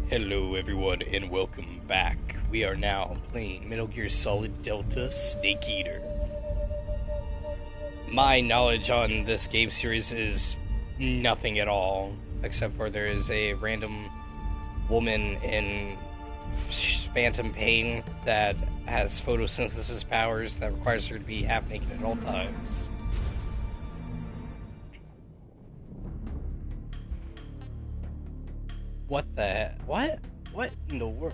Hello everyone and welcome back. We are now playing Metal Gear Solid Delta Snake Eater. My knowledge on this game series is nothing at all, except for there is a random woman in phantom pain that has photosynthesis powers that requires her to be half naked at all times. What the heck? What? What in the world?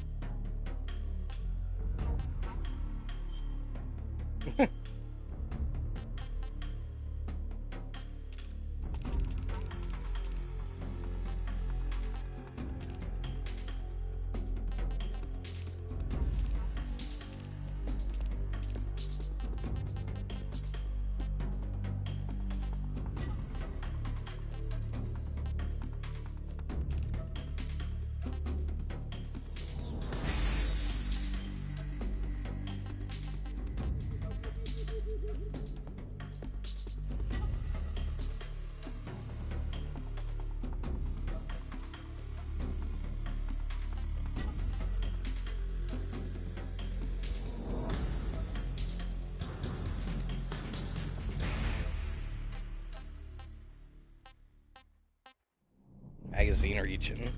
Magazine region.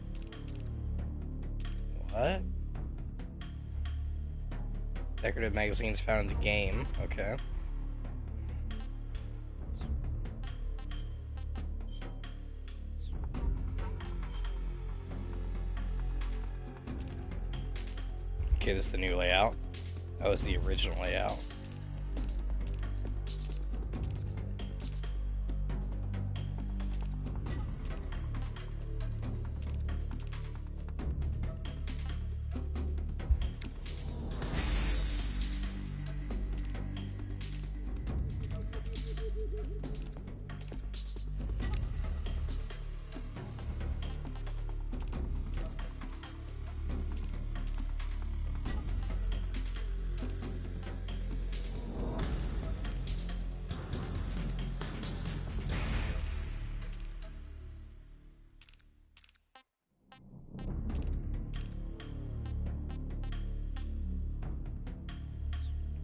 What? Decorative magazines found in the game. Okay. Okay, this is the new layout. That was the original layout.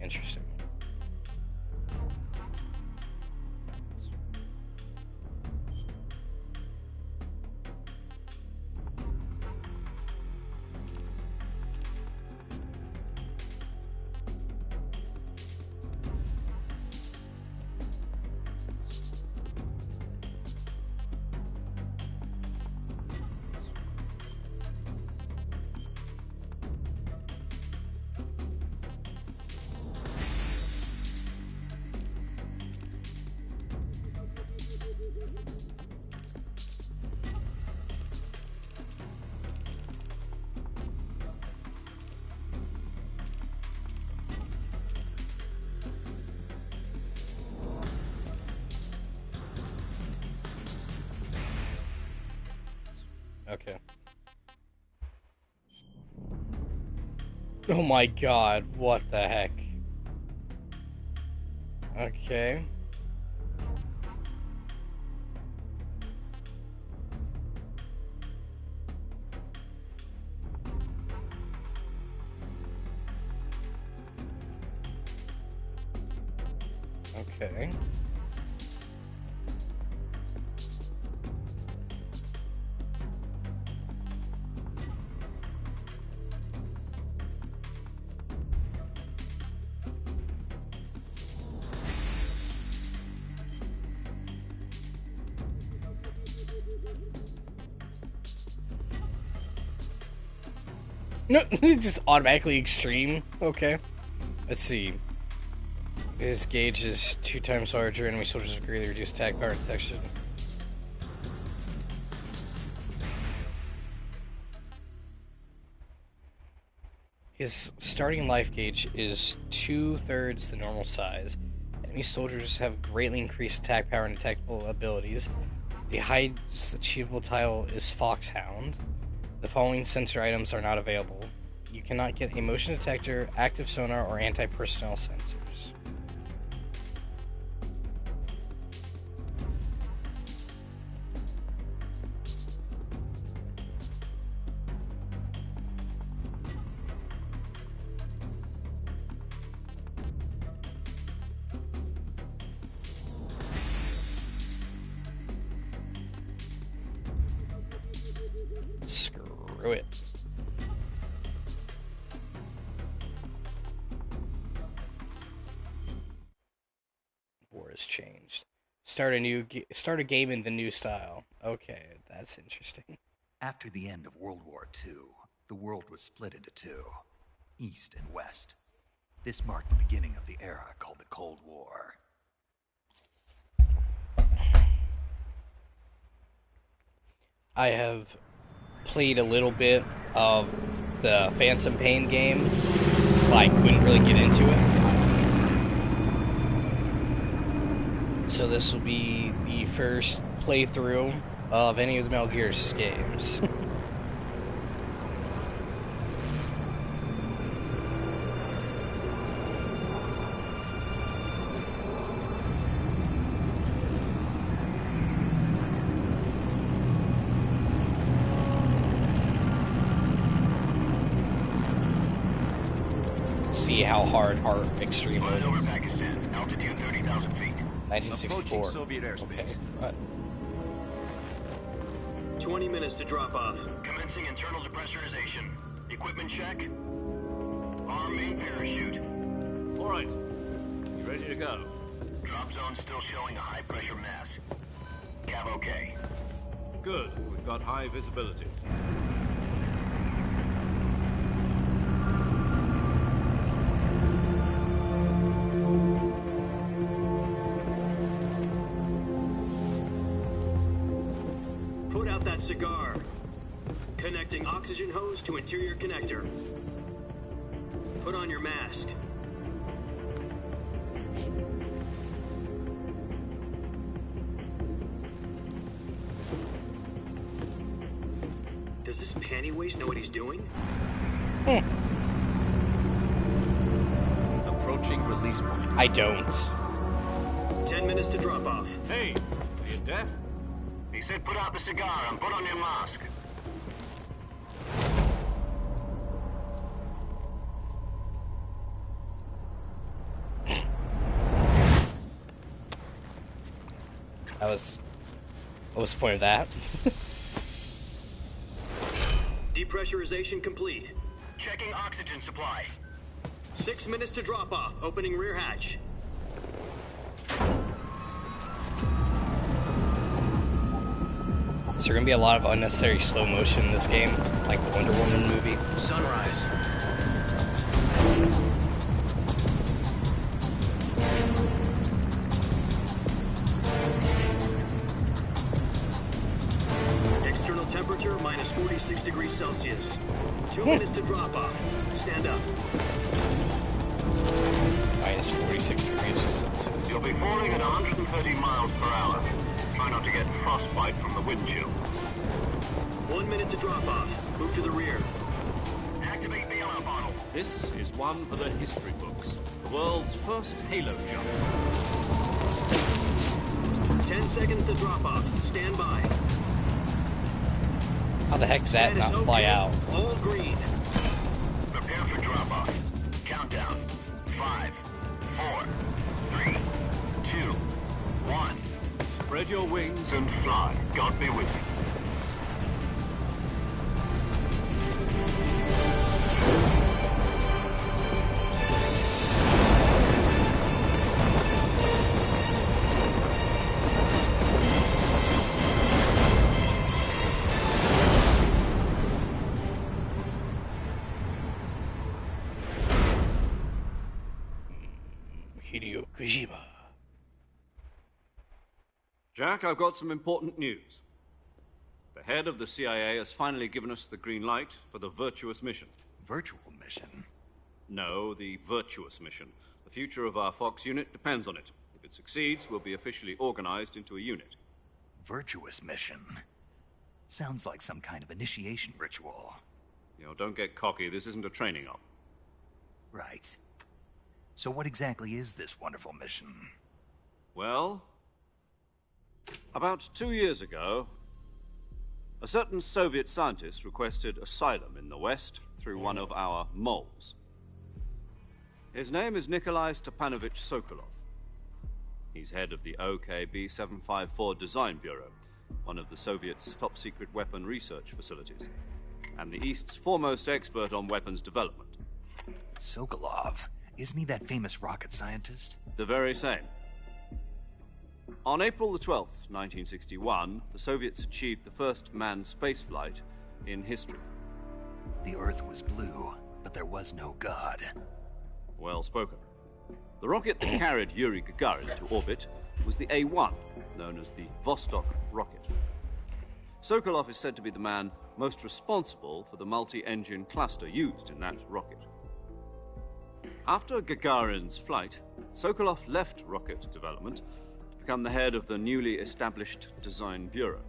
Interesting. Okay. Oh my god, what the heck? Okay. Okay. No, just automatically extreme. Okay. Let's see. His gauge is 2 times larger. Enemy soldiers have greatly reduced attack power detection. His starting life gauge is 2/3 the normal size. Enemy soldiers have greatly increased attack power and detectable abilities. The highest achievable tile is Foxhound. The following sensor items are not available. You cannot get a motion detector, active sonar, or anti-personnel sensors. Screw it. War has changed. Start a game in the new style. Okay, that's interesting. After the end of World War II, the world was split into two, East and West. This marked the beginning of the era called the Cold War. I have played a little bit of the Phantom Pain game, but I couldn't really get into it. So this will be the first playthrough of any of the Metal Gear games. See how hard extreme mode is. Pakistan, altitude 30,000 feet. 1964. Soviet airspace. Okay. Right. 20 minutes to drop off. Commencing internal depressurization. Equipment check. Arm main parachute. All right. You ready to go? Drop zone still showing a high pressure mass. Cav okay. Good. We've got high visibility. Put out that cigar. Connecting oxygen hose to interior connector. Put on your mask. Does this panty waste know what he's doing? Approaching release point. I don't. 10 minutes to drop off. Hey, are you deaf? He said put out the cigar and put on your mask. What was the point of that? Depressurization complete. Checking oxygen supply. 6 minutes to drop off. Opening rear hatch. Is there gonna be a lot of unnecessary slow motion in this game, like the Wonder Woman movie? Sunrise. External temperature minus 46 degrees Celsius. 2 minutes to drop off. Stand up. Minus 46 degrees Celsius. You'll be falling at 130 miles per hour. Try not to get frostbite from the wind chill. 1 minute to drop off. Move to the rear. Activate the alarm bottle. This is one for the history books. The world's first halo jump. 10 seconds to drop off. Stand by. How the heck did that Status not fly okay. out? All green. Prepare for drop off. Countdown. 5, 4, 3, 2, 1. Spread your wings And fly. God be with you. Hideo Kojima. Jack, I've got some important news. The head of the CIA has finally given us the green light for the virtuous mission. Virtual mission? No, the virtuous mission. The future of our Fox unit depends on it. If it succeeds, we'll be officially organized into a unit. Virtuous mission? Sounds like some kind of initiation ritual. You know, don't get cocky. This isn't a training op. Right. So what exactly is this wonderful mission? Well, about 2 years ago, a certain Soviet scientist requested asylum in the West through one of our moles. His name is Nikolai Stepanovich Sokolov. He's head of the OKB 754 Design Bureau, one of the Soviets' top-secret weapon research facilities, and the East's foremost expert on weapons development. Sokolov, isn't he that famous rocket scientist? The very same. On April the 12th, 1961, the Soviets achieved the first manned spaceflight in history. The Earth was blue, but there was no God. Well spoken. The rocket that carried Yuri Gagarin to orbit was the A-1, known as the Vostok rocket. Sokolov is said to be the man most responsible for the multi-engine cluster used in that rocket. After Gagarin's flight, Sokolov left rocket development to become the head of the newly established Design Bureau.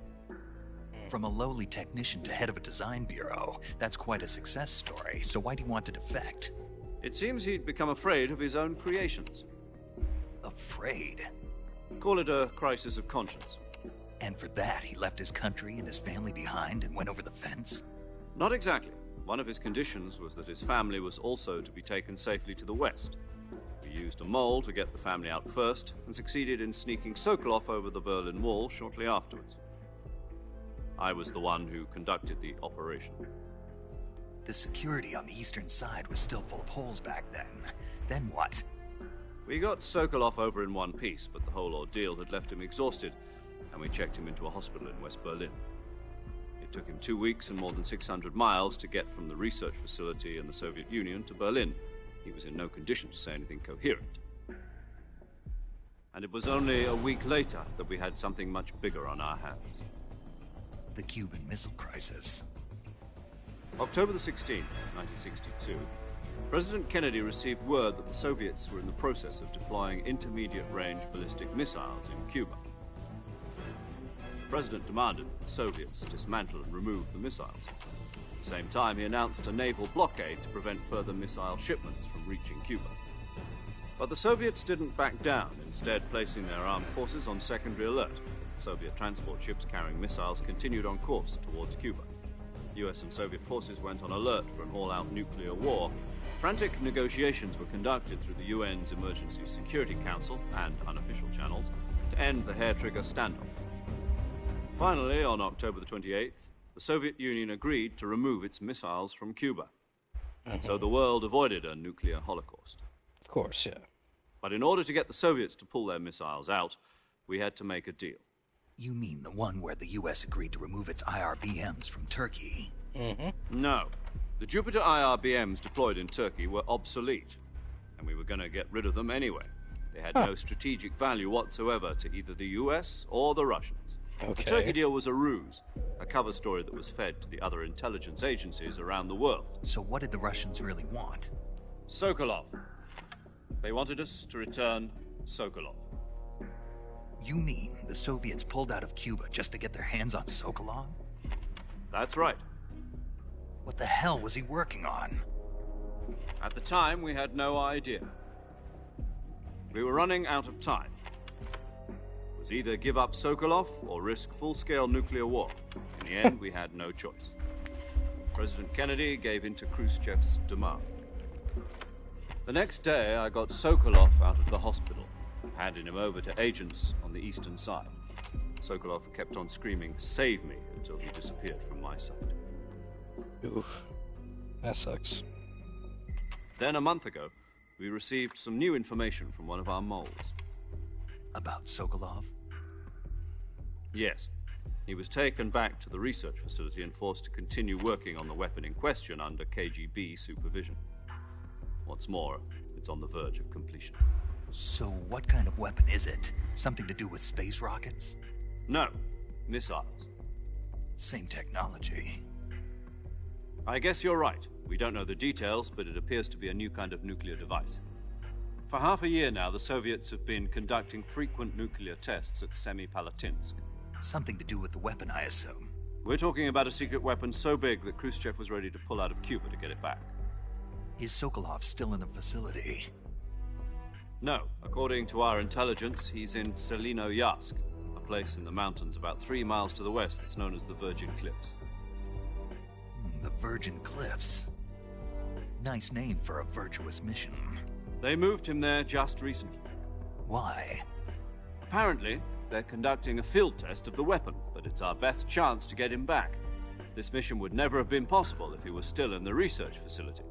From a lowly technician to head of a design bureau, that's quite a success story, so why'd he want to defect? It seems he'd become afraid of his own creations. Afraid? Call it a crisis of conscience. And for that, he left his country and his family behind and went over the fence? Not exactly. One of his conditions was that his family was also to be taken safely to the west. We used a mole to get the family out first, and succeeded in sneaking Sokolov over the Berlin Wall shortly afterwards. I was the one who conducted the operation. The security on the eastern side was still full of holes back then. Then what? We got Sokolov over in one piece, but the whole ordeal had left him exhausted, and we checked him into a hospital in West Berlin. It took him 2 weeks and more than 600 miles to get from the research facility in the Soviet Union to Berlin. He was in no condition to say anything coherent. And it was only a week later that we had something much bigger on our hands. The Cuban Missile Crisis. October the 16th, 1962, President Kennedy received word that the Soviets were in the process of deploying intermediate-range ballistic missiles in Cuba. The President demanded that the Soviets dismantle and remove the missiles. At the same time, he announced a naval blockade to prevent further missile shipments from reaching Cuba. But the Soviets didn't back down, instead placing their armed forces on secondary alert. Soviet transport ships carrying missiles continued on course towards Cuba. US and Soviet forces went on alert for an all-out nuclear war. Frantic negotiations were conducted through the UN's Emergency Security Council and unofficial channels to end the hair-trigger standoff. Finally, on October the 28th, the Soviet Union agreed to remove its missiles from Cuba. And so the world avoided a nuclear holocaust. Of course, yeah. But in order to get the Soviets to pull their missiles out, we had to make a deal. You mean the one where the US agreed to remove its IRBMs from Turkey? No. The Jupiter IRBMs deployed in Turkey were obsolete, and we were going to get rid of them anyway. They had no strategic value whatsoever to either the US or the Russians. Okay. The Turkey deal was a ruse, a cover story that was fed to the other intelligence agencies around the world. So what did the Russians really want? Sokolov. They wanted us to return Sokolov. You mean the Soviets pulled out of Cuba just to get their hands on Sokolov? That's right. What the hell was he working on? At the time, we had no idea. We were running out of time. It was either give up Sokolov or risk full-scale nuclear war. In the end, we had no choice. President Kennedy gave in to Khrushchev's demand. The next day, I got Sokolov out of the hospital, handing him over to agents on the eastern side. Sokolov kept on screaming, "Save me," until he disappeared from my sight. Oof. That sucks. Then, a month ago, we received some new information from one of our moles. About Sokolov? Yes. He was taken back to the research facility and forced to continue working on the weapon in question under KGB supervision. What's more, it's on the verge of completion. So what kind of weapon is it? Something to do with space rockets? No, missiles. Same technology. I guess you're right. We don't know the details, but it appears to be a new kind of nuclear device. For half a year now, the Soviets have been conducting frequent nuclear tests at Semipalatinsk. Something to do with the weapon, I assume. We're talking about a secret weapon so big that Khrushchev was ready to pull out of Cuba to get it back. Is Sokolov still in the facility? No. According to our intelligence, he's in Selino-Yarsk, a place in the mountains about 3 miles to the west that's known as the Virgin Cliffs. The Virgin Cliffs. Nice name for a virtuous mission. They moved him there just recently. Why? Apparently, they're conducting a field test of the weapon, but it's our best chance to get him back. This mission would never have been possible if he was still in the research facility.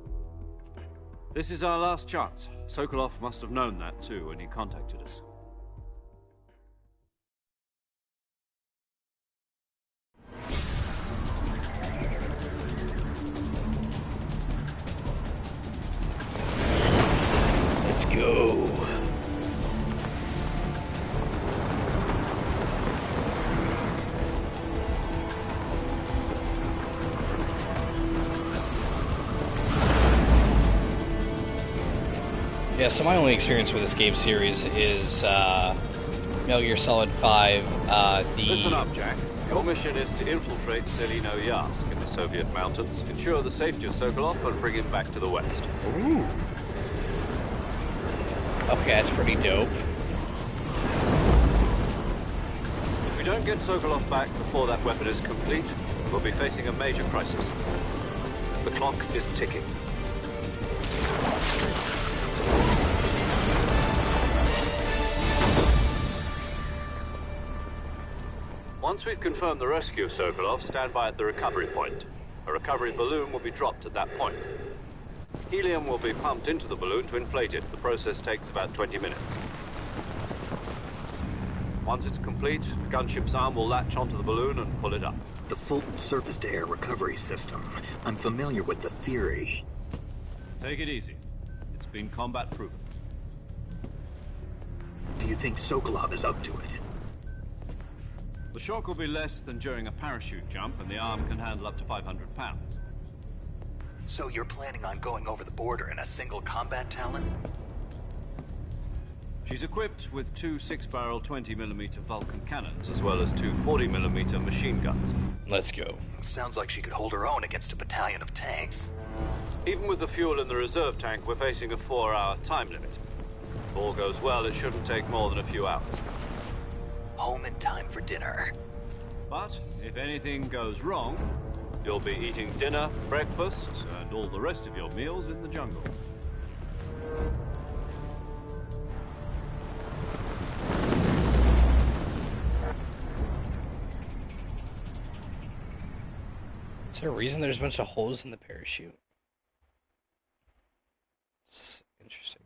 This is our last chance. Sokolov must have known that too when he contacted us. Let's go. Yeah, so my only experience with this game series is Metal Gear Solid 5. Listen up, Jack. Your mission is to infiltrate Selino Yask in the Soviet mountains, ensure the safety of Sokolov, and bring him back to the West. Ooh. Okay, that's pretty dope. If we don't get Sokolov back before that weapon is complete, we'll be facing a major crisis. The clock is ticking. Once we've confirmed the rescue of Sokolov, stand by at the recovery point. A recovery balloon will be dropped at that point. Helium will be pumped into the balloon to inflate it. The process takes about 20 minutes. Once it's complete, the gunship's arm will latch onto the balloon and pull it up. The Fulton surface-to-air recovery system. I'm familiar with the theory. Take it easy. It's been combat-proven. Do you think Sokolov is up to it? The shock will be less than during a parachute jump, and the arm can handle up to 500 pounds. So you're planning on going over the border in a single combat Talon? She's equipped with two 6-barrel 20mm Vulcan cannons, as well as two 40mm machine guns. Let's go. Sounds like she could hold her own against a battalion of tanks. Even with the fuel in the reserve tank, we're facing a 4-hour time limit. If all goes well, it shouldn't take more than a few hours. Home in time for dinner. But if anything goes wrong, you'll be eating dinner, breakfast, and all the rest of your meals in the jungle. Is there a reason there's a bunch of holes in the parachute? It's interesting.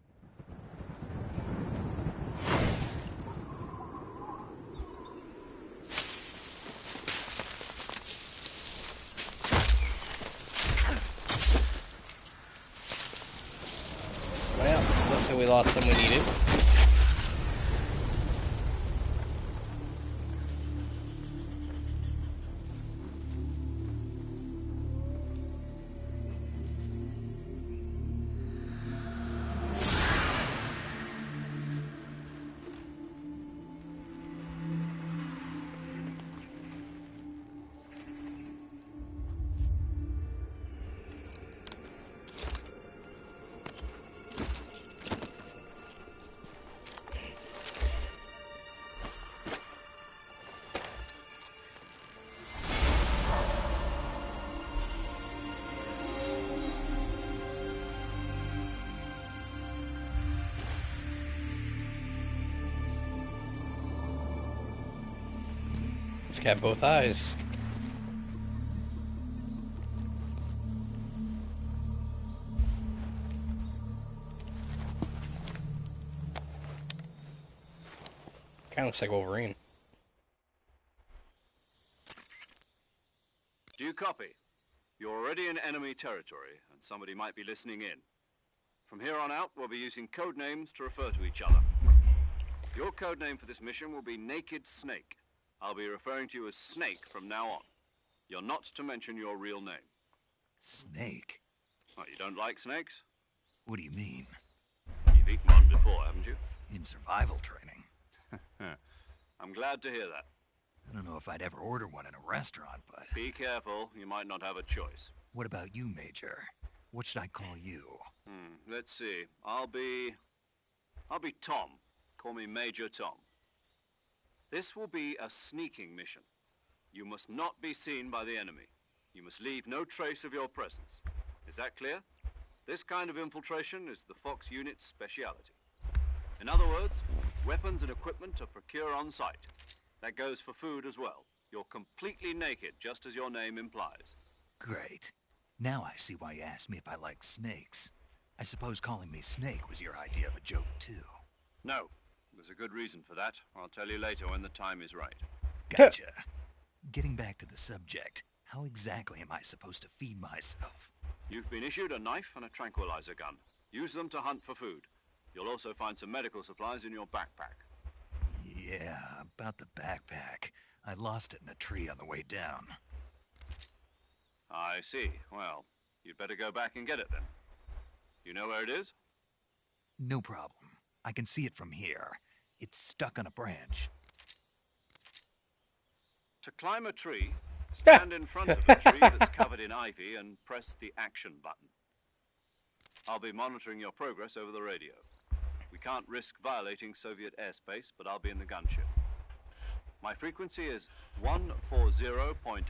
Well, looks like we lost some we needed. It's got both eyes. Kind of looks like Wolverine. Do you copy? You're already in enemy territory, and somebody might be listening in. From here on out, we'll be using code names to refer to each other. Your code name for this mission will be Naked Snake. I'll be referring to you as Snake from now on. You're not to mention your real name. Snake? Oh, you don't like snakes? What do you mean? You've eaten one before, haven't you? In survival training. I'm glad to hear that. I don't know if I'd ever order one in a restaurant, but... Be careful, you might not have a choice. What about you, Major? What should I call you? Let's see. I'll be Tom. Call me Major Tom. This will be a sneaking mission. You must not be seen by the enemy. You must leave no trace of your presence. Is that clear? This kind of infiltration is the Fox unit's speciality. In other words, weapons and equipment are procure on site. That goes for food as well. You're completely naked, just as your name implies. Great. Now I see why you asked me if I like snakes. I suppose calling me Snake was your idea of a joke, too. No, there's a good reason for that. I'll tell you later when the time is right. Gotcha. Getting back to the subject, how exactly am I supposed to feed myself? You've been issued a knife and a tranquilizer gun. Use them to hunt for food. You'll also find some medical supplies in your backpack. Yeah, about the backpack. I lost it in a tree on the way down. I see. Well, you'd better go back and get it then. You know where it is? No problem. I can see it from here. It's stuck on a branch. To climb a tree, stand in front of a tree that's covered in ivy and press the action button. I'll be monitoring your progress over the radio. We can't risk violating Soviet airspace, but I'll be in the gunship. My frequency is 140.85.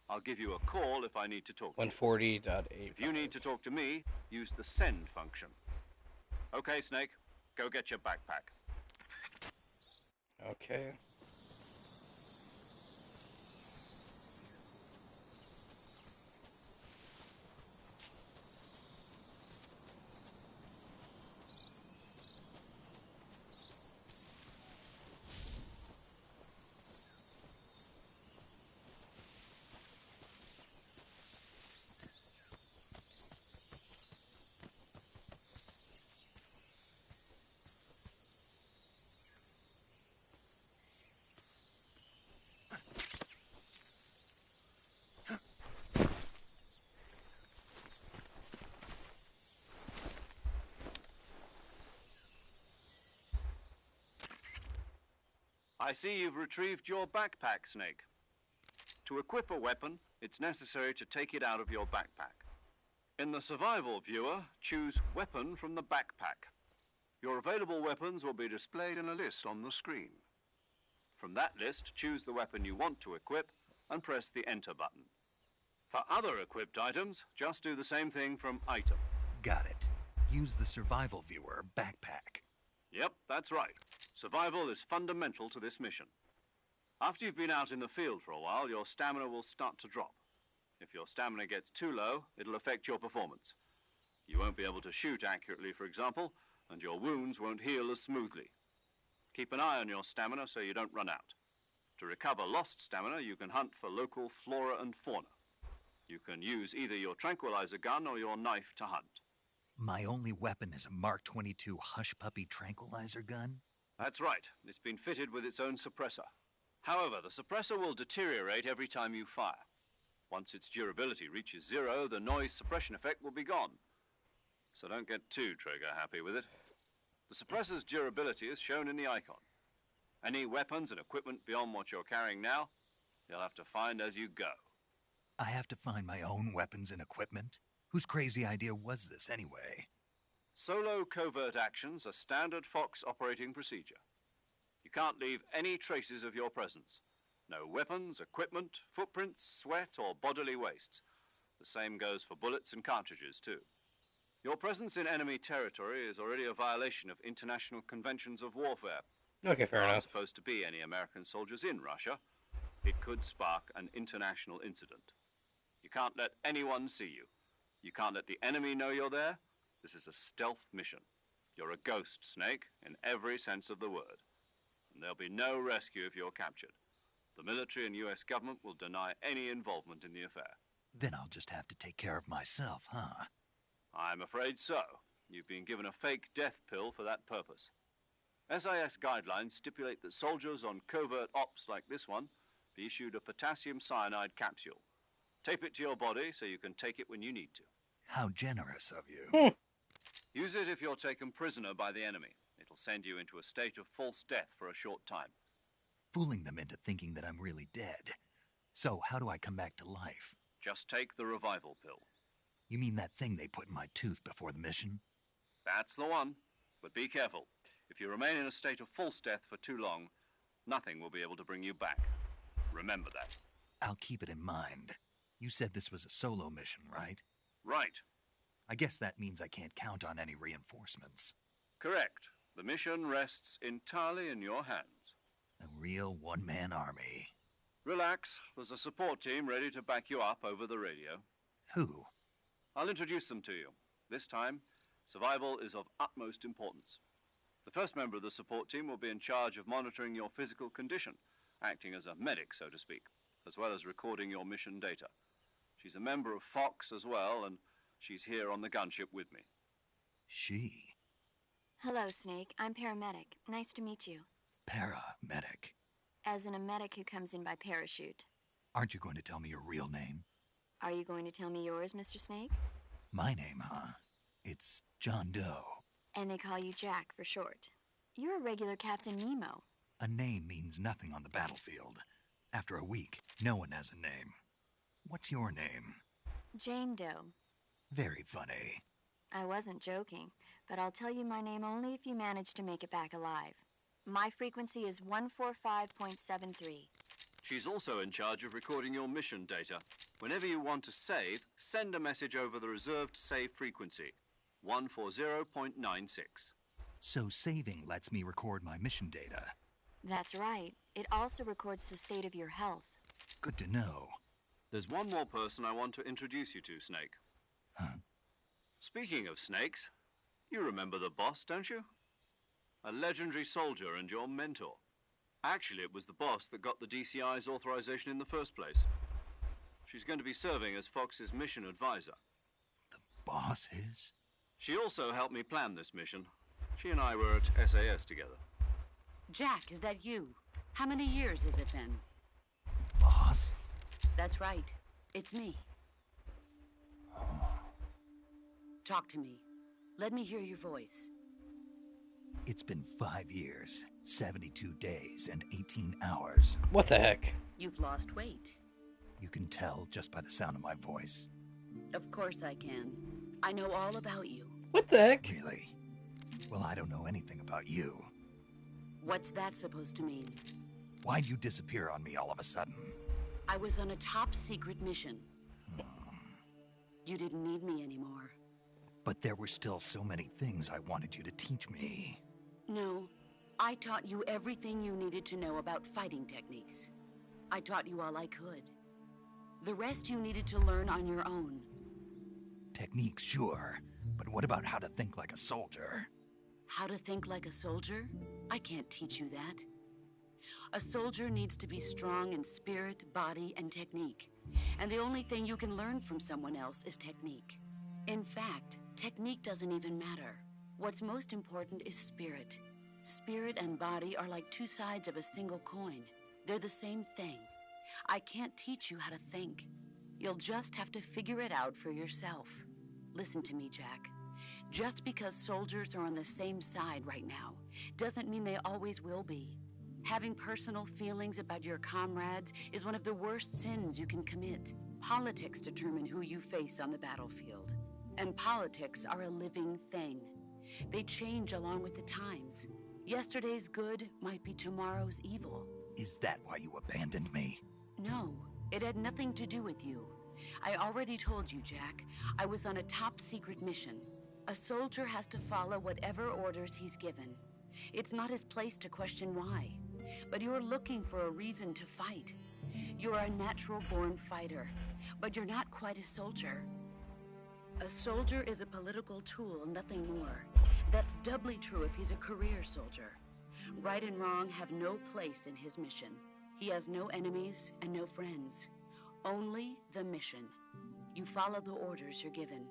I'll give you a call if I need to talk to you. 140.8. If you need to talk to me, use the send function. Okay, Snake, go get your backpack. Okay. I see you've retrieved your backpack, Snake. To equip a weapon, it's necessary to take it out of your backpack. In the survival viewer, choose Weapon from the backpack. Your available weapons will be displayed in a list on the screen. From that list, choose the weapon you want to equip and press the Enter button. For other equipped items, just do the same thing from Item. Got it. Use the survival viewer backpack. Yep, that's right. Survival is fundamental to this mission. After you've been out in the field for a while, your stamina will start to drop. If your stamina gets too low, it'll affect your performance. You won't be able to shoot accurately, for example, and your wounds won't heal as smoothly. Keep an eye on your stamina so you don't run out. To recover lost stamina, you can hunt for local flora and fauna. You can use either your tranquilizer gun or your knife to hunt. My only weapon is a Mark 22 Hush Puppy tranquilizer gun? That's right. It's been fitted with its own suppressor. However, the suppressor will deteriorate every time you fire. Once its durability reaches 0, the noise suppression effect will be gone. So don't get too trigger-happy with it. The suppressor's durability is shown in the icon. Any weapons and equipment beyond what you're carrying now, you'll have to find as you go. I have to find my own weapons and equipment? Whose crazy idea was this, anyway? Solo covert actions are standard Fox operating procedure. You can't leave any traces of your presence. No weapons, equipment, footprints, sweat, or bodily wastes. The same goes for bullets and cartridges, too. Your presence in enemy territory is already a violation of international conventions of warfare. Okay, fair There aren't enough. supposed to be any American soldiers in Russia. It could spark an international incident. You can't let anyone see you. You can't let the enemy know you're there. This is a stealth mission. You're a ghost, Snake, in every sense of the word. And there'll be no rescue if you're captured. The military and US government will deny any involvement in the affair. Then I'll just have to take care of myself, huh? I'm afraid so. You've been given a fake death pill for that purpose. SIS guidelines stipulate that soldiers on covert ops like this one be issued a potassium cyanide capsule. Tape it to your body so you can take it when you need to. How generous of you. Use it if you're taken prisoner by the enemy. It'll send you into a state of false death for a short time. Fooling them into thinking that I'm really dead. So how do I come back to life? Just take the revival pill. You mean that thing they put in my tooth before the mission? That's the one. But be careful. If you remain in a state of false death for too long, nothing will be able to bring you back. Remember that. I'll keep it in mind. You said this was a solo mission, right? Right. I guess that means I can't count on any reinforcements. Correct. The mission rests entirely in your hands. A real one-man army. Relax. There's a support team ready to back you up over the radio. Who? I'll introduce them to you. This time, survival is of utmost importance. The first member of the support team will be in charge of monitoring your physical condition, acting as a medic, so to speak, as well as recording your mission data. She's a member of Fox as well, and she's here on the gunship with me. She? Hello, Snake. I'm paramedic. Nice to meet you. Paramedic. As in a medic who comes in by parachute. Aren't you going to tell me your real name? Are you going to tell me yours, Mr. Snake? My name, huh? It's John Doe. And they call you Jack for short. You're a regular Captain Nemo. A name means nothing on the battlefield. After a week, no one has a name. What's your name? Jane Doe. Very funny. I wasn't joking, but I'll tell you my name only if you manage to make it back alive. My frequency is 145.73. She's also in charge of recording your mission data. Whenever you want to save, send a message over the reserved save frequency, 140.96. So saving lets me record my mission data. That's right. It also records the state of your health. Good to know. There's one more person I want to introduce you to, Snake. Huh? Speaking of snakes, you remember the boss, don't you? A legendary soldier and your mentor. Actually, it was the boss that got the DCI's authorization in the first place. She's going to be serving as Fox's mission advisor. The boss is? She also helped me plan this mission. She and I were at SAS together. Jack, is that you? How many years has it been? Boss? That's right. It's me. Talk to me. Let me hear your voice. It's been 5 years, 72 days, and 18 hours. What the heck? You've lost weight. You can tell just by the sound of my voice. Of course I can. I know all about you. What the heck? Really? Well, I don't know anything about you. What's that supposed to mean? Why'd you disappear on me all of a sudden? I was on a top secret mission. You didn't need me anymore. But there were still so many things I wanted you to teach me. No, I taught you everything you needed to know about fighting techniques. I taught you all I could. The rest you needed to learn on your own. Techniques, sure. But what about how to think like a soldier? How to think like a soldier? I can't teach you that. A soldier needs to be strong in spirit, body, and technique. And the only thing you can learn from someone else is technique. In fact, technique doesn't even matter. What's most important is spirit. Spirit and body are like two sides of a single coin. They're the same thing. I can't teach you how to think. You'll just have to figure it out for yourself. Listen to me, Jack. Just because soldiers are on the same side right now doesn't mean they always will be. Having personal feelings about your comrades is one of the worst sins you can commit. Politics determine who you face on the battlefield. And politics are a living thing. They change along with the times. Yesterday's good might be tomorrow's evil. Is that why you abandoned me? No, it had nothing to do with you. I already told you, Jack. I was on a top secret mission. A soldier has to follow whatever orders he's given. It's not his place to question why. But you're looking for a reason to fight. You're a natural-born fighter, but you're not quite a soldier. A soldier is a political tool, nothing more. That's doubly true if he's a career soldier. Right and wrong have no place in his mission. He has no enemies and no friends. Only the mission. You follow the orders you're given.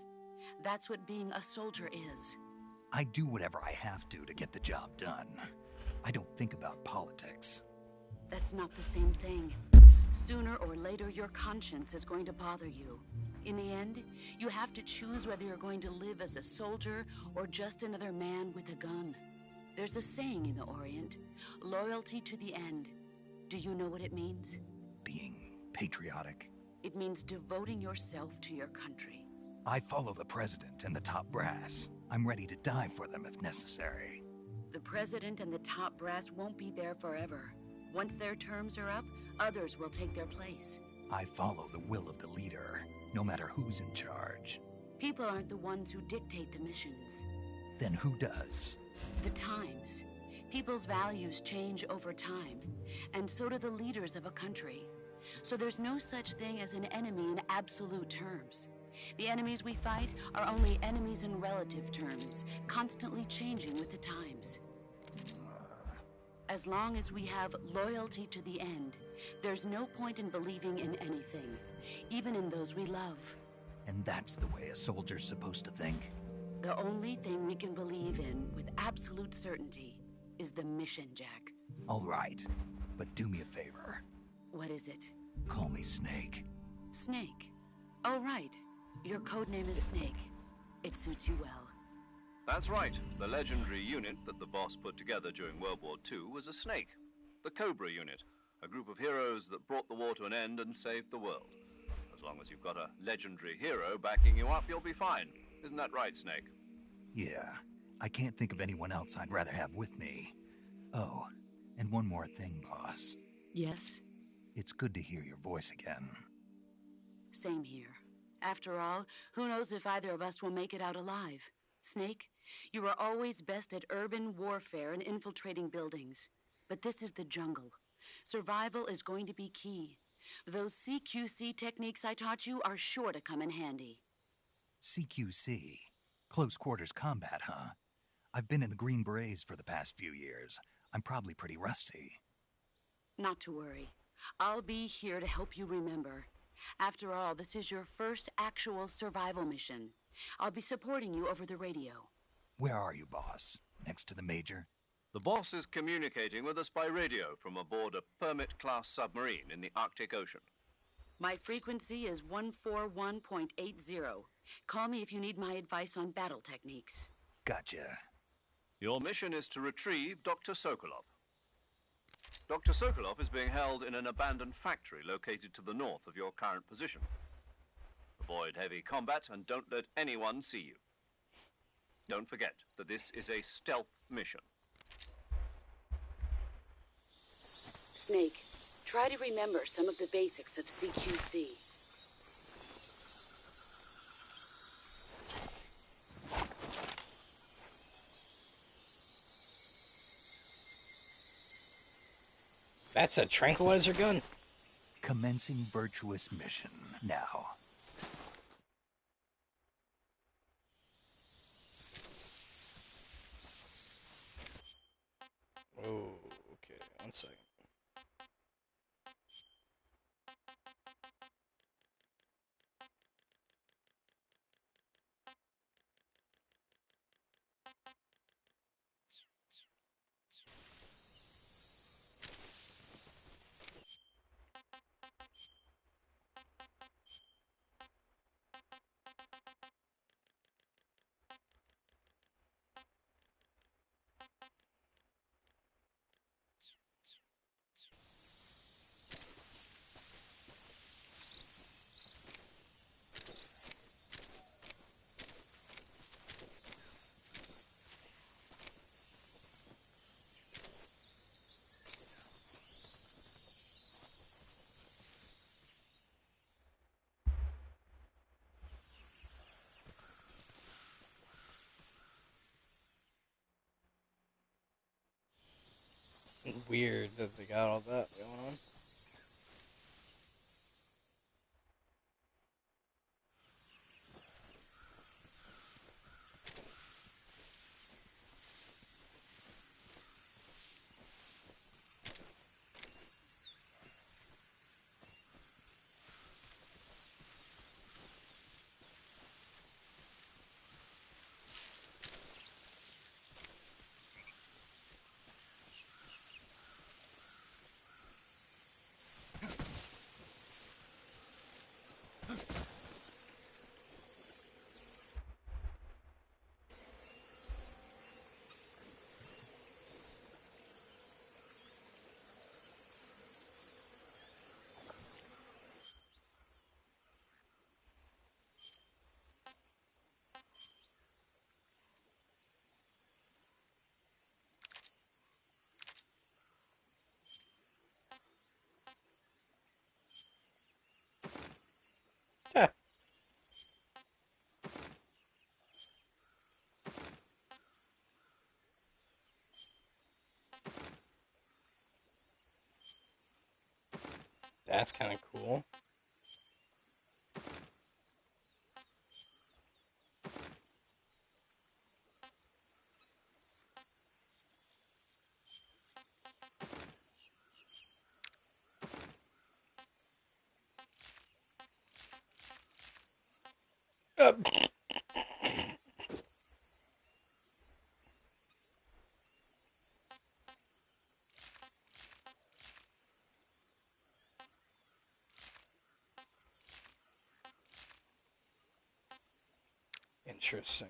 That's what being a soldier is. I do whatever I have to get the job done. I don't think about politics. That's not the same thing. Sooner or later, your conscience is going to bother you. In the end, you have to choose whether you're going to live as a soldier or just another man with a gun. There's a saying in the Orient, loyalty to the end. Do you know what it means? Being patriotic. It means devoting yourself to your country. I follow the president and the top brass. I'm ready to die for them if necessary. The president and the top brass won't be there forever. Once their terms are up, others will take their place. I follow the will of the leader, no matter who's in charge. People aren't the ones who dictate the missions. Then who does? The times. People's values change over time, and so do the leaders of a country. So there's no such thing as an enemy in absolute terms. The enemies we fight are only enemies in relative terms, constantly changing with the times. As long as we have loyalty to the end, there's no point in believing in anything, even in those we love. And that's the way a soldier's supposed to think? The only thing we can believe in with absolute certainty is the mission, Jack. All right, but do me a favor. What is it? Call me Snake. Snake. Oh, right. Your codename is Snake. It suits you well. That's right. The legendary unit that the boss put together during World War II was a snake. The Cobra unit. A group of heroes that brought the war to an end and saved the world. As long as you've got a legendary hero backing you up, you'll be fine. Isn't that right, Snake? Yeah. I can't think of anyone else I'd rather have with me. Oh, and one more thing, boss. Yes? It's good to hear your voice again. Same here. After all, who knows if either of us will make it out alive? Snake, you are always best at urban warfare and infiltrating buildings. But this is the jungle. Survival is going to be key. Those CQC techniques I taught you are sure to come in handy. CQC? Close quarters combat, huh? I've been in the Green Berets for the past few years. I'm probably pretty rusty. Not to worry. I'll be here to help you remember. After all, this is your first actual survival mission. I'll be supporting you over the radio. Where are you, boss? Next to the Major? The boss is communicating with us by radio from aboard a Permit-class submarine in the Arctic Ocean. My frequency is 141.80. Call me if you need my advice on battle techniques. Gotcha. Your mission is to retrieve Dr. Sokolov. Dr. Sokolov is being held in an abandoned factory located to the north of your current position. Avoid heavy combat and don't let anyone see you. Don't forget that this is a stealth mission. Snake, try to remember some of the basics of CQC. That's a tranquilizer gun? Commencing virtuous mission now. Oh, okay. 1 second. Weird that they got all that going on. That's kind of cool. Uh, Interesting.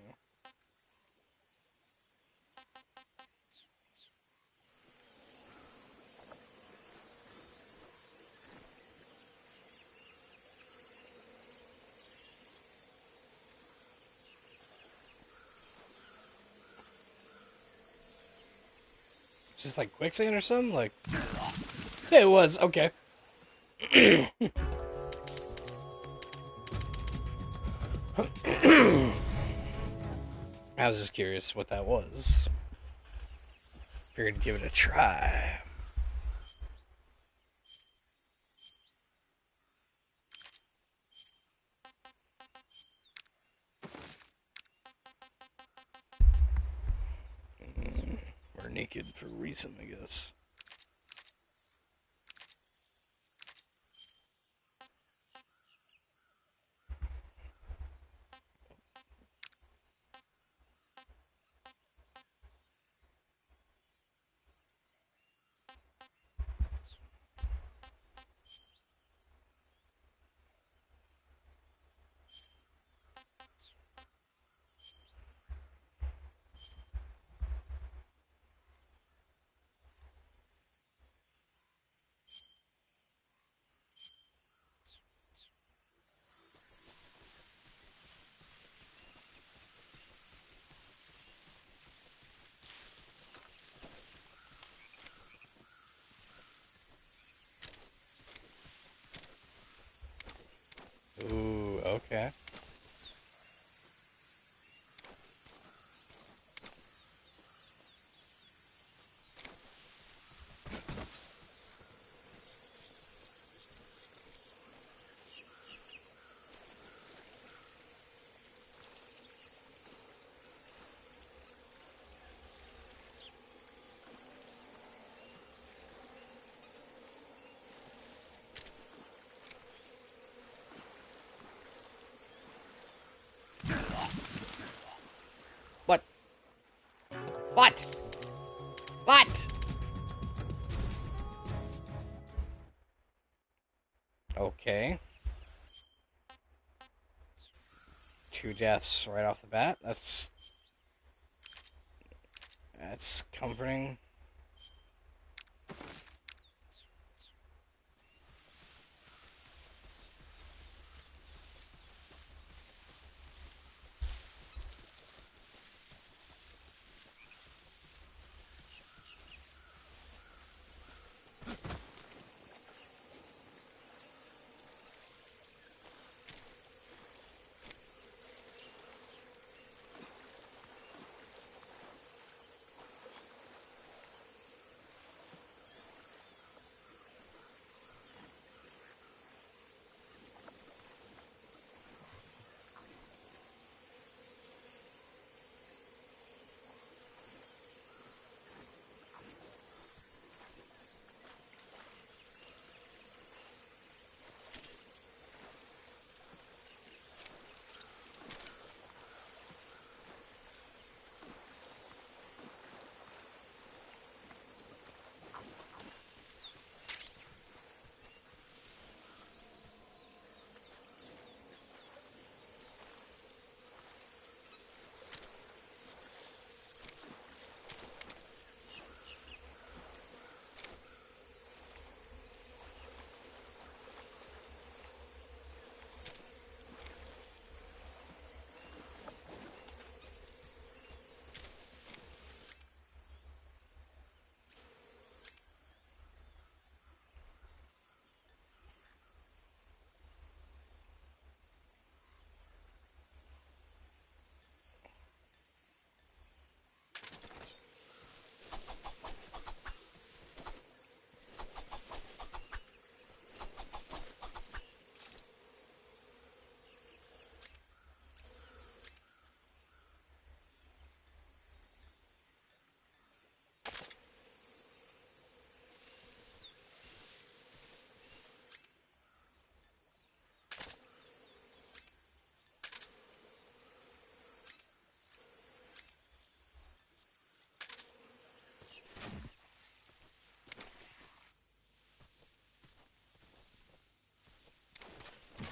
Just like quicksand or something? Like, yeah, it was. Okay. I was just curious what that was. Figured to give it a try. We're naked for a reason, I guess. Ooh, okay. What? What? What? Okay. 2 deaths right off the bat. That's comforting.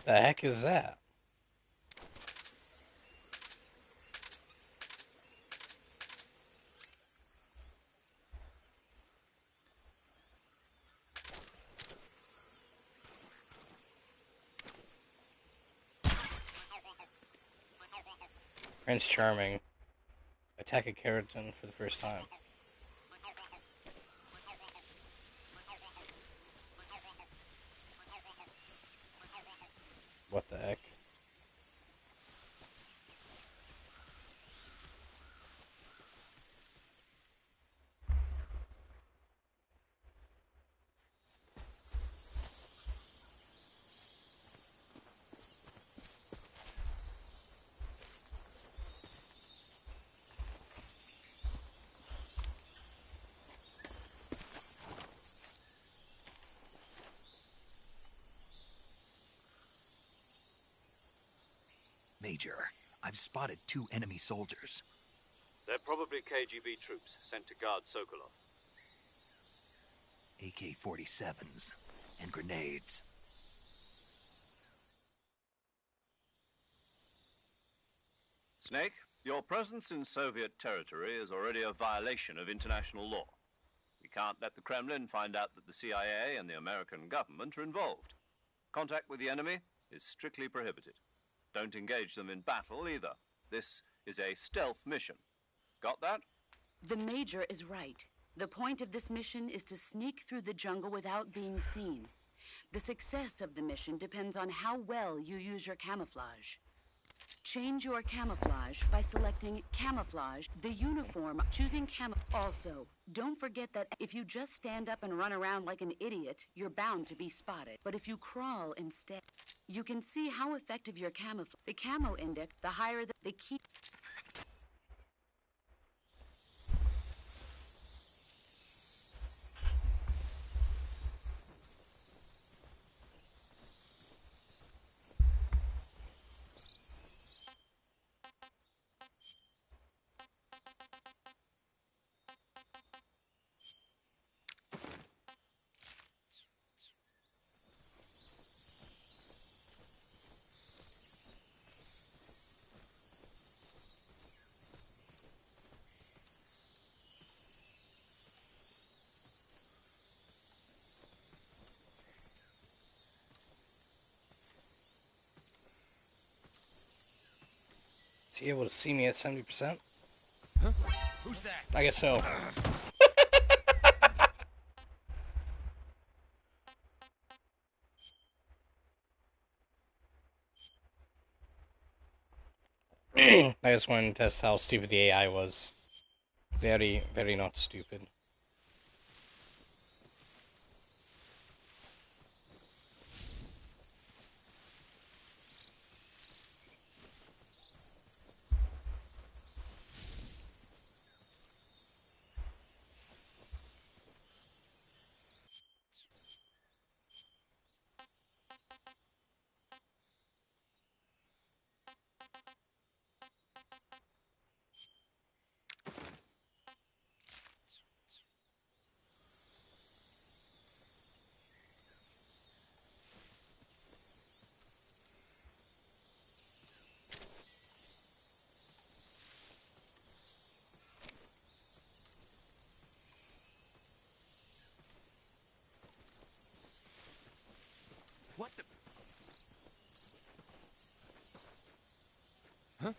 The heck is that? Prince Charming. Attack a keratin for the first time. What the heck? Major, I've spotted 2 enemy soldiers. They're probably KGB troops sent to guard Sokolov. AK-47s and grenades. Snake, your presence in Soviet territory is already a violation of international law. We can't let the Kremlin find out that the CIA and the American government are involved. Contact with the enemy is strictly prohibited. Don't engage them in battle either. This is a stealth mission. Got that? The Major is right. The point of this mission is to sneak through the jungle without being seen. The success of the mission depends on how well you use your camouflage. Change your camouflage by selecting camouflage, the uniform, choosing camo. Also, don't forget that if you just stand up and run around like an idiot, you're bound to be spotted. But if you crawl instead, you can see how effective your camouflage. The camo index, the higher the key. Is he able to see me at 70%? Huh? Who's that? I guess so. I just wanted to test how stupid the AI was. Very, very not stupid. What the? Huh?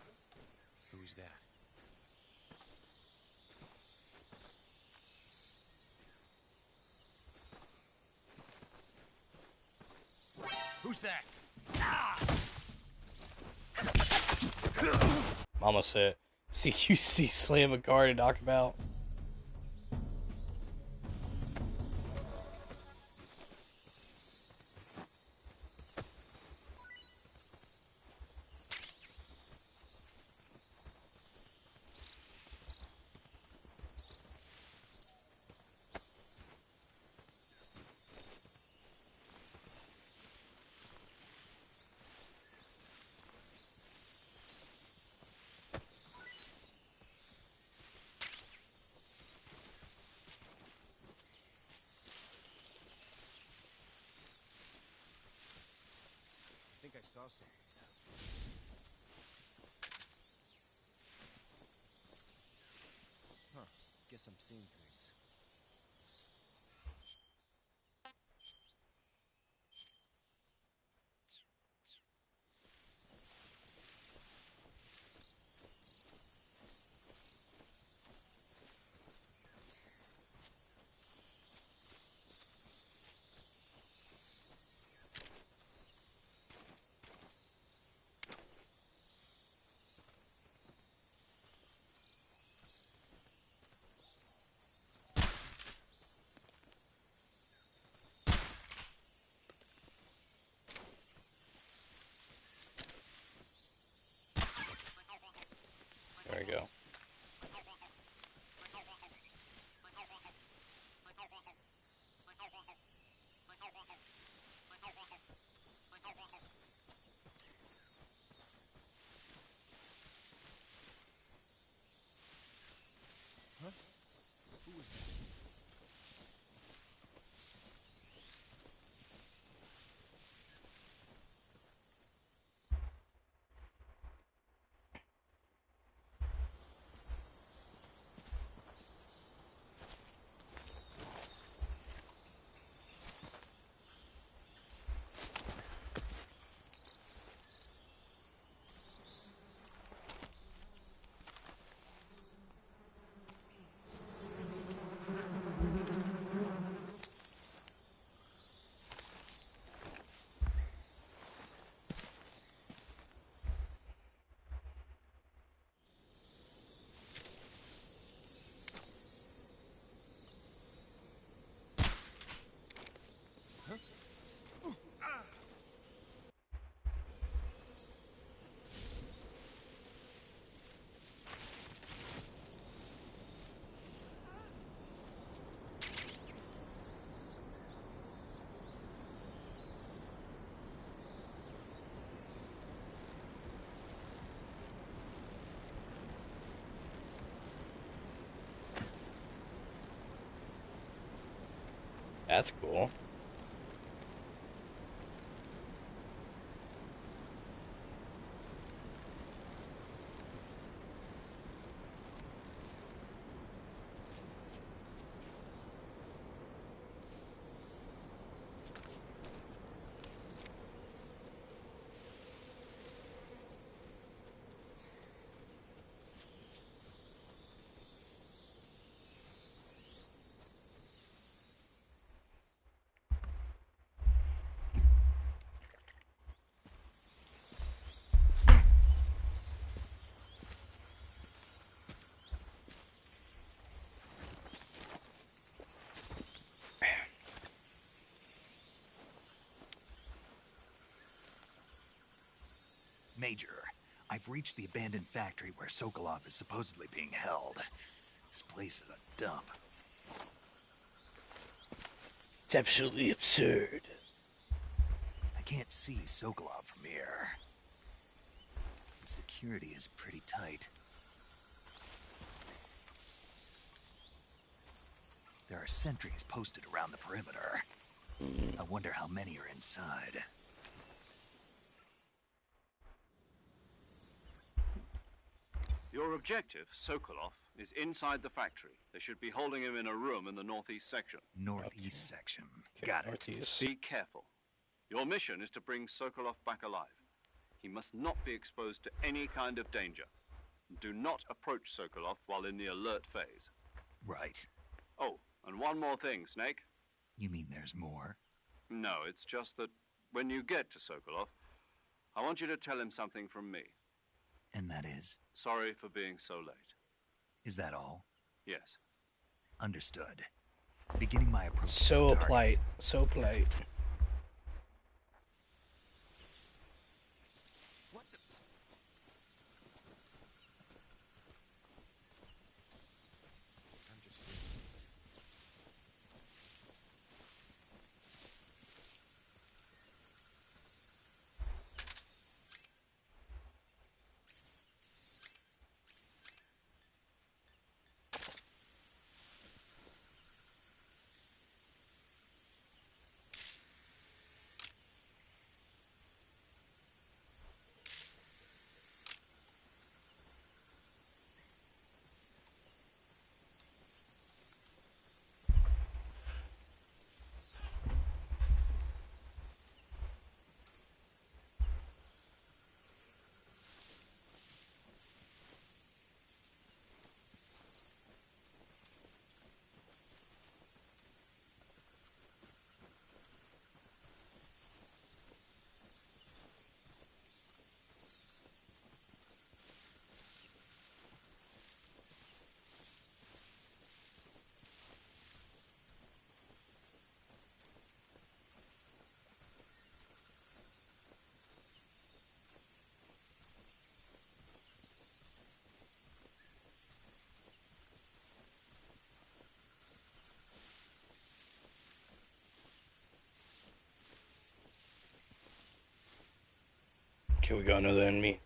Who's that? Who's that? Mama said, CQC slam a guard and knock him out. saw some. Huh. Guess I'm seeing things. There we go. Huh? Who was that? That's cool. Major, I've reached the abandoned factory where Sokolov is supposedly being held. This place is a dump. It's absolutely absurd. I can't see Sokolov from here. The security is pretty tight. There are sentries posted around the perimeter. I wonder how many are inside. Your objective, Sokolov, is inside the factory. They should be holding him in a room in the northeast section. Northeast section. Okay, Got it. northeast. Be careful. Your mission is to bring Sokolov back alive. He must not be exposed to any kind of danger. Do not approach Sokolov while in the alert phase. Right. Oh, and one more thing, Snake. You mean there's more? No, it's just that when you get to Sokolov, I want you to tell him something from me. And that is? Sorry for being so late. Is that all? Yes. Understood. Beginning my approach. So polite. So polite. What the? I'm just seeing things. Okay, we got another enemy.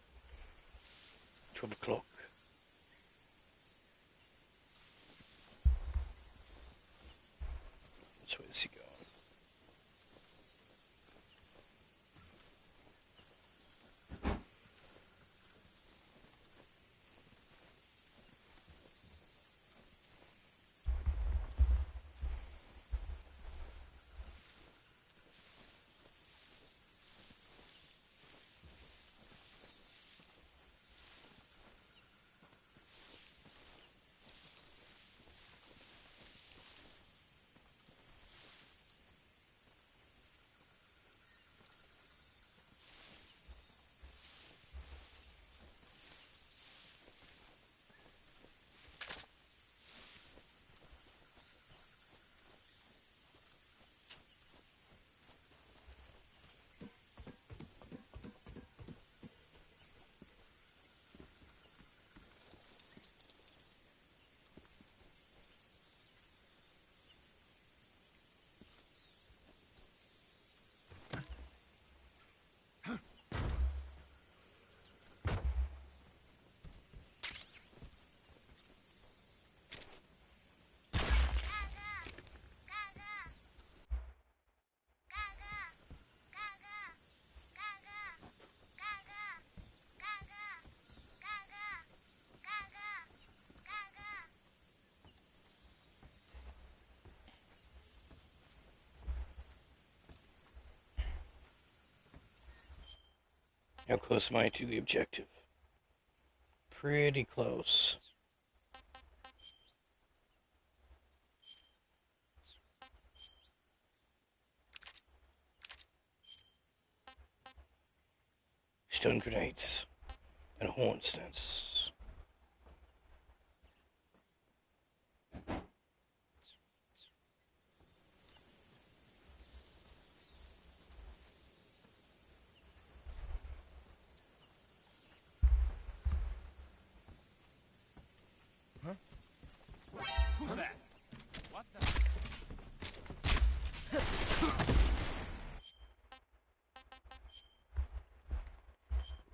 12 o'clock. Which way is he going? How close am I to the objective? Pretty close. Stun grenades and horn stance. Who's that? What the?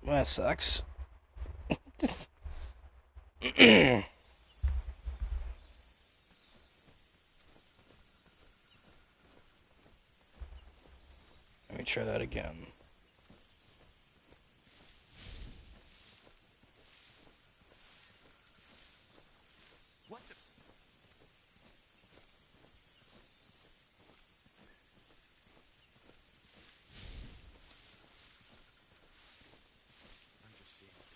Well, that sucks. Let me try that again. What the? I'm just seeing things.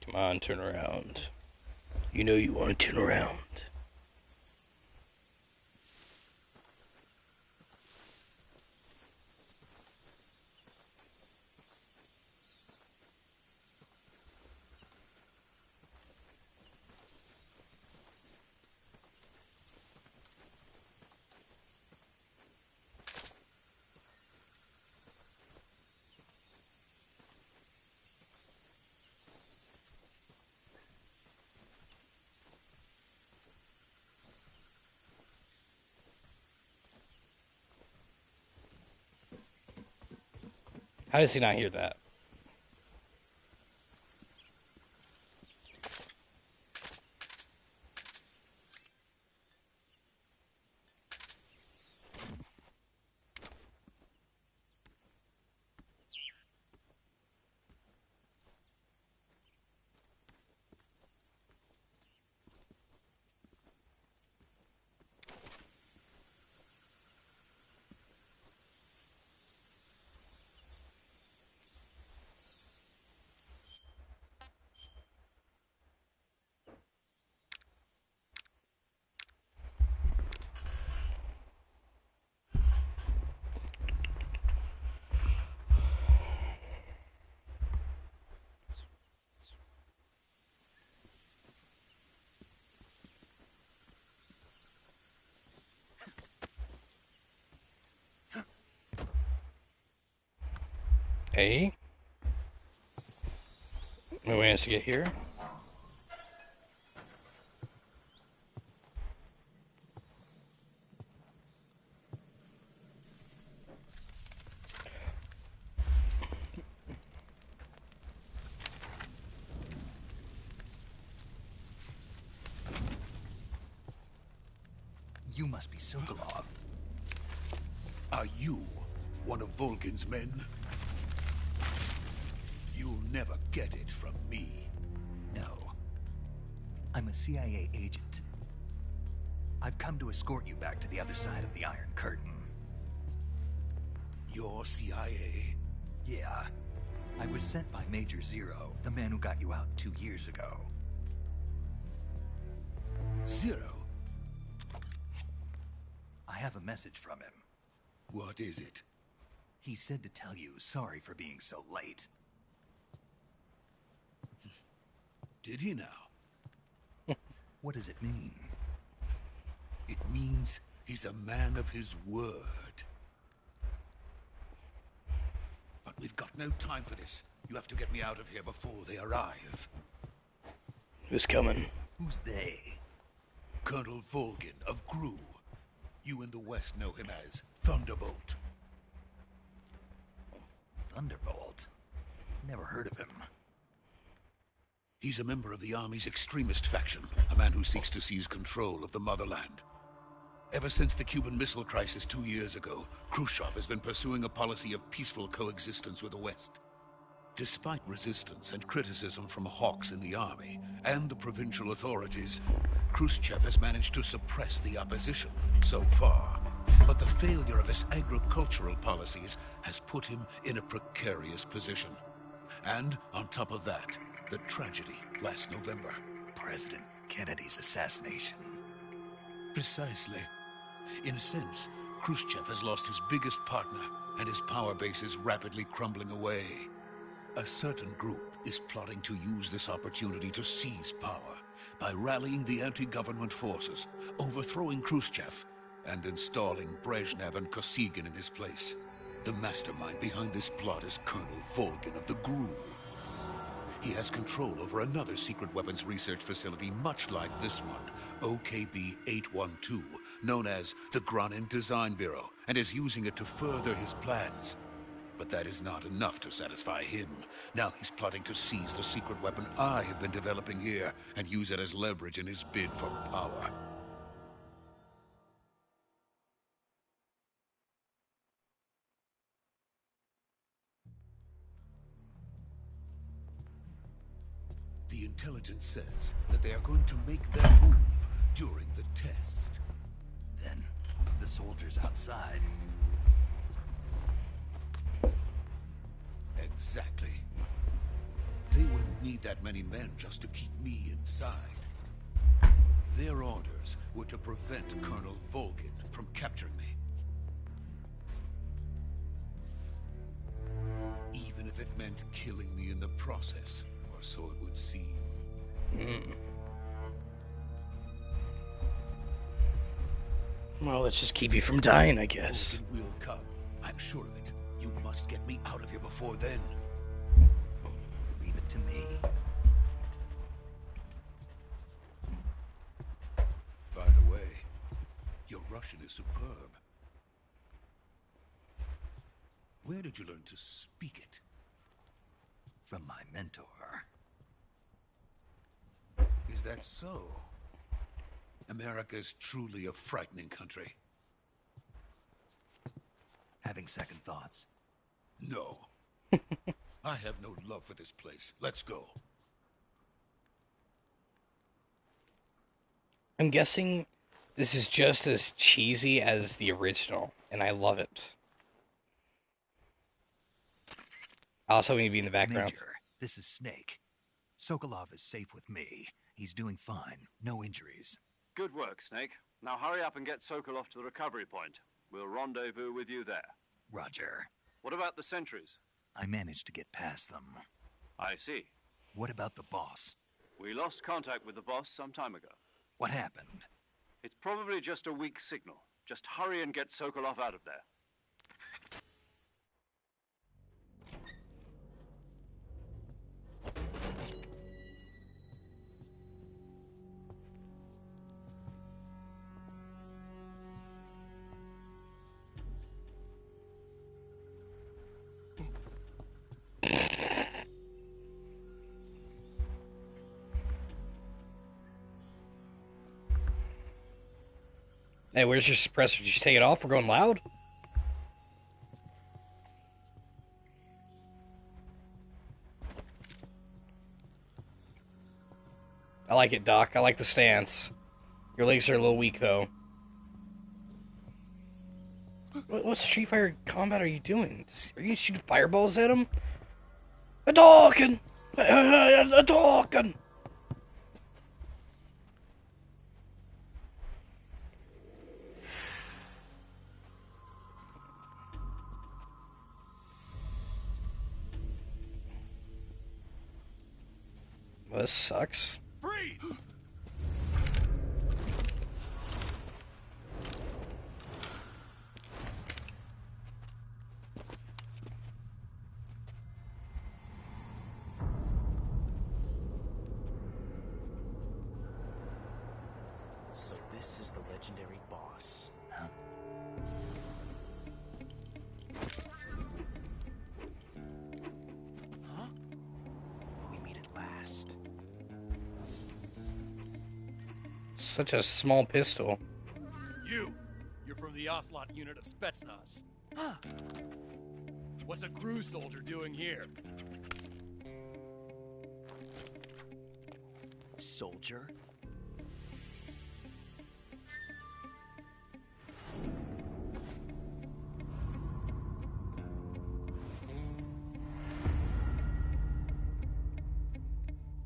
Come on, turn around. You know you want to turn around. How does he not hear that? Hey? No way to get here? You must be Sokolov. Are you one of Volgin's men? You'll never get it from me. No. I'm a CIA agent. I've come to escort you back to the other side of the Iron Curtain. You're CIA? Yeah. I was sent by Major Zero, the man who got you out 2 years ago. Zero? I have a message from him. What is it? He said to tell you sorry for being so late. Did he now? What does it mean? It means he's a man of his word. But we've got no time for this. You have to get me out of here before they arrive. Who's coming? Who's they? Colonel Volgin of Gru. You in the West know him as Thunderbolt. Thunderbolt? Never heard of him. He's a member of the Army's extremist faction, a man who seeks to seize control of the motherland. Ever since the Cuban Missile Crisis 2 years ago, Khrushchev has been pursuing a policy of peaceful coexistence with the West. Despite resistance and criticism from hawks in the army and the provincial authorities, Khrushchev has managed to suppress the opposition so far. But the failure of his agricultural policies has put him in a precarious position. And on top of that, the tragedy last November. President Kennedy's assassination. Precisely. In a sense, Khrushchev has lost his biggest partner, and his power base is rapidly crumbling away. A certain group is plotting to use this opportunity to seize power by rallying the anti-government forces, overthrowing Khrushchev, and installing Brezhnev and Kosygin in his place. The mastermind behind this plot is Colonel Volgin of the GRU. He has control over another secret weapons research facility much like this one, OKB-812, known as the Granin Design Bureau, and is using it to further his plans. But that is not enough to satisfy him. Now he's plotting to seize the secret weapon I have been developing here and use it as leverage in his bid for power. The intelligence says that they are going to make their move during the test. Then, the soldiers outside. Exactly. They wouldn't need that many men just to keep me inside. Their orders were to prevent Colonel Volgin from capturing me. Even if it meant killing me in the process, or so it would seem. Well, let's just keep you from dying, I guess. Volgin will come. I'm sure of it. You must get me out of here before then. Leave it to me. By the way, your Russian is superb. Where did you learn to speak it? From my mentor. Is that so? America is truly a frightening country. Having second thoughts? No. I have no love for this place. Let's go. I'm guessing this is just as cheesy as the original, and I love it. Also, we need to be in the background. Major, this is Snake. Sokolov is safe with me. He's doing fine. No injuries. Good work, Snake. Now hurry up and get Sokolov to the recovery point. We'll rendezvous with you there. Roger. What about the sentries? I managed to get past them. I see. What about the boss? We lost contact with the boss some time ago. What happened? It's probably just a weak signal. Just hurry and get Sokolov out of there. Hey, where's your suppressor? Did you just take it off? We're going loud? I like it, Doc. I like the stance. Your legs are a little weak, though. What Street Fighter combat are you doing? Are you shooting fireballs at him? A Dawkin! A Dawkin! Well, this sucks. Freeze! So this is the legendary boss. Huh? Huh? We meet at last. Such a small pistol. You're from the Ocelot unit of Spetsnaz. Huh. What's a crew soldier doing here? Soldier?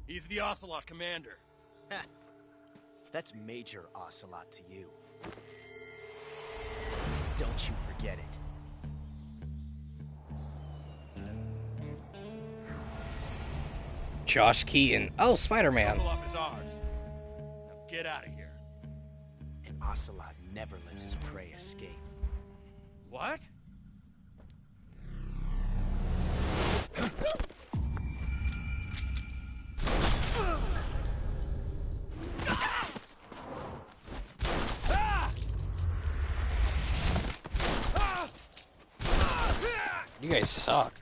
He's the Ocelot commander. Ha! That's Major Ocelot to you. Don't you forget it. Josh Keaton. Oh, Spider-Man. Sokolov is ours. Now get out of here. And Ocelot never lets his prey escape. What? You guys suck.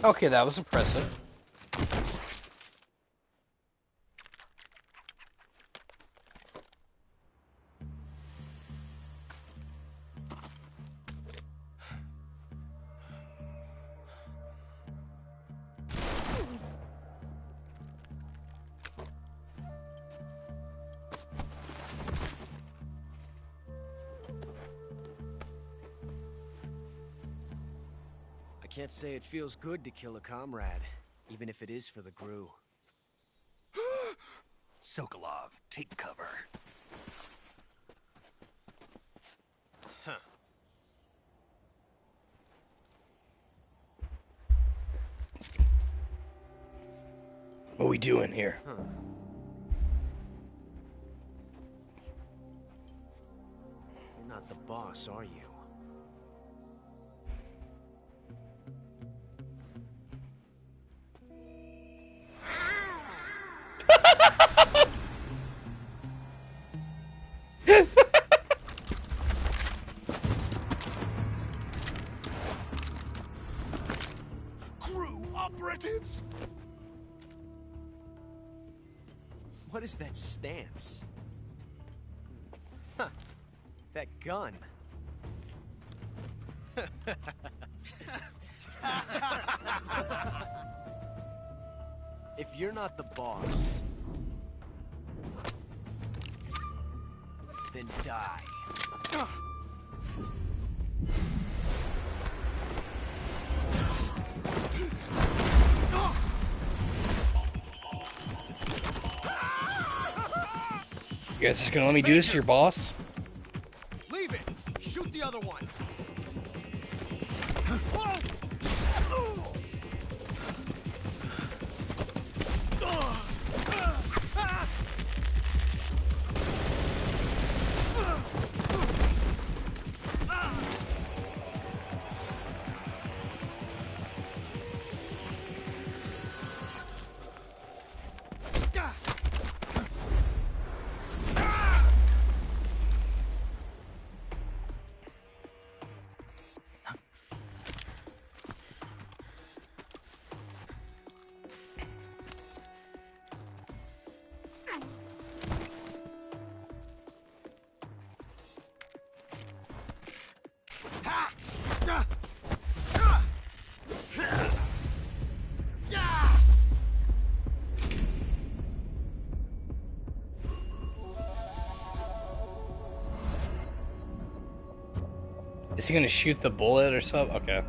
Okay, that was impressive. I can't say it feels good to kill a comrade, even if it is for the GRU. Sokolov, take cover. Huh. What are we doing here? Huh. You're not the boss, boss, are you? Crew operatives! What is that stance? Huh. That gun. If you're not the boss, then die. You guys just gonna let me do this to your boss? Leave it! Shoot the other one! Is he gonna shoot the bullet or something? Okay.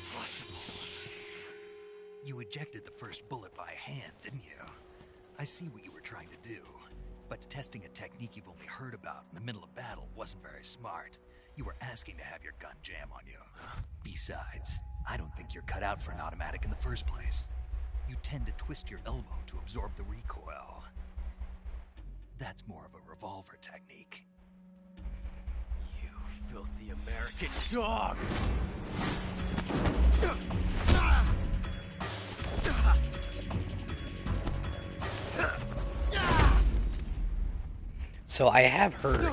Impossible. You ejected the first bullet by hand, didn't you? I see what you were trying to do. But testing a technique you've only heard about in the middle of battle wasn't very smart. You were asking to have your gun jam on you. Besides, I don't think you're cut out for an automatic in the first place. You tend to twist your elbow to absorb the recoil. That's more of a revolver technique. You filthy American dog! So I have heard,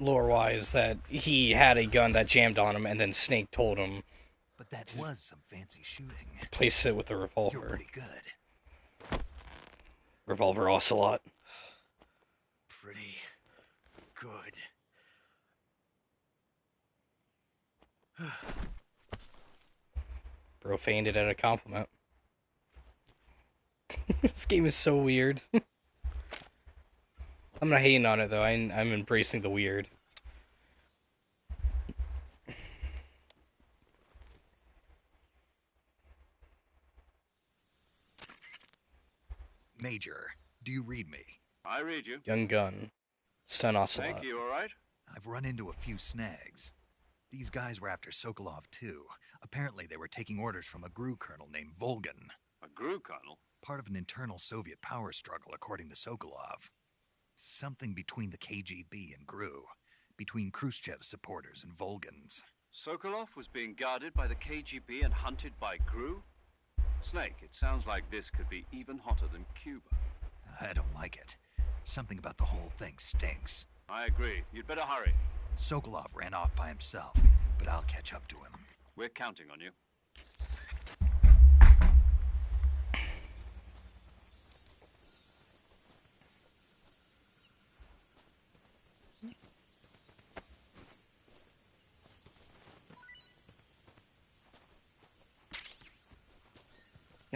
lore-wise, that he had a gun that jammed on him, and then Snake told him But that was some fancy shooting. place it with a You're revolver. pretty good. Revolver Ocelot. Pretty good. Bro feigned it at a compliment. This game is so weird. I'm not hating on it, though. I'm embracing the weird. Major, do you read me? I read you. Young gun. Stun Ocelot. Thank you, all right? I've run into a few snags. These guys were after Sokolov, too. Apparently, they were taking orders from a GRU colonel named Volgan. A GRU colonel? Part of an internal Soviet power struggle, according to Sokolov. Something between the KGB and GRU. Between Khrushchev's supporters and Volgan's. Sokolov was being guarded by the KGB and hunted by GRU? Snake, it sounds like this could be even hotter than Cuba. I don't like it. Something about the whole thing stinks. I agree. You'd better hurry. Sokolov ran off by himself, but I'll catch up to him. We're counting on you.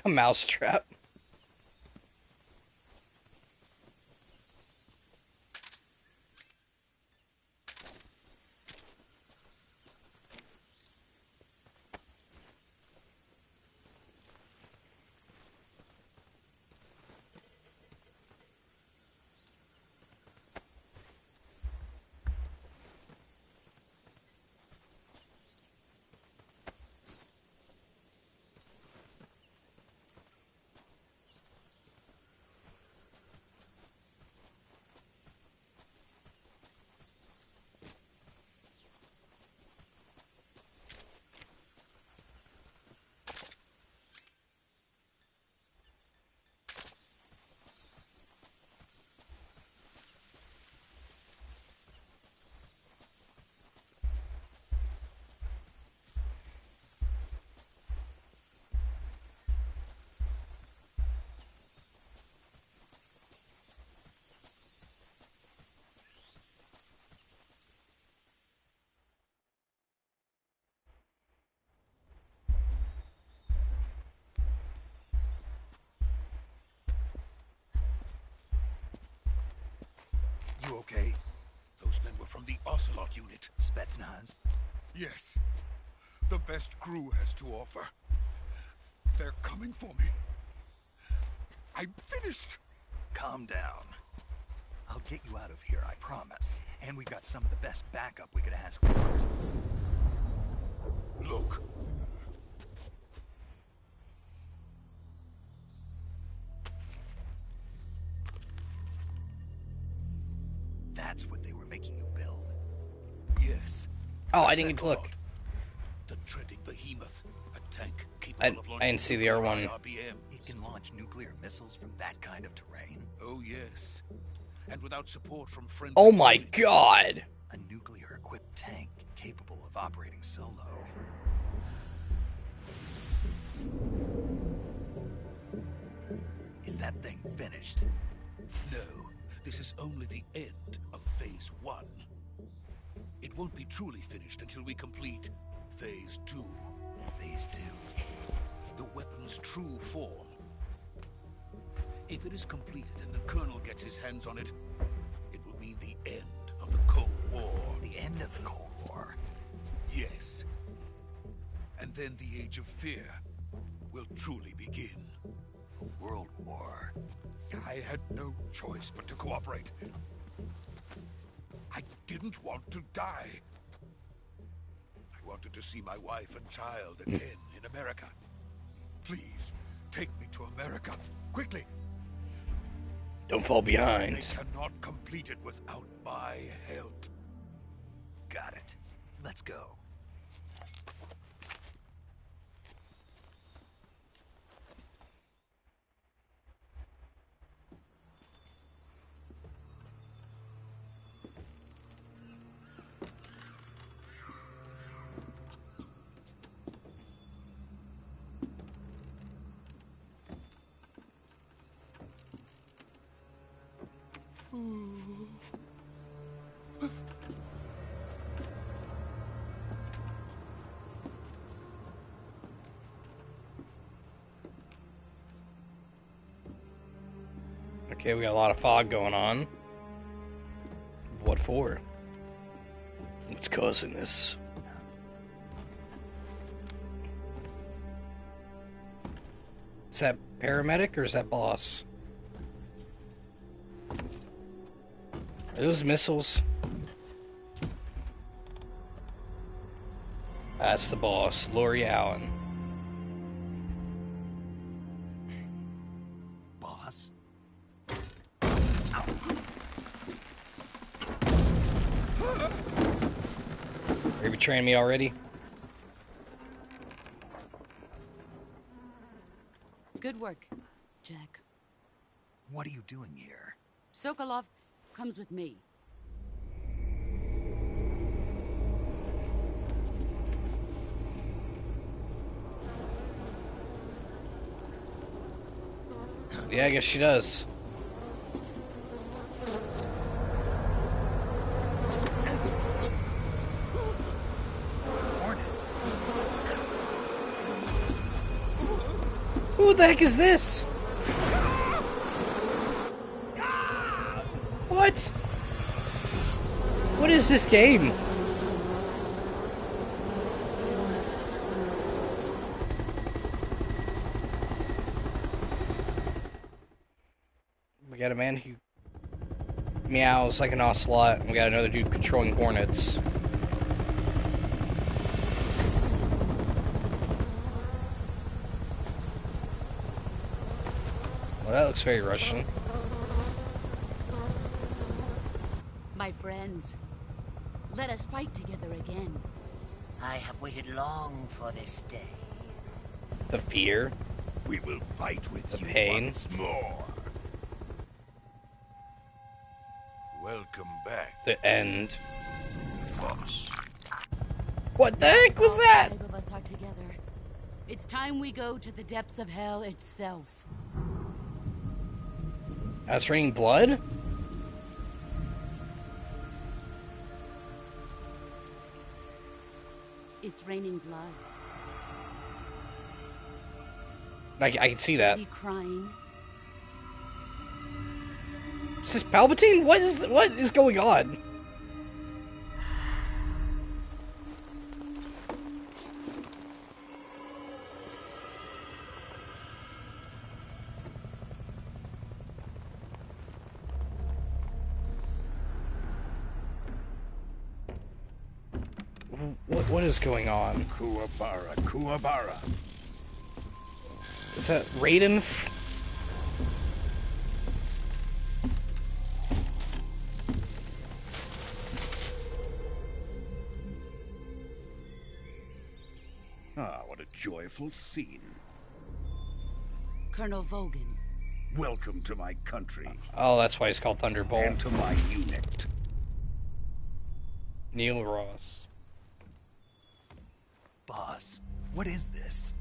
A mousetrap. You okay? Those men were from the Ocelot unit. Spetsnaz? Yes. The best crew has to offer. They're coming for me. I'm finished. Calm down. I'll get you out of here, I promise. And we've got some of the best backup we could ask for. Look. That's what they were making you build. Yes. Oh, I didn't get to look. The dreaded behemoth. A tank I capable of launching didn't see the R1. RPM. It can launch nuclear missiles from that kind of terrain. Oh, yes. And without support from friendly Oh my units. god! A nuclear-equipped tank capable of operating solo. Is that thing finished? No, this is only the end of Phase 1. It won't be truly finished until we complete Phase 2. Phase 2. The weapon's true form. If it is completed and the Colonel gets his hands on it, it will mean the end of the Cold War. The end of the Cold War? Yes. And then the Age of Fear will truly begin. A world war. I had no choice but to cooperate. I didn't want to die. I wanted to see my wife and child again in America. Please, take me to America, quickly. Don't fall They behind. cannot complete it without my help. Got it. Let's go. Okay, we got a lot of fog going on. What for? What's causing this? Is that paramedic or is that boss? Are those missiles? That's the boss, Lori Allen. Boss? Are you betraying me already? Good work, Jack. What are you doing here? Sokolov comes with me. Yeah, I guess she does. Hornets? Who the heck is this? What? What is this game? We got a man who meows like an ocelot, and we got another dude controlling hornets. Well, that looks very Russian. My friends, let us fight together again. I have waited long for this day. The fear, We will fight with the you pain. once more. Welcome back, The end. boss. What the heck was All that? 5 of us are together. It's time we go to the depths of hell itself. That's raining blood? It's raining blood. I can see Is that. he crying? Is this Palpatine? What is going on? What is going on? Kuwabara. Is that Raiden? Ah, what a joyful scene. Colonel Vogan. Welcome to my country. Oh, that's why he's called Thunderbolt. And to my unit. Neil Ross. Boss, what is this?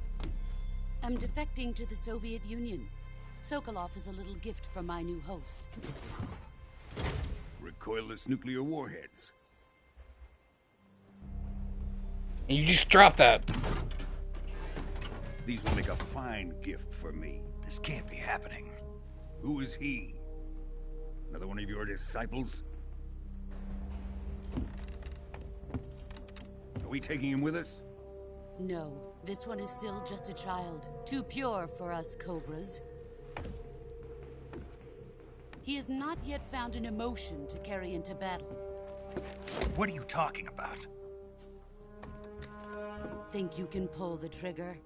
I'm defecting to the Soviet Union. Sokolov is a little gift from my new hosts. Recoilless nuclear warheads. And you just dropped that. These will make a fine gift for me. This can't be happening. Who is he? Another one of your disciples? Are we taking him with us? No, this one is still just a child. Too pure for us Cobras. He has not yet found an emotion to carry into battle. What are you talking about? Think you can pull the trigger?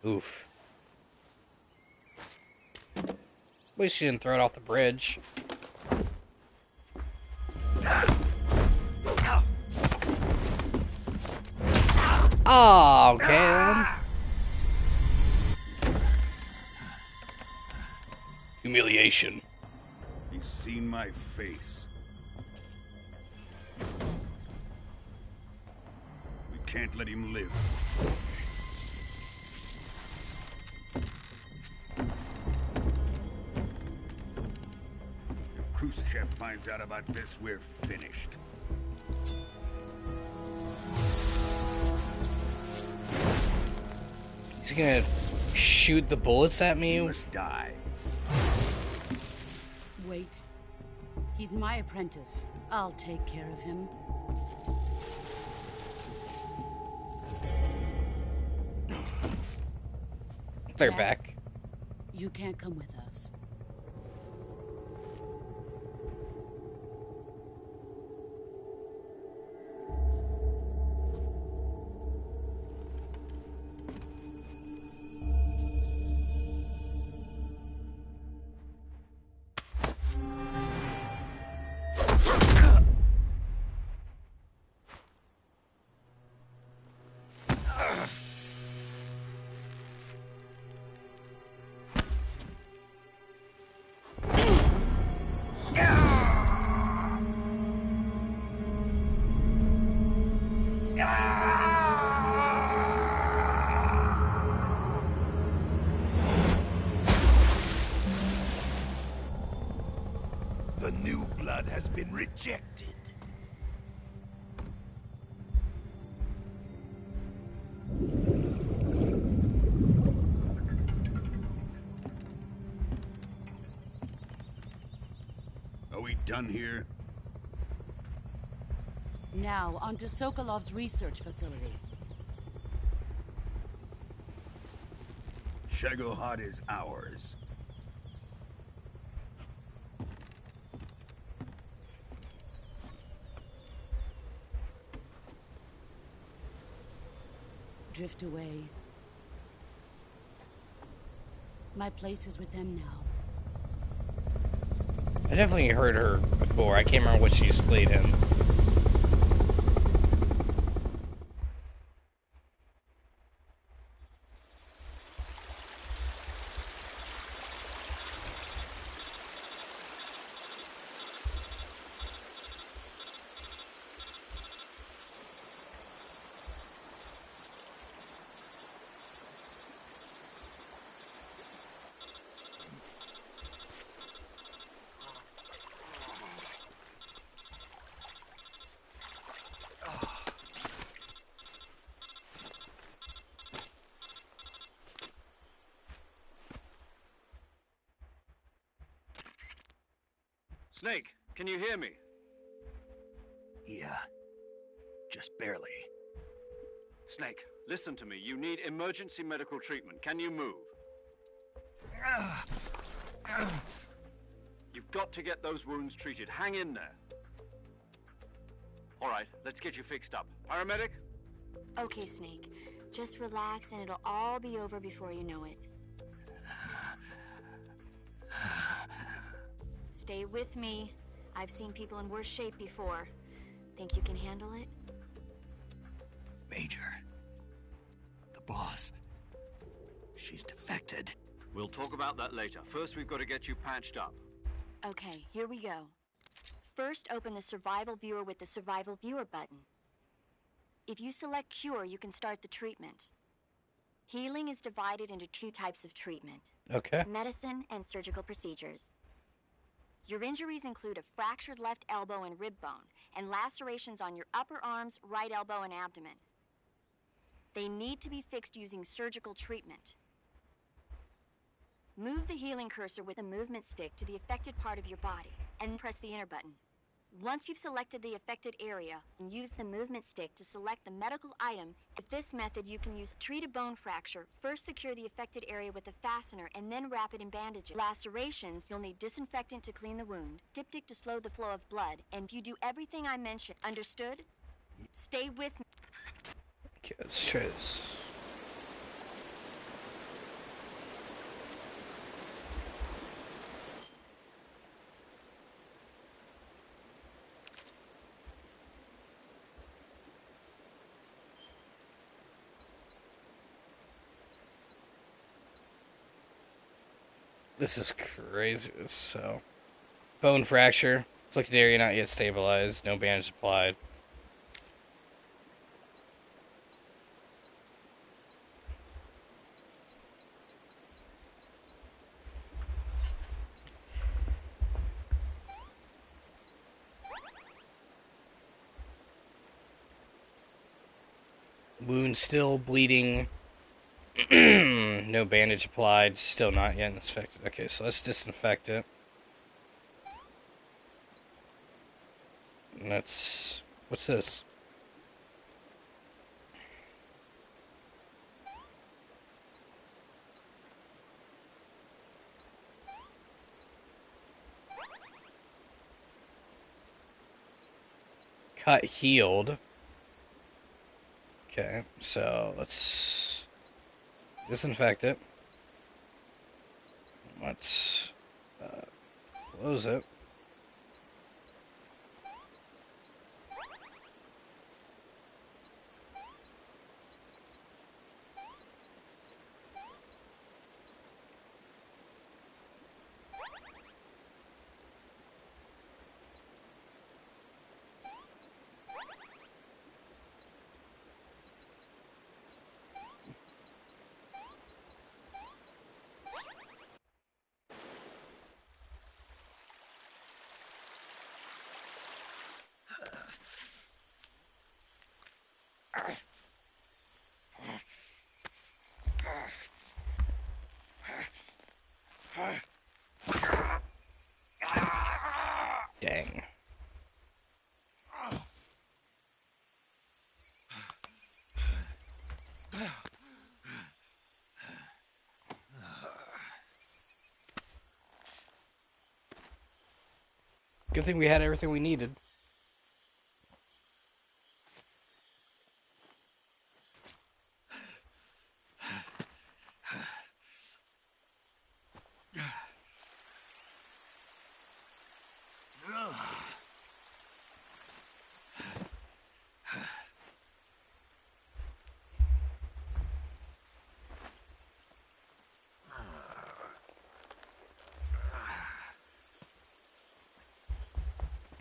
Oof. At least she didn't throw it off the bridge. Oh, okay then. Humiliation. He's seen my face. We can't let him live. If Khrushchev finds out about this, we're finished. He's gonna shoot the bullets at me? You must die. Wait. He's my apprentice. I'll take care of him. They're Jack, back. You can't come with us. The new blood has been rejected. Are we done here? Now, onto Sokolov's research facility. Shagohod is ours. Drift away. My place is with them now. I definitely heard her before. I can't remember what she's played in. Snake, can you hear me? Yeah. Just barely. Snake, listen to me. You need emergency medical treatment. Can you move? You've got to get those wounds treated. Hang in there. All right, let's get you fixed up. Paramedic? Okay, Snake. Just relax and it'll all be over before you know it. Stay with me. I've seen people in worse shape before. Think you can handle it? Major. The boss. She's defected. We'll talk about that later. First, we've got to get you patched up. Okay, here we go. First, open the Survival Viewer with the Survival Viewer button. If you select Cure, you can start the treatment. Healing is divided into 2 types of treatment. Okay. Medicine and surgical procedures. Your injuries include a fractured left elbow and rib bone, and lacerations on your upper arms, right elbow, and abdomen. They need to be fixed using surgical treatment. Move the healing cursor with a movement stick to the affected part of your body, and press the enter button. Once you've selected the affected area, use the movement stick to select the medical item. With this method, you can use treat a bone fracture. First secure the affected area with a fastener and then wrap it in bandages. Lacerations, you'll need disinfectant to clean the wound, diptych to slow the flow of blood, and if you do everything I mentioned, understood? Stay with me. Okay, let's try this. This is crazy. So, bone fracture. Afflicted area not yet stabilized. No bandage applied. Wound still bleeding. No bandage applied. Still not yet infected. Okay, so let's disinfect it. And that's... What's this? Cut healed. Okay, so let's disinfect it. Let's close it. Dang. Good thing we had everything we needed.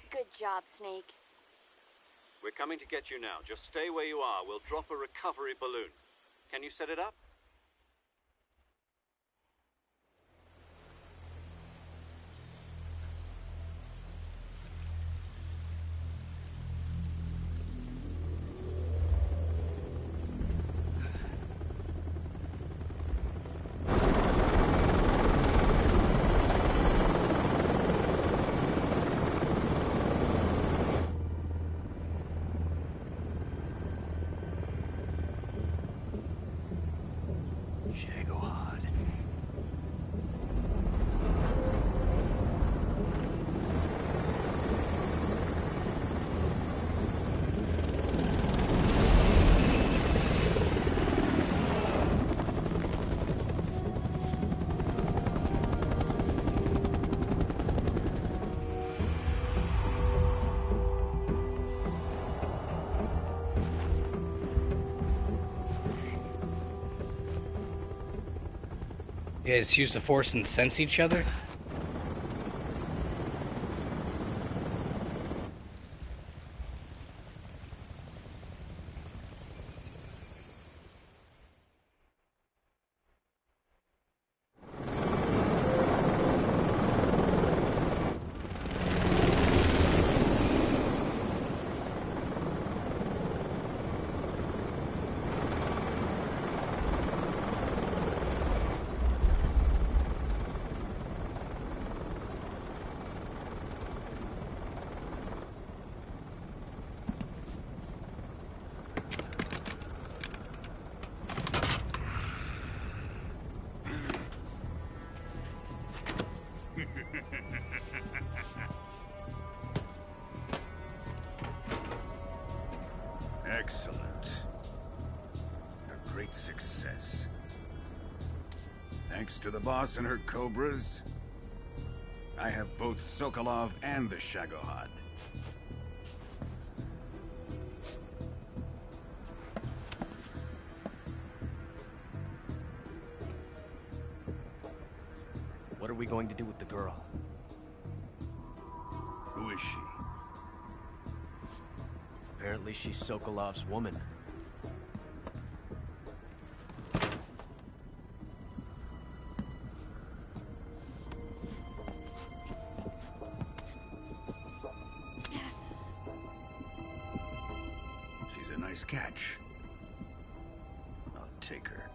Good job, Snake. We're coming to get you now. Just stay where you are. We'll drop a recovery balloon. Can you set it up? You guys use the Force and sense each other? Excellent. A great success. Thanks to the boss and her cobras, I have both Sokolov and the Shagohod. What are we going to do with the girl? Who is she? Apparently she's Sokolov's woman. She's a nice catch. I'll take her.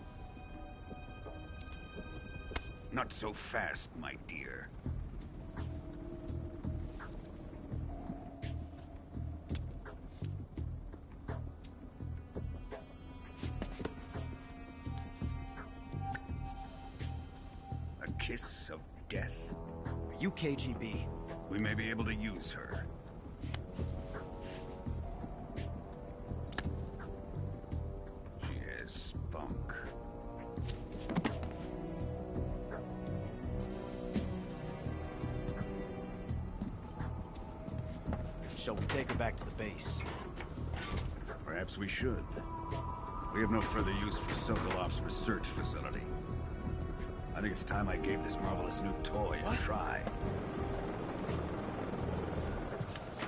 Not so fast, my dear. A kiss of death? Are you KGB? We may be able to use her. She has spunk. Shall we take her back to the base? Perhaps we should. We have no further use for Sokolov's research facility. I think it's time I gave this marvelous new toy a try.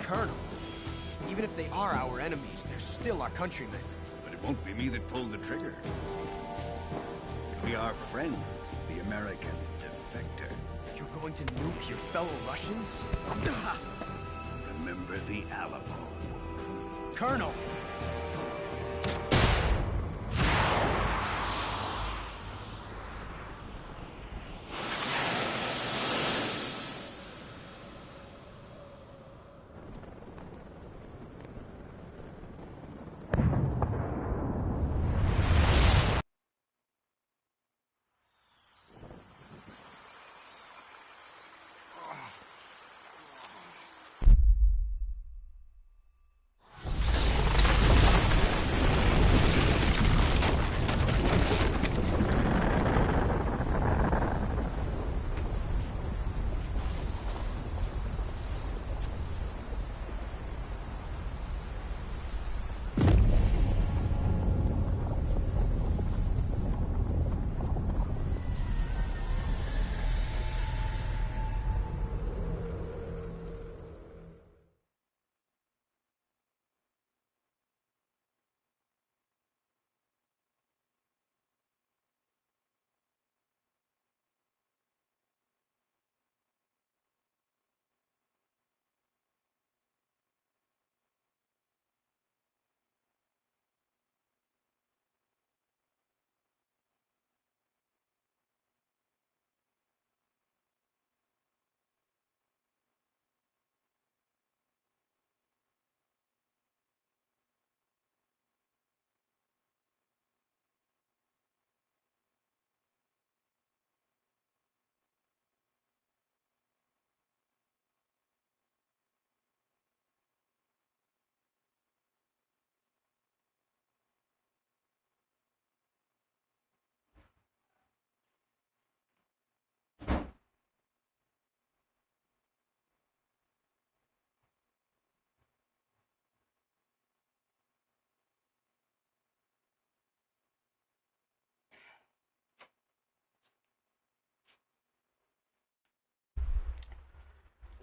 Colonel, even if they are our enemies, they're still our countrymen. But it won't be me that pulled the trigger. It'll be our friend, the American defector. You're going to nuke your fellow Russians? Remember the Alamo. Colonel!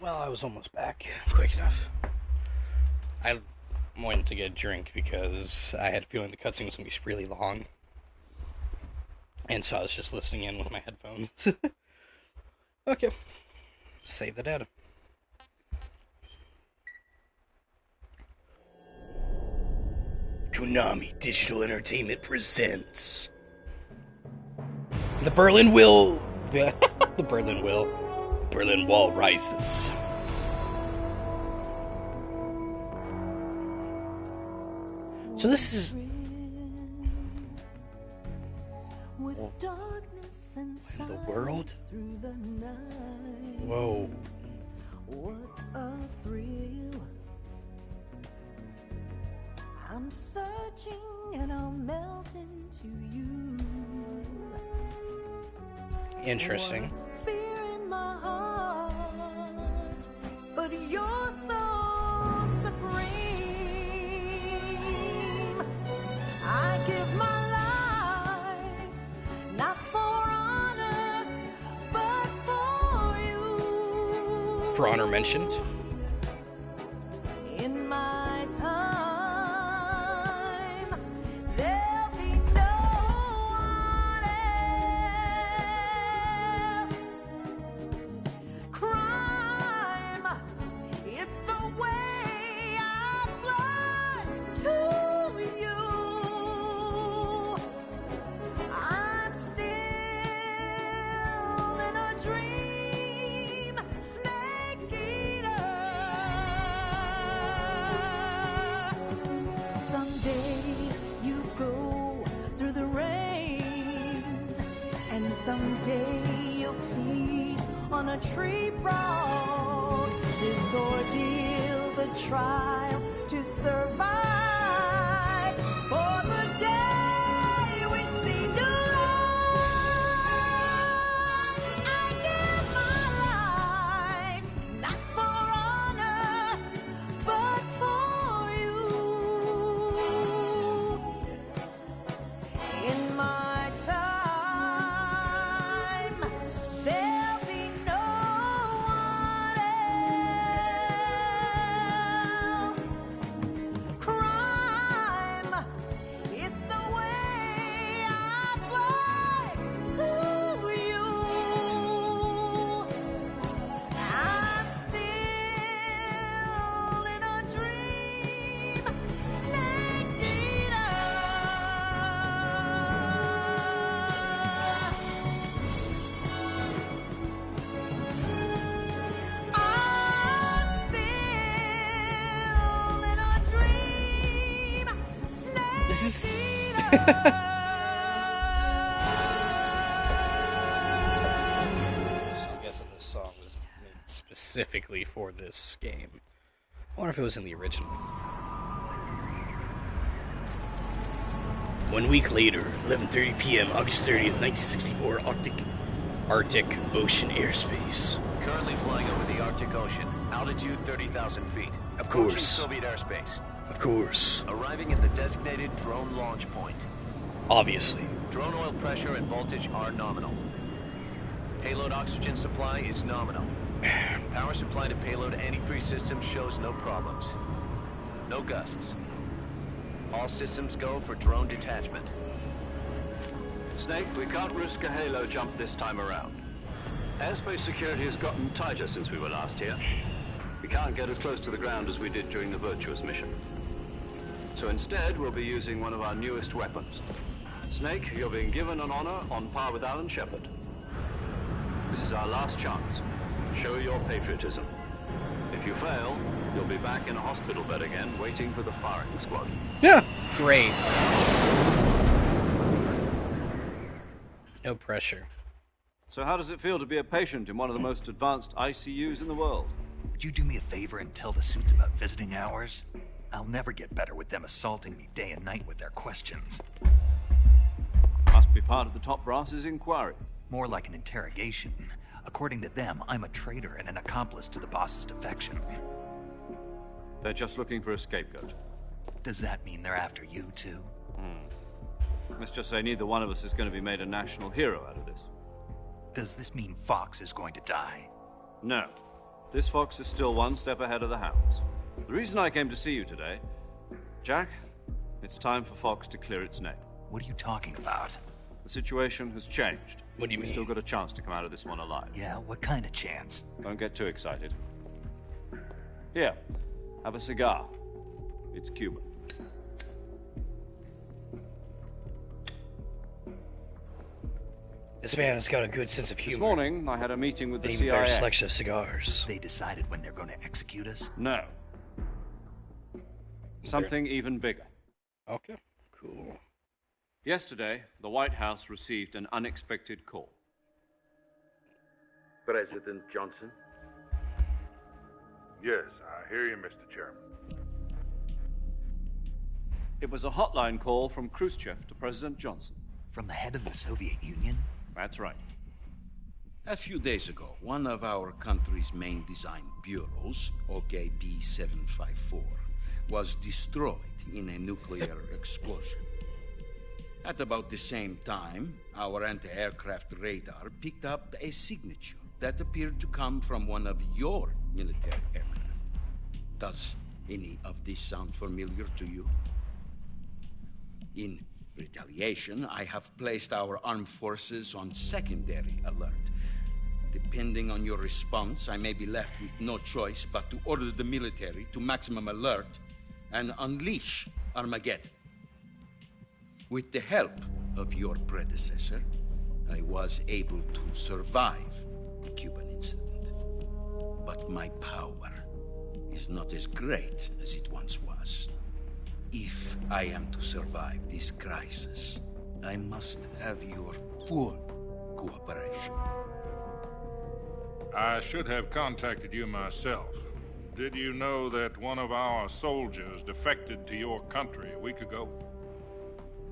Well, I was almost back. Quick enough. I went to get a drink because I had a feeling the cutscene was going to be really long. And so I was just listening in with my headphones. Okay. Save the data. Konami Digital Entertainment presents the Berlin Wall. The Berlin Wall. The Berlin Wall rises. So this is the world. Whoa. What a thrill. I'm searching and I'll melt into you. Interesting. Fear in my heart, but you're so supreme. I give my life, not for honor, but for you. For honor mentioned. In my time, there'll be no one else. Crime, it's the way I fly to you. I'm still in a dream, snake eater. Someday you go through the rain, and someday you'll feed on a tree frog. This ordeal, the trial to survive, for the day we see new light. I give my life, not for honor, but for you. In my time, there'll be no one else. Crime, it's the way I fly to you. I'm still in a dream, snake eater. I'm still in a dream, snake This is. I'm guessing this song was made specifically for this game. I wonder if it was in the original. 1 week later, 11:30 p.m., August 30th, 1964, Arctic Ocean airspace. Currently flying over the Arctic Ocean. Altitude 30,000 feet. Of course. Approaching Soviet airspace. Of course. Arriving at the designated drone launch point. Obviously. Drone oil pressure and voltage are nominal. Payload oxygen supply is nominal. Power supply to payload antifreeze system shows no problems. No gusts. All systems go for drone detachment. Snake, we can't risk a halo jump this time around. Airspace security has gotten tighter since we were last here. We can't get as close to the ground as we did during the Virtuous mission. So instead, we'll be using one of our newest weapons. Snake, you're being given an honor on par with Alan Shepard. This is our last chance. Show your patriotism. If you fail, you'll be back in a hospital bed again, waiting for the firing squad. Yeah. Great. No pressure. So how does it feel to be a patient in one of the most advanced ICUs in the world? Would you do me a favor and tell the suits about visiting hours? I'll never get better with them assaulting me day and night with their questions. Must be part of the top brass's inquiry. More like an interrogation. According to them, I'm a traitor and an accomplice to the boss's defection. They're just looking for a scapegoat. Does that mean they're after you, too? Let's just say neither one of us is going to be made a national hero out of this. Does this mean Fox is going to die? No. This fox is still one step ahead of the hounds. The reason I came to see you today, Jack, it's time for Fox to clear its name. What are you talking about? The situation has changed. What do you We've mean? still got a chance to come out of this one alive. Yeah, what kind of chance? Don't get too excited. Here, have a cigar. It's Cuban. This man has got a good sense of humor. This morning, I had a meeting with the And even CIA. better selection of cigars. They decided when they're going to execute us? No. Something even bigger. Okay, cool. Yesterday, the White House received an unexpected call. President Johnson? Yes, I hear you, Mr. Chairman. It was a hotline call from Khrushchev to President Johnson. From the head of the Soviet Union? That's right. A few days ago, one of our country's main design bureaus, OKB 754, was destroyed in a nuclear explosion. At about the same time, our anti-aircraft radar picked up a signature that appeared to come from one of your military aircraft. Does any of this sound familiar to you? In retaliation, I have placed our armed forces on secondary alert. Depending on your response, I may be left with no choice but to order the military to maximum alert and unleash Armageddon. With the help of your predecessor, I was able to survive the Cuban incident. But my power is not as great as it once was. If I am to survive this crisis, I must have your full cooperation. I should have contacted you myself. Did you know that one of our soldiers defected to your country a week ago?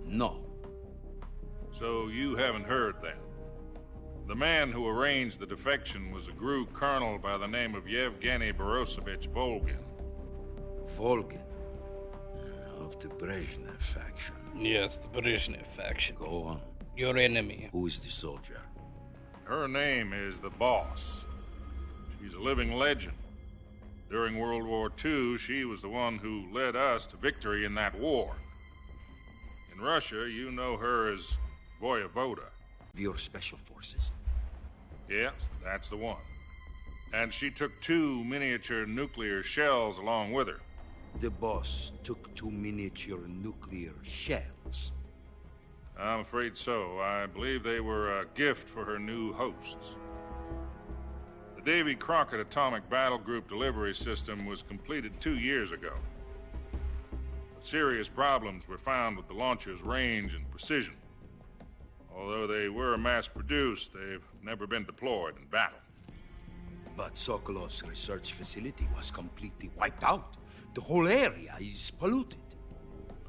No. So you haven't heard then? The man who arranged the defection was a GRU colonel by the name of Yevgeny Borosovich Volgin. Volgin? Of the Brezhnev faction. Yes, the Brezhnev faction. Go on. Your enemy. Who is the soldier? Her name is the Boss. She's a living legend. During World War II, she was the one who led us to victory in that war. In Russia, you know her as Voyevoda. Your special forces? Yes, that's the one. And she took 2 miniature nuclear shells along with her. The boss took 2 miniature nuclear shells. I'm afraid so. I believe they were a gift for her new hosts. The Davy Crockett Atomic Battle Group delivery system was completed 2 years ago. But serious problems were found with the launcher's range and precision. Although they were mass-produced, they've never been deployed in battle. But Sokolov's research facility was completely wiped out. The whole area is polluted.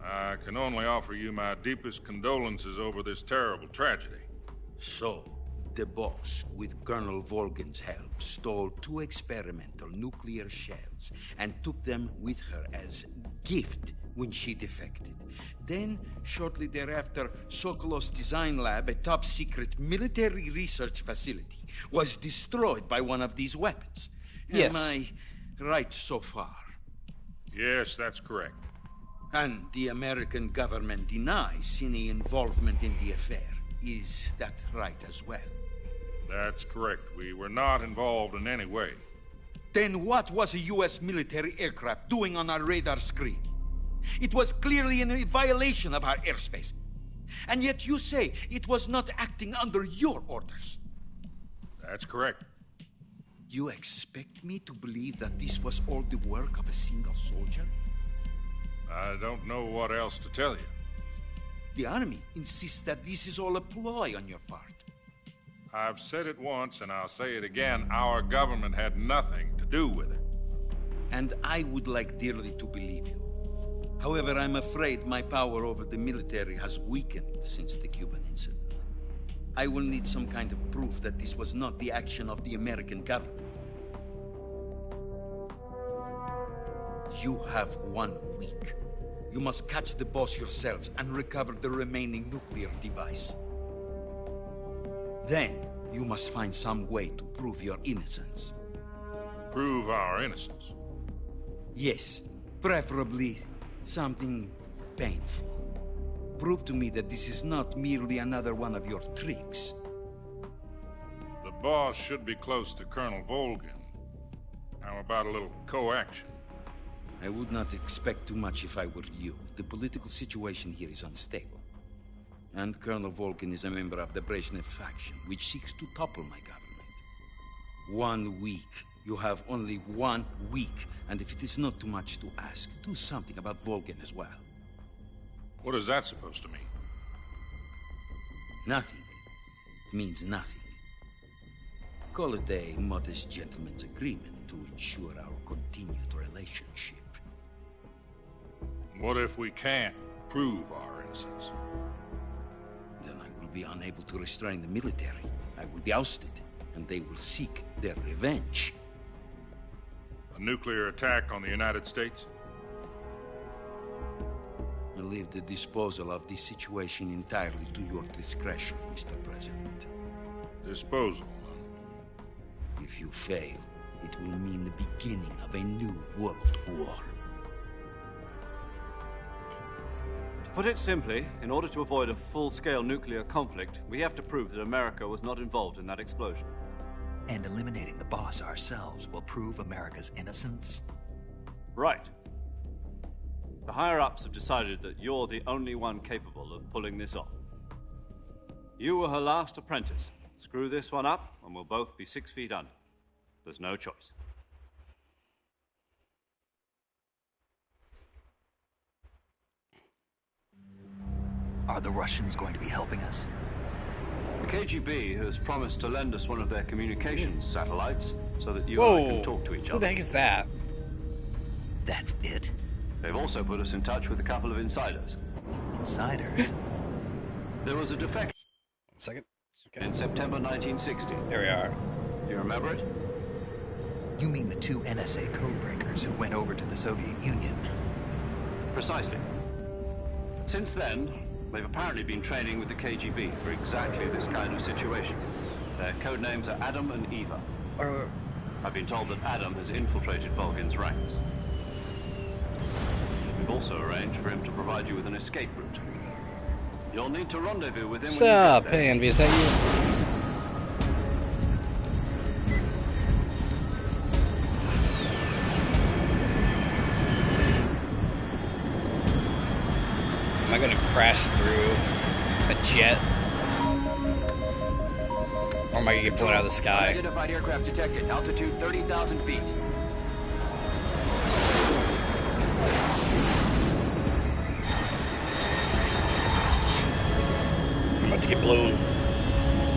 I can only offer you my deepest condolences over this terrible tragedy. So, the boss, with Colonel Volgin's help, stole 2 experimental nuclear shells and took them with her as gift when she defected. Then, shortly thereafter, Sokolov's design lab, a top-secret military research facility, was destroyed by one of these weapons. Yes. Am I right so far? Yes, that's correct. And the American government denies any involvement in the affair. Is that right as well? That's correct. We were not involved in any way. Then what was a U.S. military aircraft doing on our radar screen? It was clearly in violation of our airspace. And yet you say it was not acting under your orders. That's correct. You expect me to believe that this was all the work of a single soldier? I don't know what else to tell you. The army insists that this is all a ploy on your part. I've said it once and I'll say it again. Our government had nothing to do with it. And I would like dearly to believe you. However, I'm afraid my power over the military has weakened since the Cuban incident. I will need some kind of proof that this was not the action of the American government. You have 1 week. You must catch the boss yourselves and recover the remaining nuclear device. Then, you must find some way to prove your innocence. Prove our innocence. Yes, preferably something painful. Prove to me that this is not merely another one of your tricks. The boss should be close to Colonel Volgin. How about a little co-action? I would not expect too much if I were you. The political situation here is unstable. And Colonel Volgin is a member of the Brezhnev faction, which seeks to topple my government. 1 week. You have only 1 week. And if it is not too much to ask, do something about Volgin as well. What is that supposed to mean? Nothing. It means nothing. Call it a modest gentleman's agreement to ensure our continued relationship. What if we can't prove our innocence? Then I will be unable to restrain the military. I will be ousted, and they will seek their revenge. A nuclear attack on the United States? I leave the disposal of this situation entirely to your discretion, Mr. President. Disposal? If you fail, it will mean the beginning of a new world war. To put it simply, in order to avoid a full-scale nuclear conflict, we have to prove that America was not involved in that explosion. And eliminating the boss ourselves will prove America's innocence? Right. The higher-ups have decided that you're the only one capable of pulling this off. You were her last apprentice. Screw this one up, and we'll both be 6 feet under. There's no choice. Are the Russians going to be helping us? The KGB has promised to lend us one of their communications satellites so that you Whoa. and I can talk to each other. Who the heck is that? That's it? They've also put us in touch with a couple of insiders. Insiders? There was a defection. 1 second. Okay. In September 1960. There we are. Do you remember it? You mean the 2 NSA codebreakers who went over to the Soviet Union? Precisely. Since then, they've apparently been training with the KGB for exactly this kind of situation. Their code names are Adam and Eva. I've been told that Adam has infiltrated Volgin's ranks. We've also arranged for him to provide you with an escape route. You'll need to rendezvous with him What's when you up, get there. Envy? Is that you? Am I gonna crash through a jet? Or am I gonna get blown out of the sky? Unidentified aircraft detected. Altitude 30,000 feet. I'm about to get blown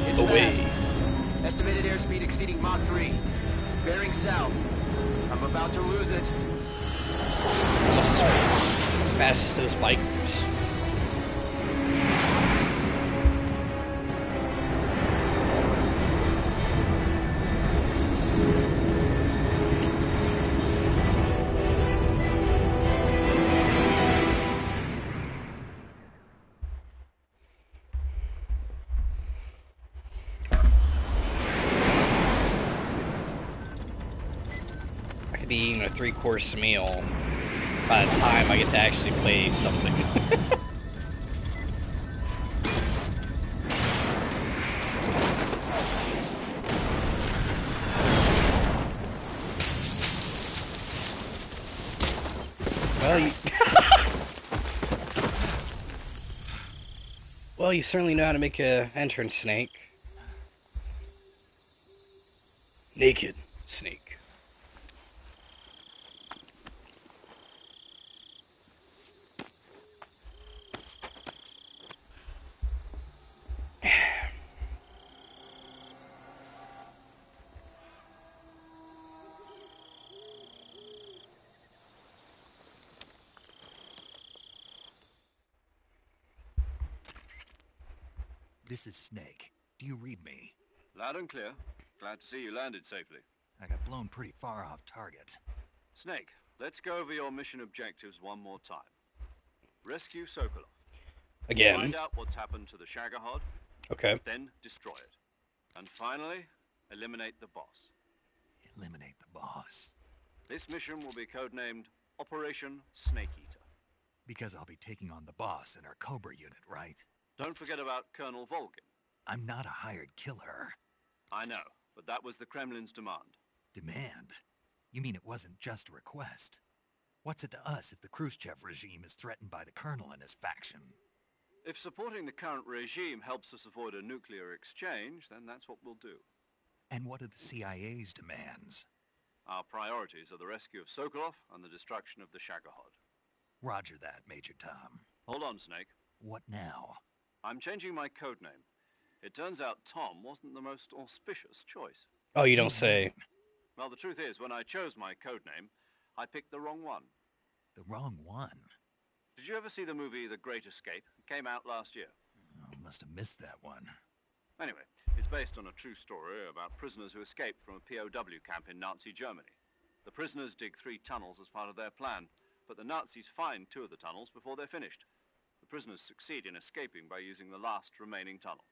It's away. fast. Estimated airspeed exceeding Mach 3. Bearing south. I'm about to lose it. Almost as fast as those bikers. I could be eating a 3-course meal by the time I get to actually play something. Well, you... well, you certainly know how to make a entrance snake. Naked snake. This is Snake. Do you read me? Loud and clear. Glad to see you landed safely. I got blown pretty far off target. Snake, let's go over your mission objectives one more time. Rescue Sokolov. Again. Find out what's happened to the Shagohod. Okay. Then destroy it. And finally, eliminate the boss. Eliminate the boss. This mission will be codenamed Operation Snake Eater. Because I'll be taking on the boss in our Cobra unit, right? Don't forget about Colonel Volgin. I'm not a hired killer. I know, but that was the Kremlin's demand. Demand? You mean it wasn't just a request? What's it to us if the Khrushchev regime is threatened by the Colonel and his faction? If supporting the current regime helps us avoid a nuclear exchange, then that's what we'll do. And what are the CIA's demands? Our priorities are the rescue of Sokolov and the destruction of the Shagohod. Roger that, Major Tom. Hold on, Snake. What now? I'm changing my codename. It turns out Tom wasn't the most auspicious choice. Oh, you don't say. Well, the truth is, when I chose my codename, I picked the wrong one. The wrong one? Did you ever see the movie The Great Escape? It came out last year. Oh, must have missed that one. Anyway, it's based on a true story about prisoners who escaped from a POW camp in Nazi Germany. The prisoners dig 3 tunnels as part of their plan, but the Nazis find 2 of the tunnels before they're finished. The prisoners succeed in escaping by using the last remaining tunnel.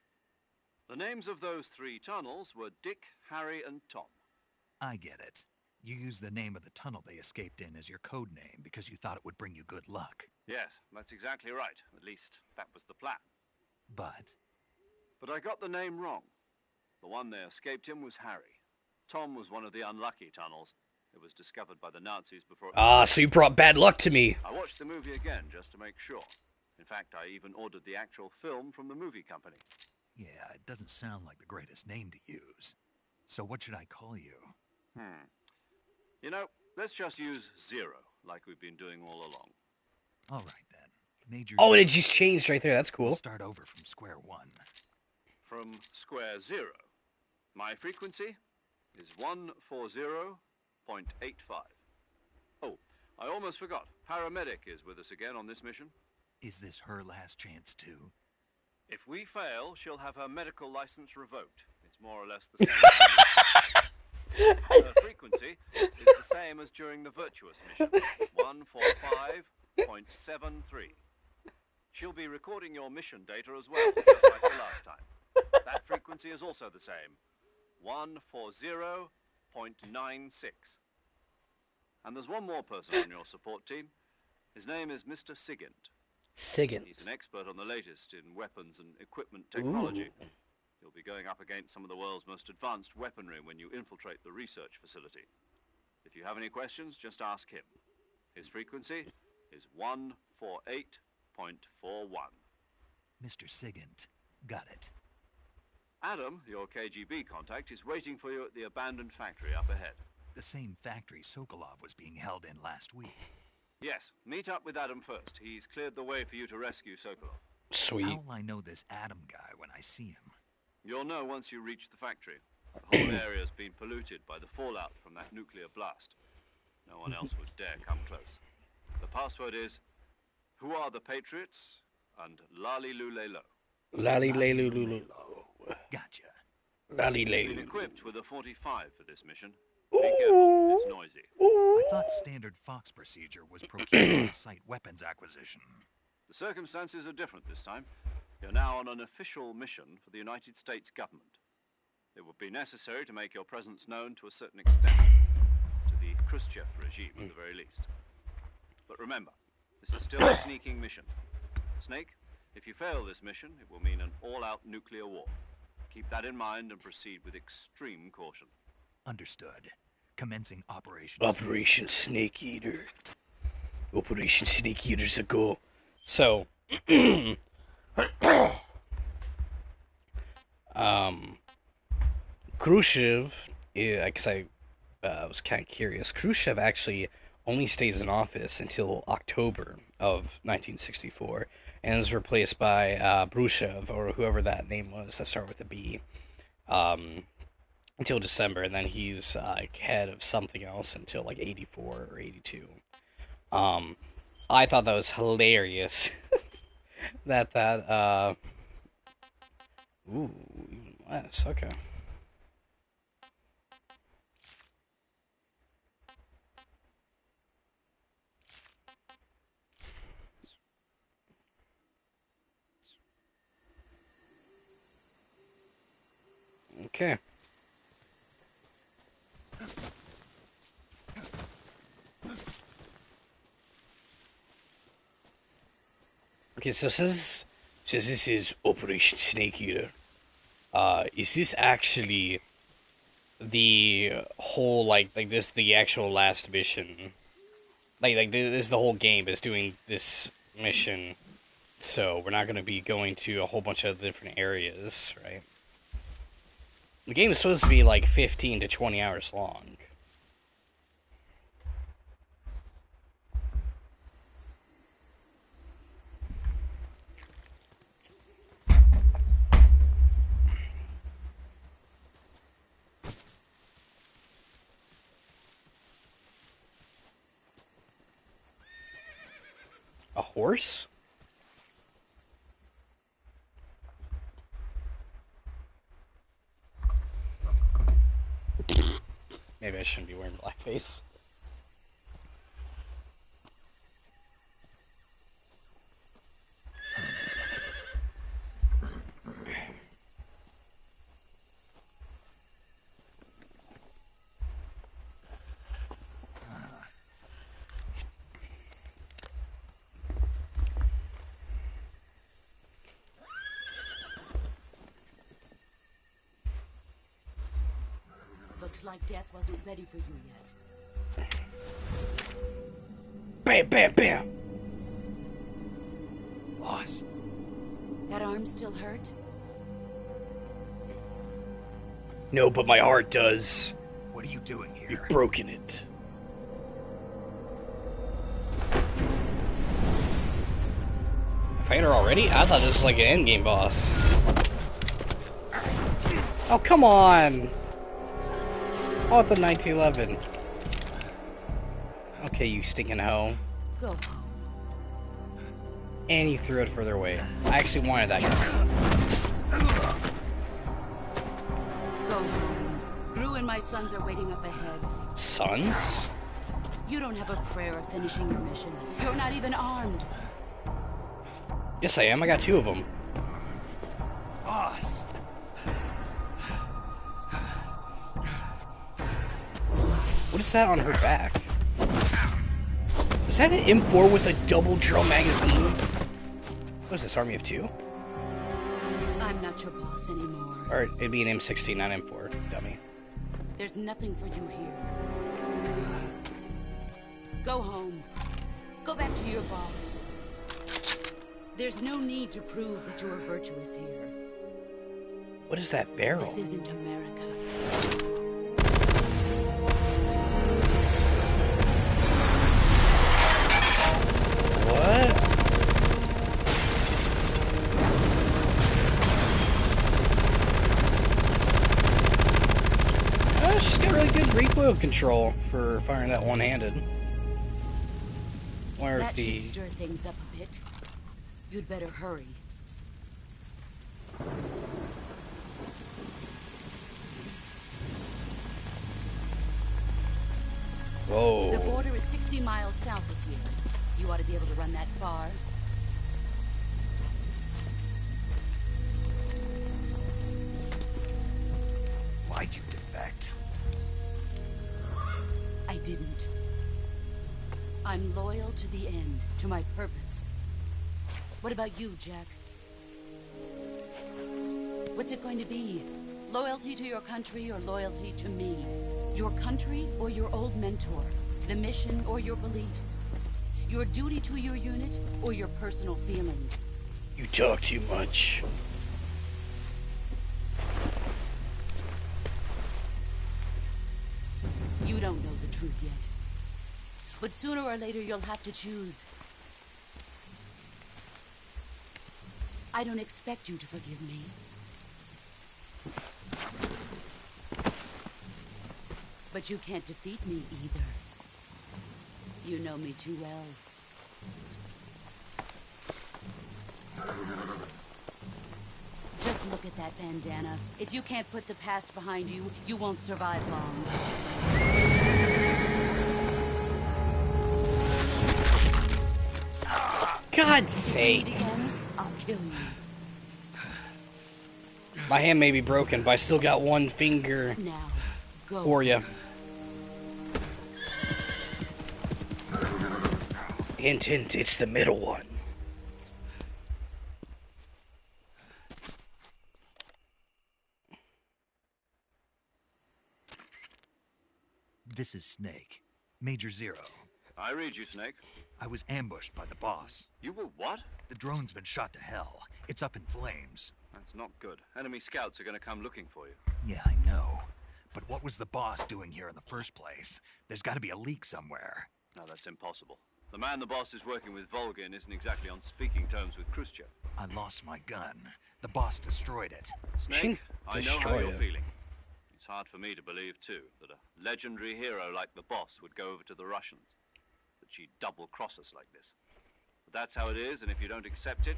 The names of those 3 tunnels were Dick, Harry, and Tom. I get it. You used the name of the tunnel they escaped in as your code name because you thought it would bring you good luck. Yes, that's exactly right. At least, that was the plan. But I got the name wrong. The one they escaped in was Harry. Tom was one of the unlucky tunnels. It was discovered by the Nazis before... So you brought bad luck to me. I watched the movie again just to make sure. In fact, I even ordered the actual film from the movie company. yeah, it doesn't sound like the greatest name to use. So what should I call you? You know, let's just use Zero, like we've been doing all along. All right, then. Major... Oh, and it just changed right there. That's cool. We'll start over from square one. From square 0. My frequency is 140.85. Oh, I almost forgot. Paramedic is with us again on this mission. Is this her last chance, too? If we fail, she'll have her medical license revoked. It's more or less the same. Her frequency is the same as during the Virtuous mission, 145.73. She'll be recording your mission data as well, just like the last time. That frequency is also the same, 140.96. And there's one more person on your support team. His name is Mr. Sigint. Sigint. He's an expert on the latest in weapons and equipment technology. Ooh. You'll be going up against some of the world's most advanced weaponry when you infiltrate the research facility. If you have any questions, just ask him. His frequency is 148.41. Mr. Sigint. Got it. Adam, your KGB contact, is waiting for you at the abandoned factory up ahead. The same factory Sokolov was being held in last week. Yes, meet up with Adam first. He's cleared the way for you to rescue Sokolov. Sweet. How will I know this Adam guy when I see him? You'll know once you reach the factory. The whole area's been polluted by the fallout from that nuclear blast. No one else would dare come close. The password is, "Who are the Patriots?" and "Lali Lule Lo." Lali Lelu Lulu. Gotcha. Lali You've been Lelu. equipped with a 45 for this mission. Be careful, it's noisy. I thought standard Fox procedure was procuring on-site weapons acquisition. The circumstances are different this time. You're now on an official mission for the United States government. It would be necessary to make your presence known to a certain extent, to the Khrushchev regime at the very least. But remember, this is still a sneaking mission. Snake, if you fail this mission, it will mean an all-out nuclear war. Keep that in mind and proceed with extreme caution. Understood. Commencing Operation Operation Snake Eater. Operation Snake Eater's a go. So, Khrushchev, because I was kind of curious, Khrushchev actually only stays in office until October of 1964, and is replaced by Brushev, or whoever that name was that started with a B, until December, and then he's head of something else until like 84 or 82. I thought that was hilarious. Ooh, even less, okay. Okay. Okay, so says this is Operation Snake Eater. Is this actually the whole like this the actual last mission? Like this the whole game is doing this mission, so we're not gonna be going to a whole bunch of different areas, right? The game is supposed to be like 15 to 20 hours long. A horse? Maybe I shouldn't be wearing blackface. Looks like death wasn't ready for you yet. Bam, bam, bam! Boss. That arm still hurt? No, but my heart does. What are you doing here? You've broken it. Fighter already? I thought this was like an endgame boss. Oh, come on! Oh, the 1911. Okay, you stinking hoe. Go home. And you threw it further away. I actually wanted that gun. Go home. Gru and my sons are waiting up ahead. Sons? You don't have a prayer of finishing your mission. You're not even armed. Yes, I am. I got 2 of them. Boss. What is that on her back? Is that an M4 with a double drum magazine? What is this, Army of 2? I'm not your boss anymore. Or it'd be an M16, not M4, dummy. There's nothing for you here. Go home. Go back to your boss. There's no need to prove that you are virtuous here. What is that barrel? This isn't America. What? She's got really good recoil control for firing that one-handed. That should stir things up a bit. You'd better hurry. Whoa. The border is 60 miles south of here. You ought to be able to run that far. Why'd you defect? I didn't. I'm loyal to the end, to my purpose. What about you, Jack? What's it going to be? Loyalty to your country or loyalty to me? Your country or your old mentor? The mission or your beliefs? Your duty to your unit or your personal feelings? You talk too much. You don't know the truth yet. But sooner or later you'll have to choose. I don't expect you to forgive me. But you can't defeat me either. You know me too well. Just look at that bandana. If you can't put the past behind you, you won't survive long. God's sake. Meet again, I'll kill you. My hand may be broken, but I still got one finger Now, go. for you. Hint, hint, it's the middle one. This is Snake. Major Zero. I read you, Snake. I was ambushed by the boss. You were what? The drone's been shot to hell. It's up in flames. That's not good. Enemy scouts are going to come looking for you. Yeah, I know. But what was the boss doing here in the first place? There's got to be a leak somewhere. No, that's impossible. The man the boss is working with, Volgin, isn't exactly on speaking terms with Khrushchev. I lost my gun. The boss destroyed it. Snake, I know how you're feeling. It's hard for me to believe, too, that a legendary hero like the boss would go over to the Russians. That she'd double-cross us like this. But that's how it is, and if you don't accept it,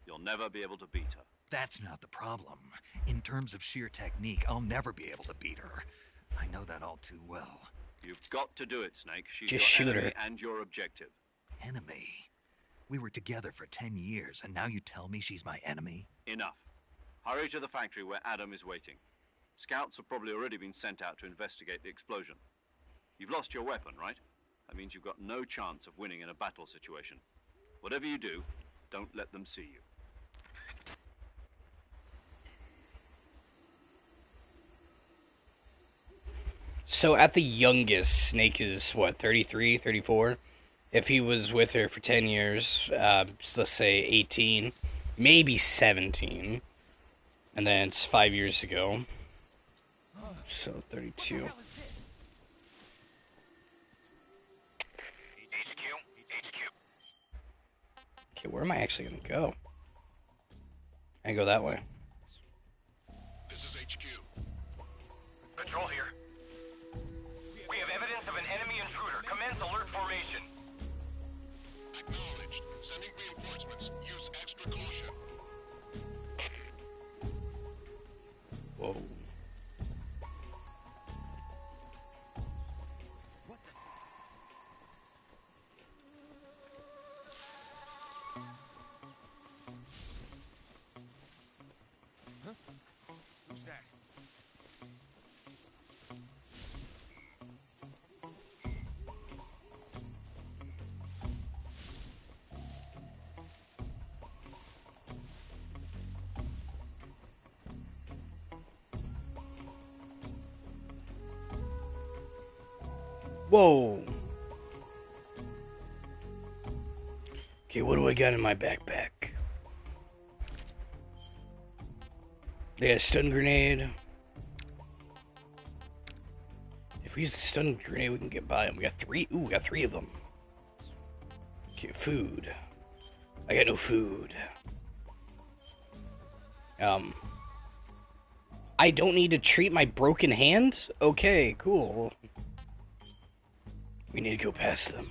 you'll never be able to beat her. That's not the problem. In terms of sheer technique, I'll never be able to beat her. I know that all too well. You've got to do it, Snake. She's Just your shoot enemy her. and your objective. Enemy? We were together for 10 years, and now you tell me she's my enemy? Enough. Hurry to the factory where Adam is waiting. Scouts have probably already been sent out to investigate the explosion. You've lost your weapon, right? That means you've got no chance of winning in a battle situation. Whatever you do, don't let them see you. So at the youngest, Snake is, what, 33, 34? If he was with her for 10 years, let's say 18, maybe 17, and then it's 5 years ago, so 32. Okay, where am I actually going to go? I go that way. This is HQ. Patrol here. We have evidence of an enemy intruder. Commence alert formation. Acknowledged. Sending reinforcements. Use extra caution. Whoa. Who's that? Whoa. Okay, what do I got in my backpack? They got a stun grenade. If we use the stun grenade, we can get by them. We got three. Ooh, we got three of them. Okay, food. I got no food. I don't need to treat my broken hand? Okay, cool. We need to go past them.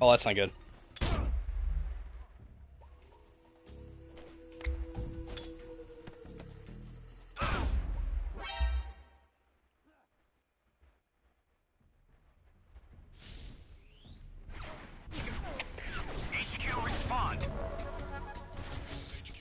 Oh, that's not good. HQ, respond. This is HQ.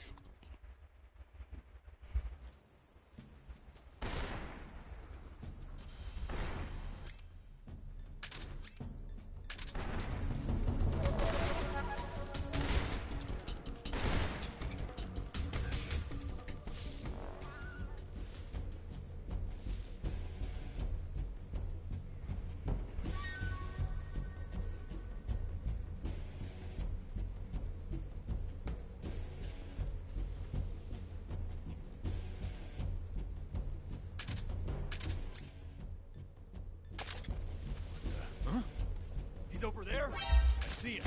He's over there? I see him.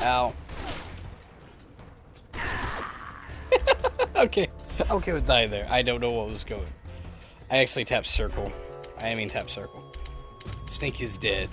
Ow. Okay, I'm okay with dying there. I don't know what was going. I actually tapped circle. I mean tap circle. Snake is dead.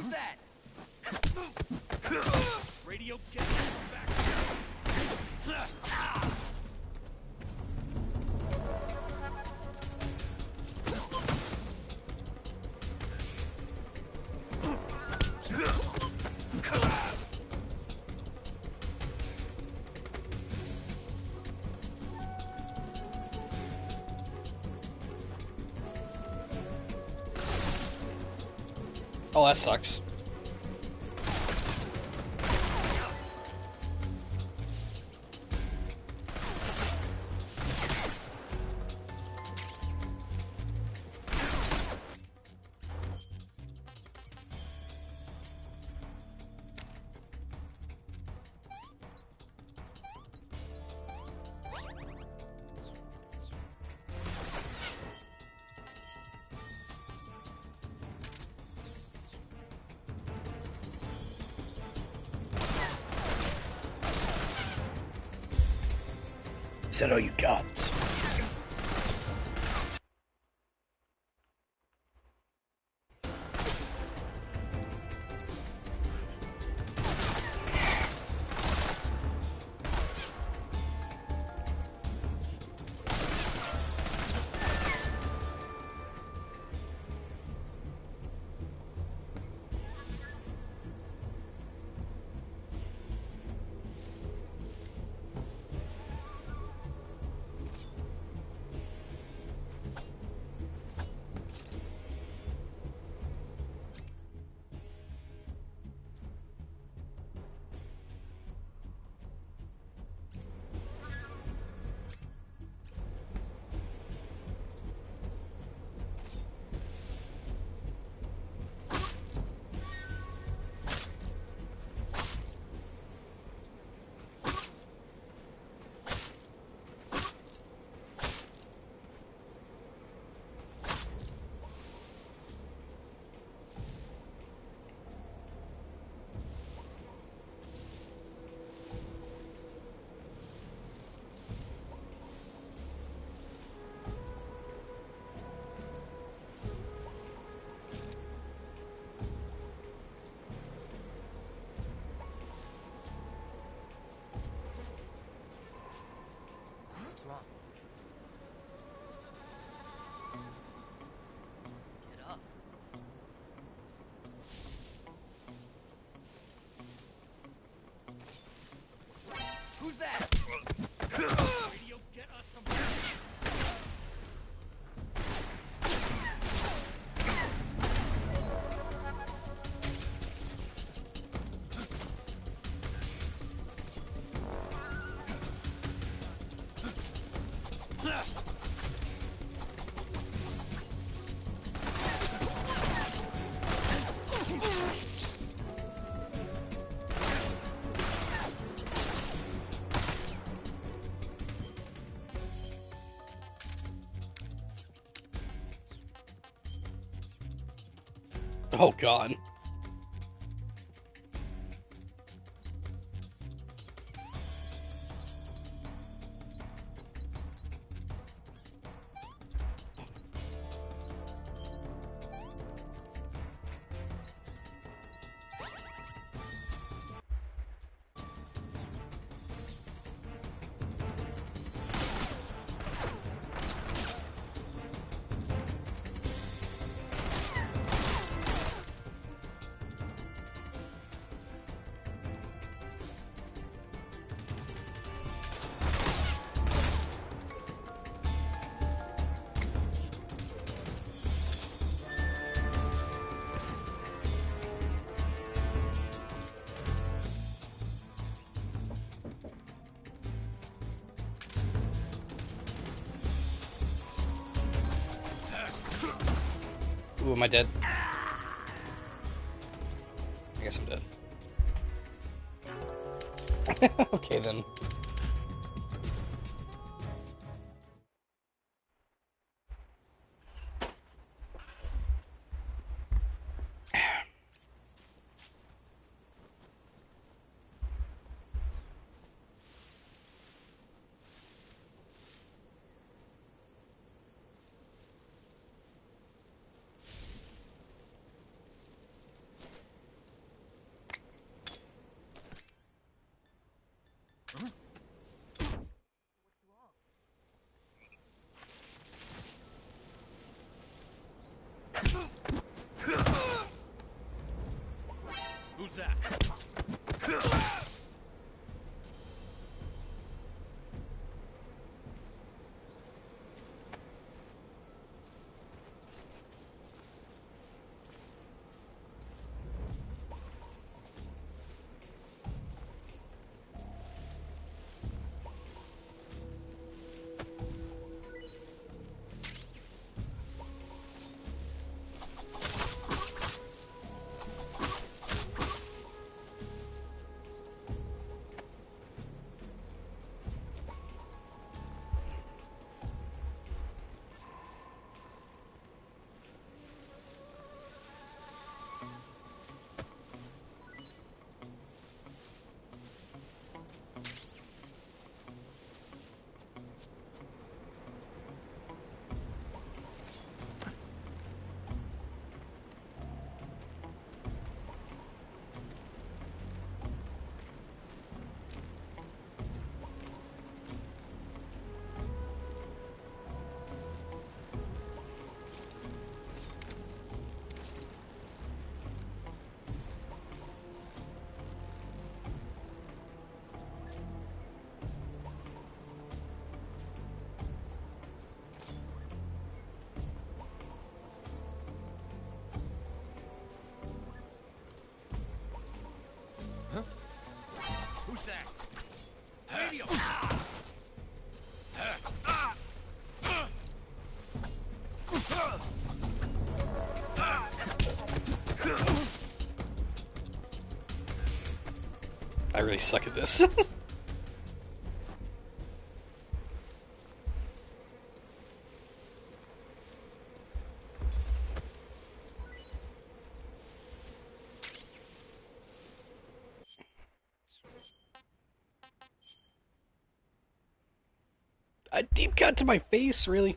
Who's that? Radio, get back. Oh, that sucks. Is that all you got? What's wrong? Get up. Who's that? Radio, get us some. Oh god. Ooh, am I dead? I guess I'm dead. Okay then. I really suck at this. A deep cut to my face, really?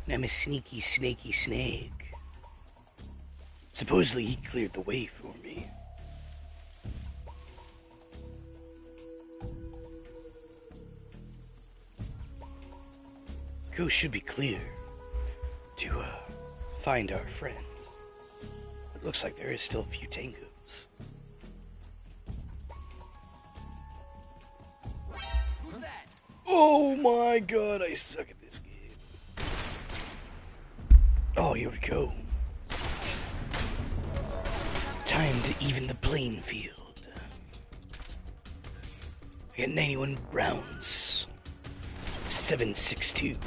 I'm a sneaky, snaky snake. Supposedly he cleared the way for me. Coast should be clear to find our friend. It looks like there is still a few tangos. Who's that? Oh my god, I suck at this game. Oh, here we go. Time to even the playing field. I got 91 rounds. 7.62.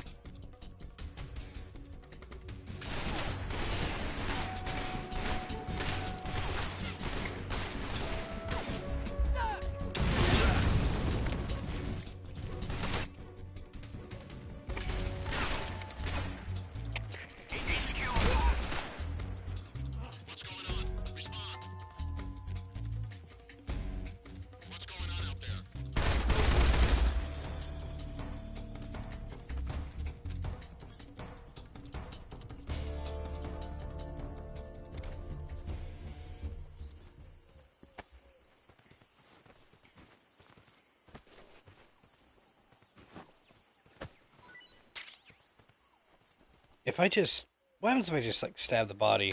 If I just... What happens if I just, like, stab the body?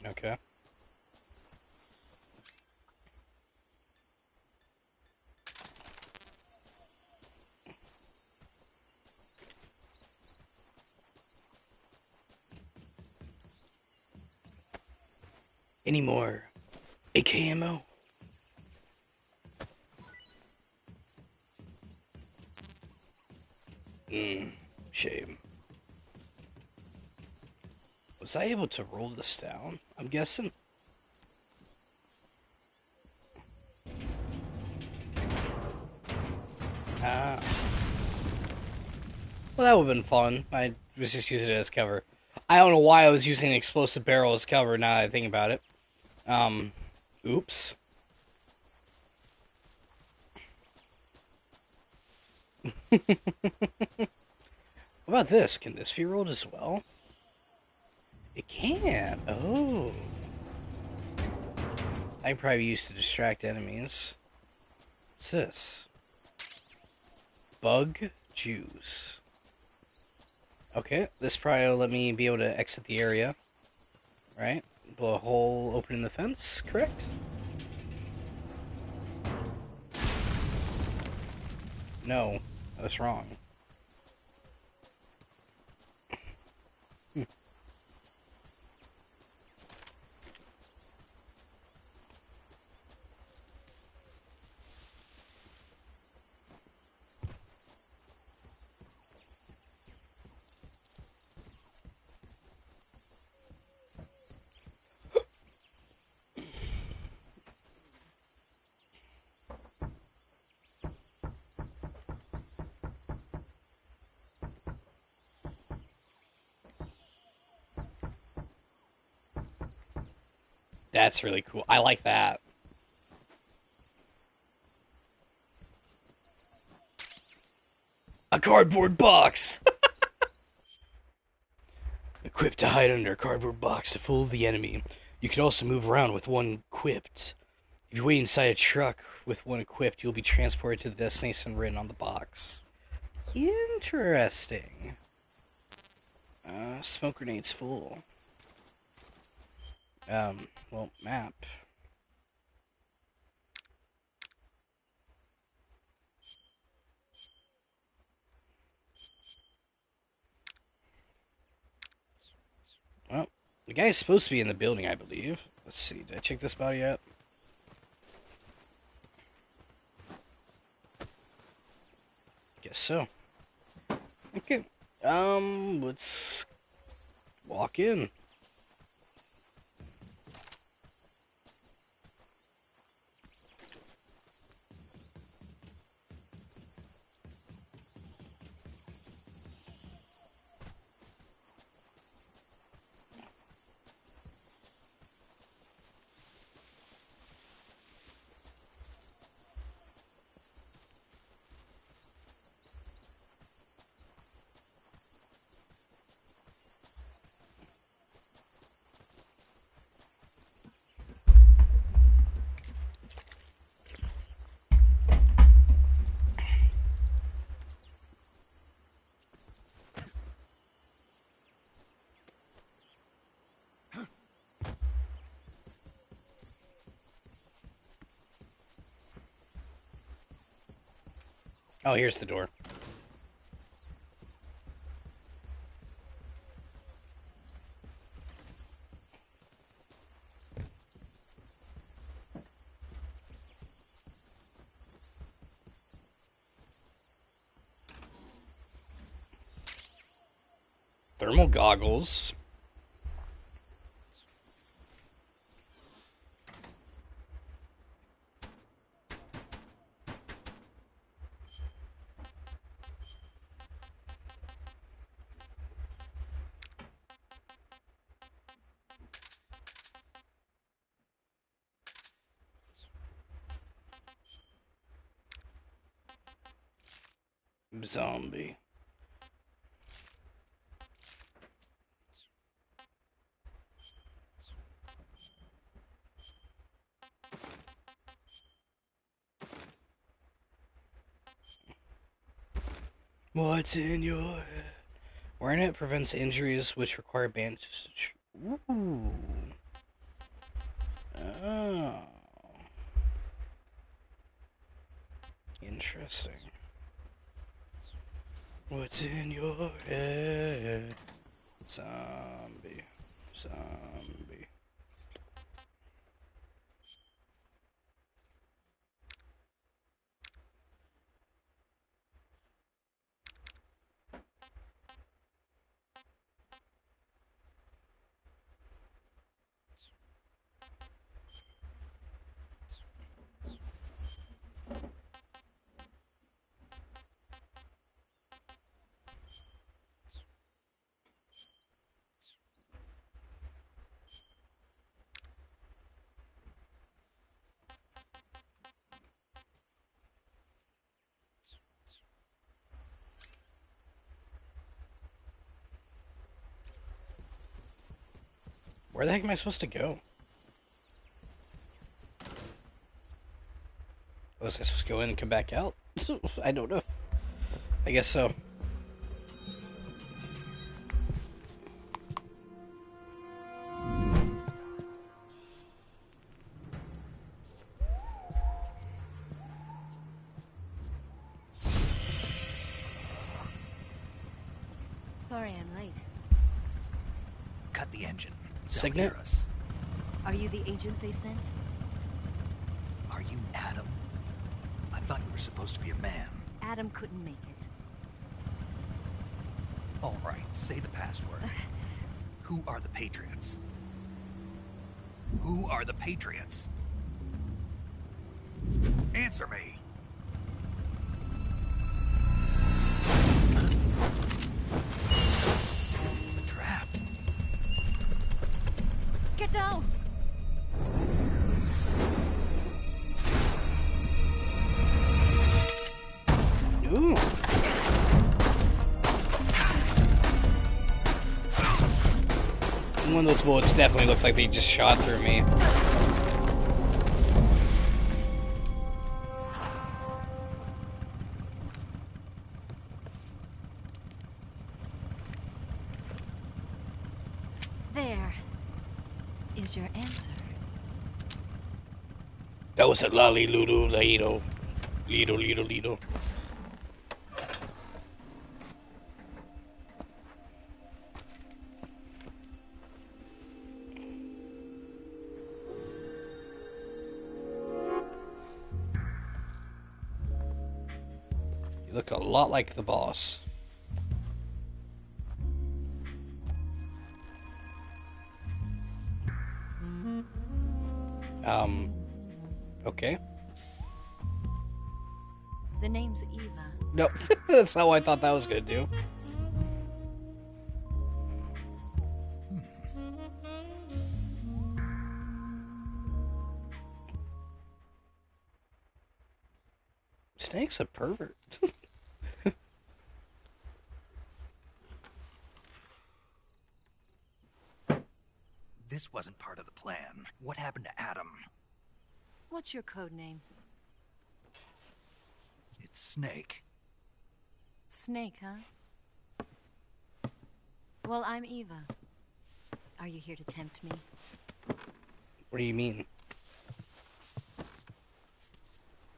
Okay. Any more AK ammo? Shame. Was I able to roll this down? I'm guessing. Ah. Well, that would have been fun. I was just using it as cover. I don't know why I was using an explosive barrel as cover now that I think about it. Oops. What about this? Can this be rolled as well? It can. Oh. I can probably use to distract enemies. What's this? Bug juice. Okay, this probably will let me be able to exit the area. Right? Blow a hole opening the fence, correct? No, that's wrong. That's really cool. I like that. A cardboard box! Equipped to hide under a cardboard box to fool the enemy. You can also move around with one equipped. If you wait inside a truck with one equipped, you'll be transported to the destination written on the box. Interesting. Smoke grenade's full. Well, map. Well, the guy's supposed to be in the building, I believe. Let's see, did I check this body out? Guess so. Okay. Let's walk in. Oh, here's the door. Thermal goggles. Zombie. What's in your head? Wearing it prevents injuries which require bandages. Ooh. Oh. Interesting. What's in your head? Zombie. Zombie. Where the heck am I supposed to go? Was I supposed to go in and come back out? I don't know. I guess so. Sorry I'm late. Cut the engine. They'll Signet? hear us. Are you the agent they sent? Are you Adam? I thought you were supposed to be a man. Adam couldn't make it. All right, say the password. Who are the Patriots? Who are the Patriots? Answer me. The draft. Get down! One of those bullets definitely looks like they just shot through me. There is your answer. That was a lolly lulu lido. Lido. You look a lot like the boss. Okay. The name's Eva. Nope. That's how I thought that was gonna do. Snake's a pervert. This wasn't part of the plan. What happened to Adam? What's your code name? It's Snake. Snake, huh? Well, I'm Eva. Are you here to tempt me? What do you mean?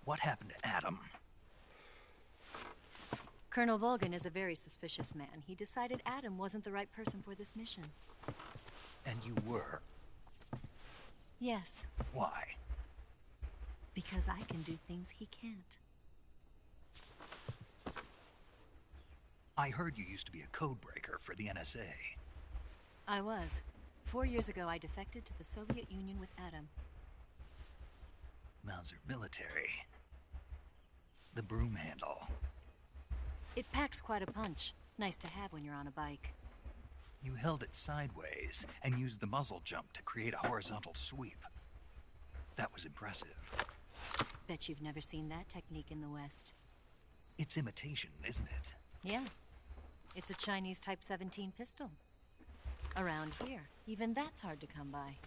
What happened to Adam? Colonel Volgan is a very suspicious man. He decided Adam wasn't the right person for this mission. And you were? Yes. Why? Because I can do things he can't. I heard you used to be a codebreaker for the NSA. I was. 4 years ago, I defected to the Soviet Union with Adam. Mauser military. The broom handle. It packs quite a punch. Nice to have when you're on a bike. You held it sideways and used the muzzle jump to create a horizontal sweep. That was impressive. Bet you've never seen that technique in the West. It's imitation, isn't it? Yeah. It's a Chinese Type 17 pistol. Around here, even that's hard to come by.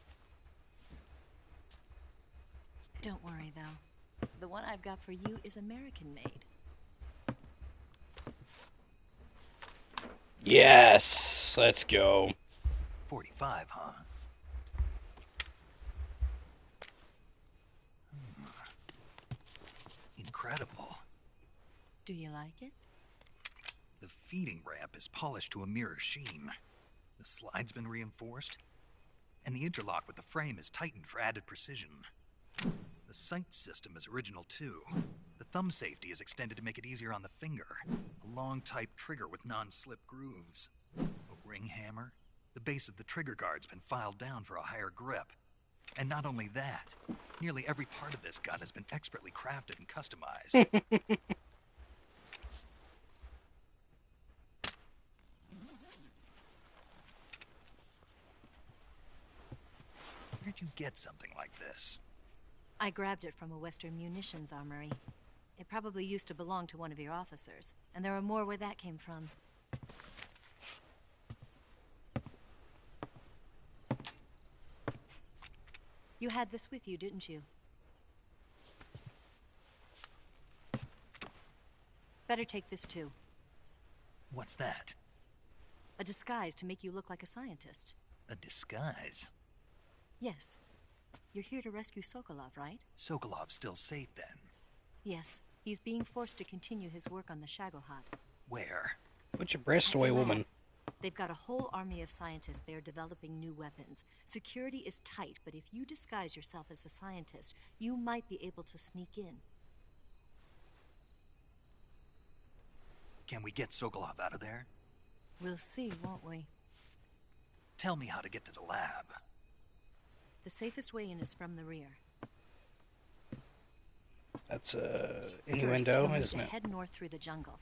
Don't worry, though. The one I've got for you is American-made. Yes! Let's go. 45, huh? Incredible. Do you like it? The feeding ramp is polished to a mirror sheen. The slide's been reinforced, and the interlock with the frame is tightened for added precision. The sight system is original too. The thumb safety is extended to make it easier on the finger. A long type trigger with non-slip grooves. A ring hammer. The base of the trigger guard's been filed down for a higher grip. And not only that, nearly every part of this gun has been expertly crafted and customized. Where'd you get something like this? I grabbed it from a Western munitions armory. It probably used to belong to one of your officers, and there are more where that came from. You had this with you, didn't you? Better take this too. What's that? A disguise to make you look like a scientist. A disguise? Yes. You're here to rescue Sokolov, right? Sokolov's still safe then? Yes. He's being forced to continue his work on the Shagohod. Where? Put your breast away, woman. They've got a whole army of scientists there developing new weapons. Security is tight, but if you disguise yourself as a scientist, you might be able to sneak in. Can we get Sokolov out of there? We'll see, won't we? Tell me how to get to the lab. The safest way in is from the rear. That's innuendo, First, isn't it? head north through the jungle.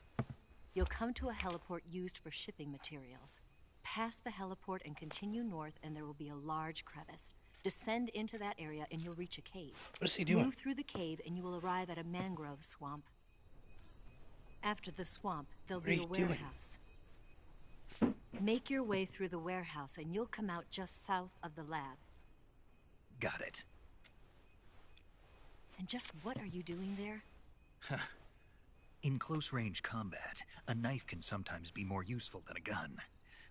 You'll come to a heliport used for shipping materials. Pass the heliport and continue north, and there will be a large crevice. Descend into that area, and you'll reach a cave. What is he doing? Move through the cave, and you will arrive at a mangrove swamp. After the swamp, there'll be a warehouse. Make your way through the warehouse and you'll come out just south of the lab. Got it. And just what are you doing there? In close-range combat, a knife can sometimes be more useful than a gun.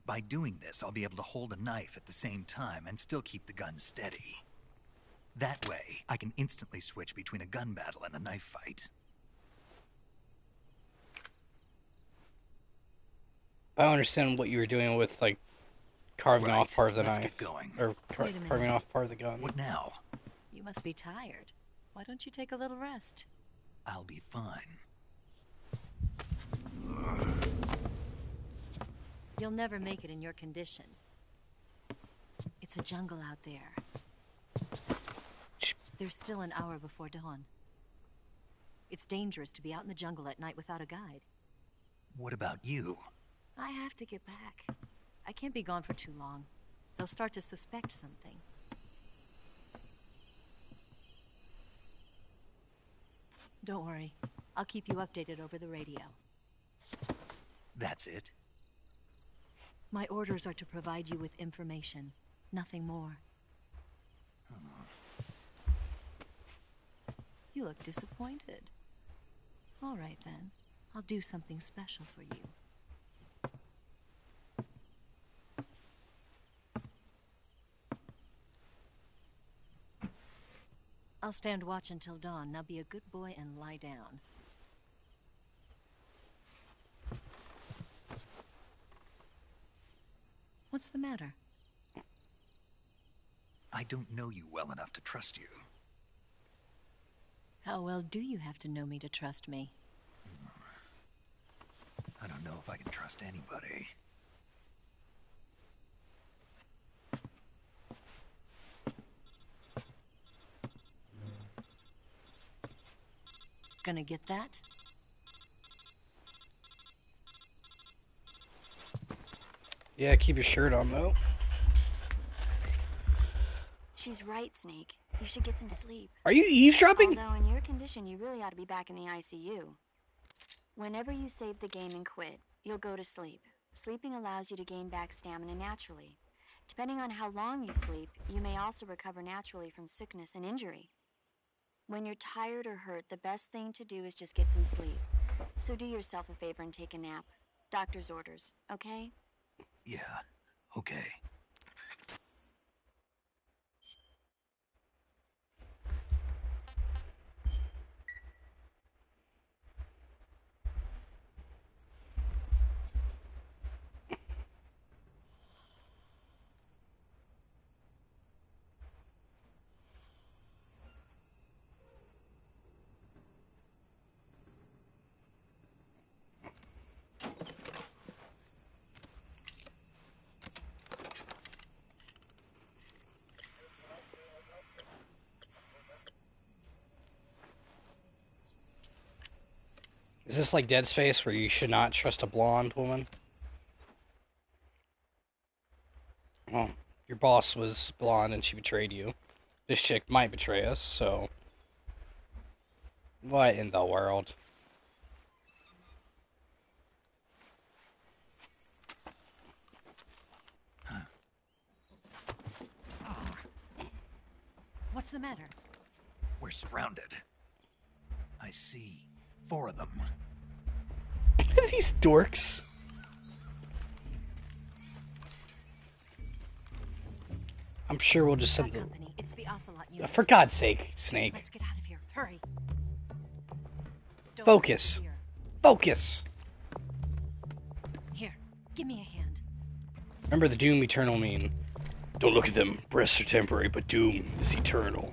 By doing this, I'll be able to hold a knife at the same time and still keep the gun steady. That way, I can instantly switch between a gun battle and a knife fight. I don't understand what you were doing with, like, carving off part of the Let's knife. get going. Or carving off part of the gun. What now? You must be tired. Why don't you take a little rest? I'll be fine. You'll never make it in your condition. It's a jungle out there. There's still an hour before dawn. It's dangerous to be out in the jungle at night without a guide. What about you? I have to get back. I can't be gone for too long. They'll start to suspect something. Don't worry. I'll keep you updated over the radio. That's it? My orders are to provide you with information, nothing more. You look disappointed. All right then. I'll do something special for you. I'll stand watch until dawn. Now be a good boy and lie down. What's the matter? I don't know you well enough to trust you. How well do you have to know me to trust me? I don't know if I can trust anybody. Gonna get that? Yeah, keep your shirt on, though. She's right, Snake. You should get some sleep. Are you eavesdropping? Although in your condition, you really ought to be back in the ICU. Whenever you save the game and quit, you'll go to sleep. Sleeping allows you to gain back stamina naturally. Depending on how long you sleep, you may also recover naturally from sickness and injury. When you're tired or hurt, the best thing to do is just get some sleep. So do yourself a favor and take a nap. Doctor's orders, okay? Yeah, okay. Is this like Dead Space, where you should not trust a blonde woman? Well, your boss was blonde and she betrayed you. This chick might betray us, so... What in the world? What's the matter? We're surrounded. I see 4 of them. These dorks. I'm sure we'll just send them. It's the Ocelot unit. For God's sake, Snake. Let's get out of here. Hurry. Don't Focus. interfere. Focus. Here, give me a hand. Remember the Doom Eternal meme. Don't look at them. Breasts are temporary, but Doom is eternal.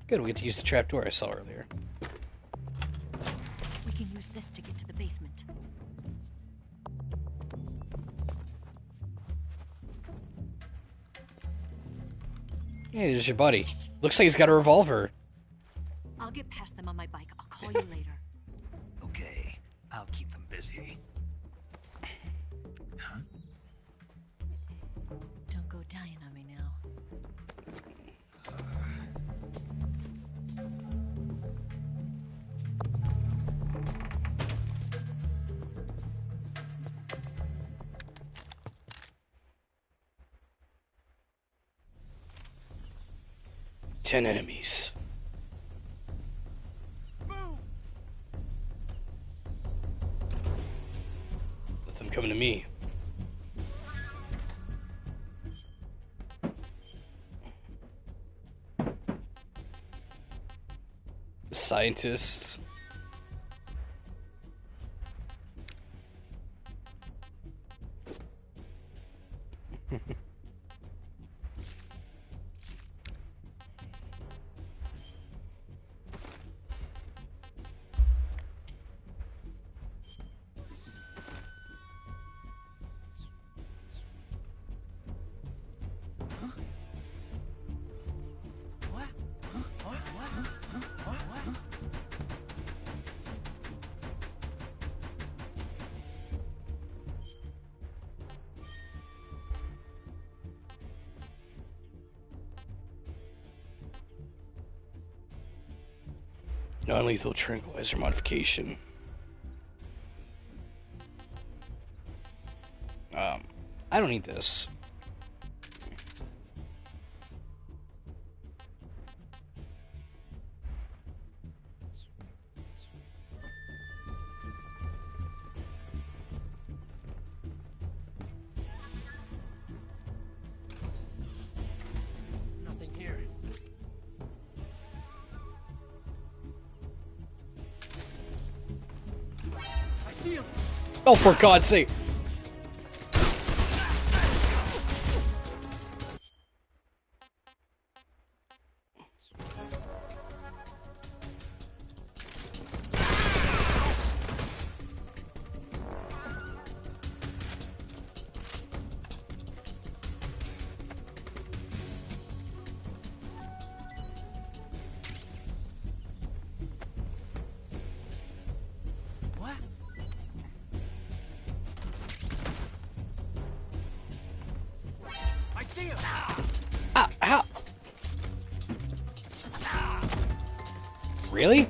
Good, we get to use the trapdoor I saw earlier. We can use this to get to the basement. Hey, there's your buddy. Looks like he's got a revolver. I'll get past them on my bike. I'll call you later. Okay, I'll keep them busy. Huh? Don't go dying on me now. 10 enemies. Let them come to me. Scientists. Non-lethal tranquilizer modification. I don't need this. Nothing here. I see him. Oh, for God's sake! What? I see him. Ah, ow! Really?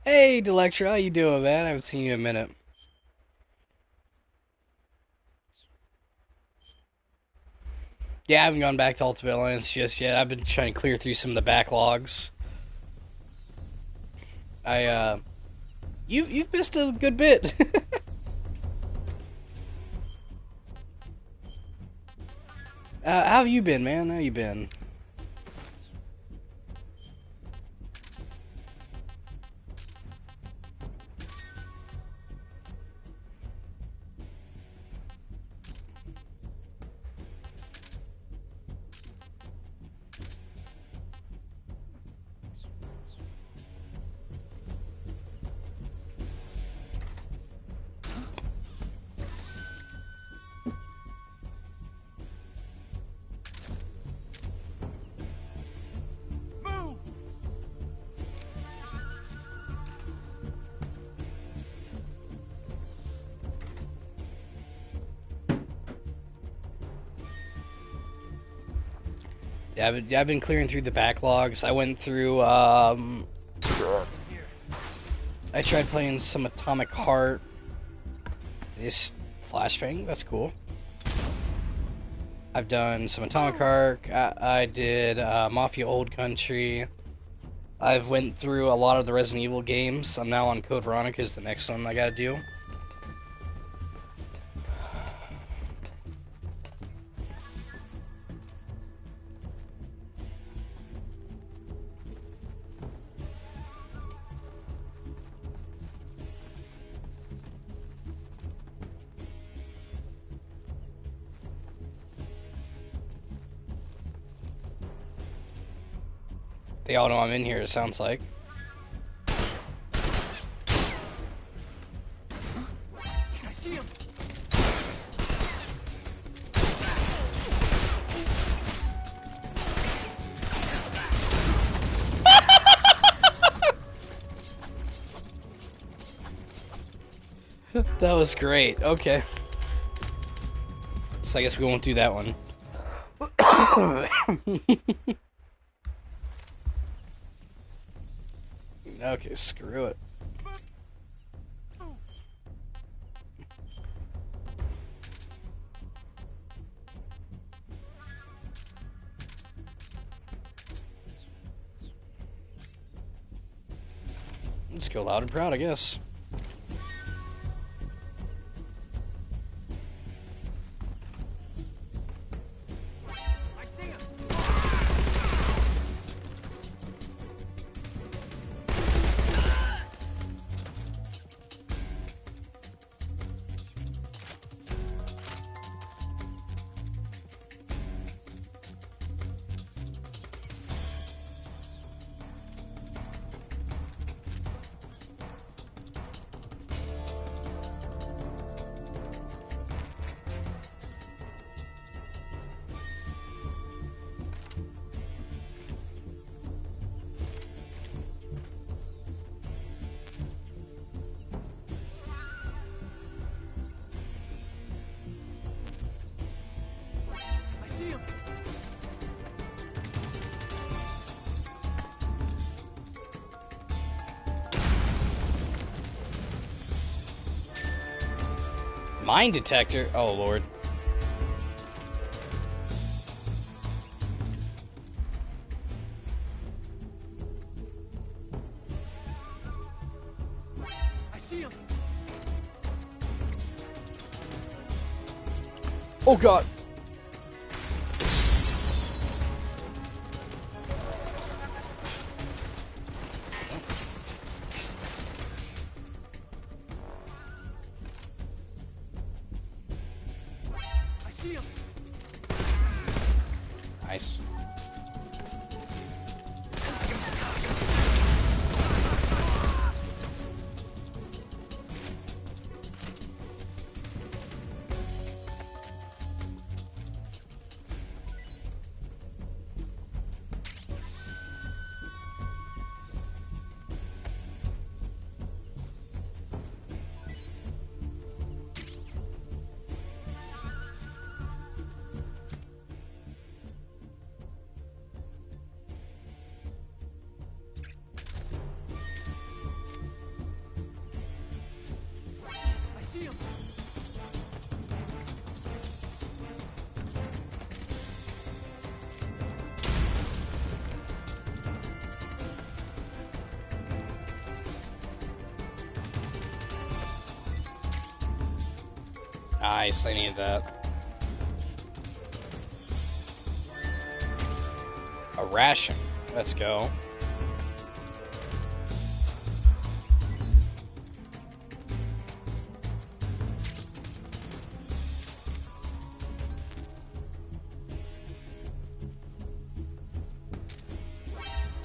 Hey, Delectra, how you doing, man? I haven't seen you in a minute. Yeah, I haven't gone back to Ultimate Alliance just yet. I've been trying to clear through some of the backlogs. You've missed a good bit. How have you been, man? How you been? Yeah, I've been clearing through the backlogs. I went through, I tried playing some Atomic Heart. This flashbang, that's cool. I've done some Atomic Heart. I did Mafia Old Country. I've went through a lot of the Resident Evil games. I'm now on Code Veronica is the next one I gotta do. They all know I'm in here, it sounds like. I see him. That was great. Okay. So I guess we won't do that one. Okay, screw it. Let's go loud and proud, I guess. Mine detector? Oh, Lord. I see him. Oh, God. I see him. Nice. I see him. Nice, I needed that. A ration. Let's go.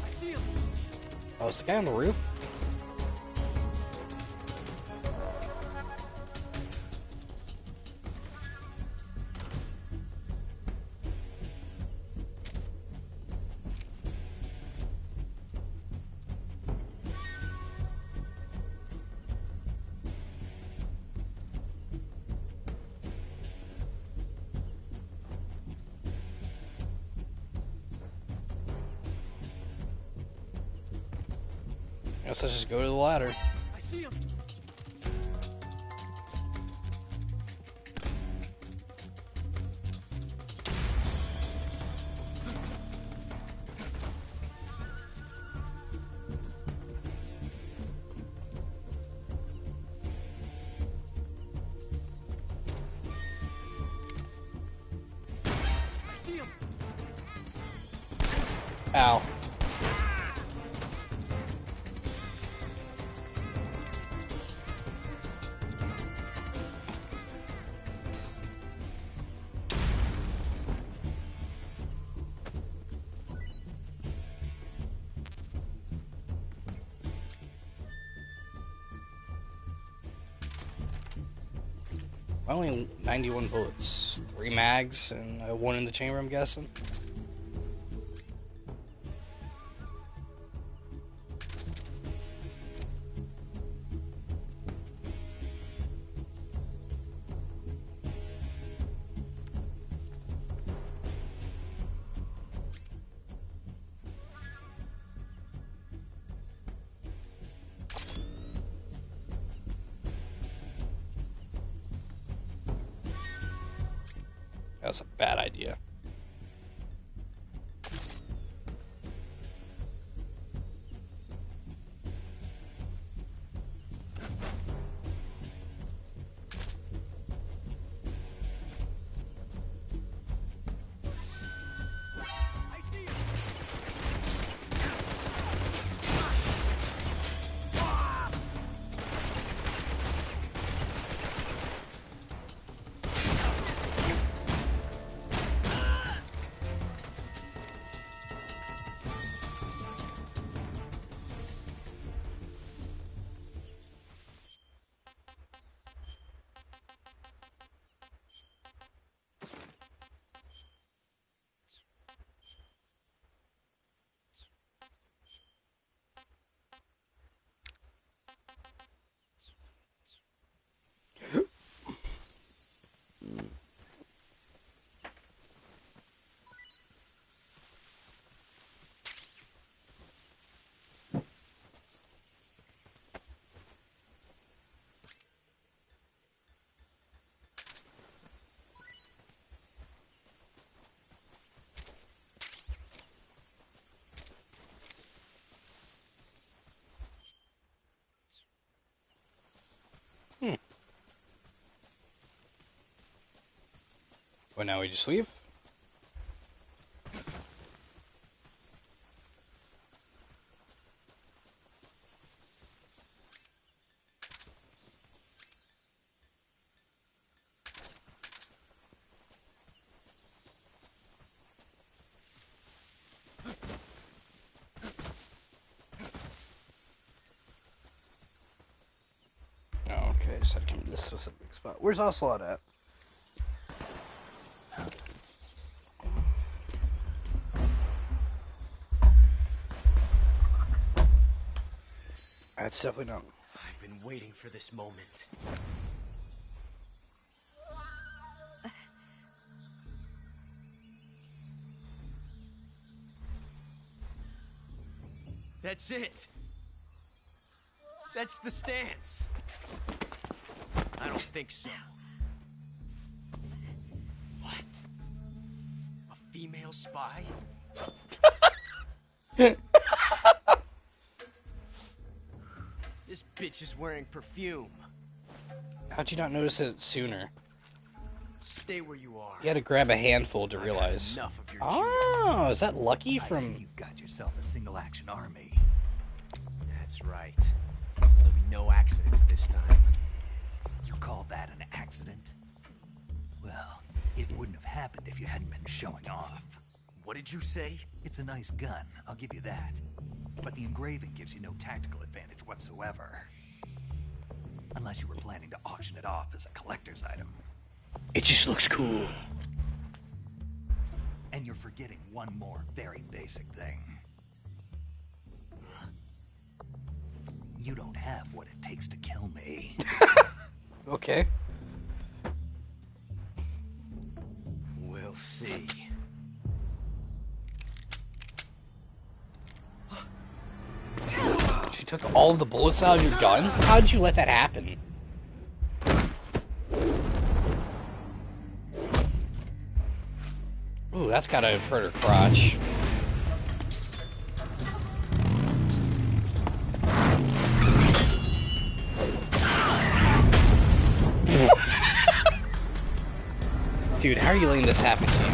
I see him. Oh, is the guy on the roof? Guess let's just go to the ladder. I see him. I see him. Ow. Only 91 bullets. 3 mags and 1 in the chamber, I'm guessing. That's a bad idea. Well, now we just leave. Okay, so I come to this specific spot. Where's Ocelot at? That's definitely not. I've been waiting for this moment. That's it. That's the stance. I don't think so. What? A female spy? This bitch is wearing perfume. How'd you not notice it sooner? Stay where you are. You had to grab a handful to realize. Enough of your Oh, is that Lucky I from? see you've got yourself a single-action army. That's right. There'll be no accidents this time. You call that an accident? Well, it wouldn't have happened if you hadn't been showing off. What did you say? It's a nice gun, I'll give you that. But the engraving gives you no tactical advantage whatsoever. Unless you were planning to auction it off as a collector's item. It just looks cool. And you're forgetting one more very basic thing. You don't have what it takes to kill me. Okay. We'll see. She took all of the bullets out of your gun? How did you let that happen? Ooh, that's gotta have hurt her crotch. Dude, how are you letting this happen to you?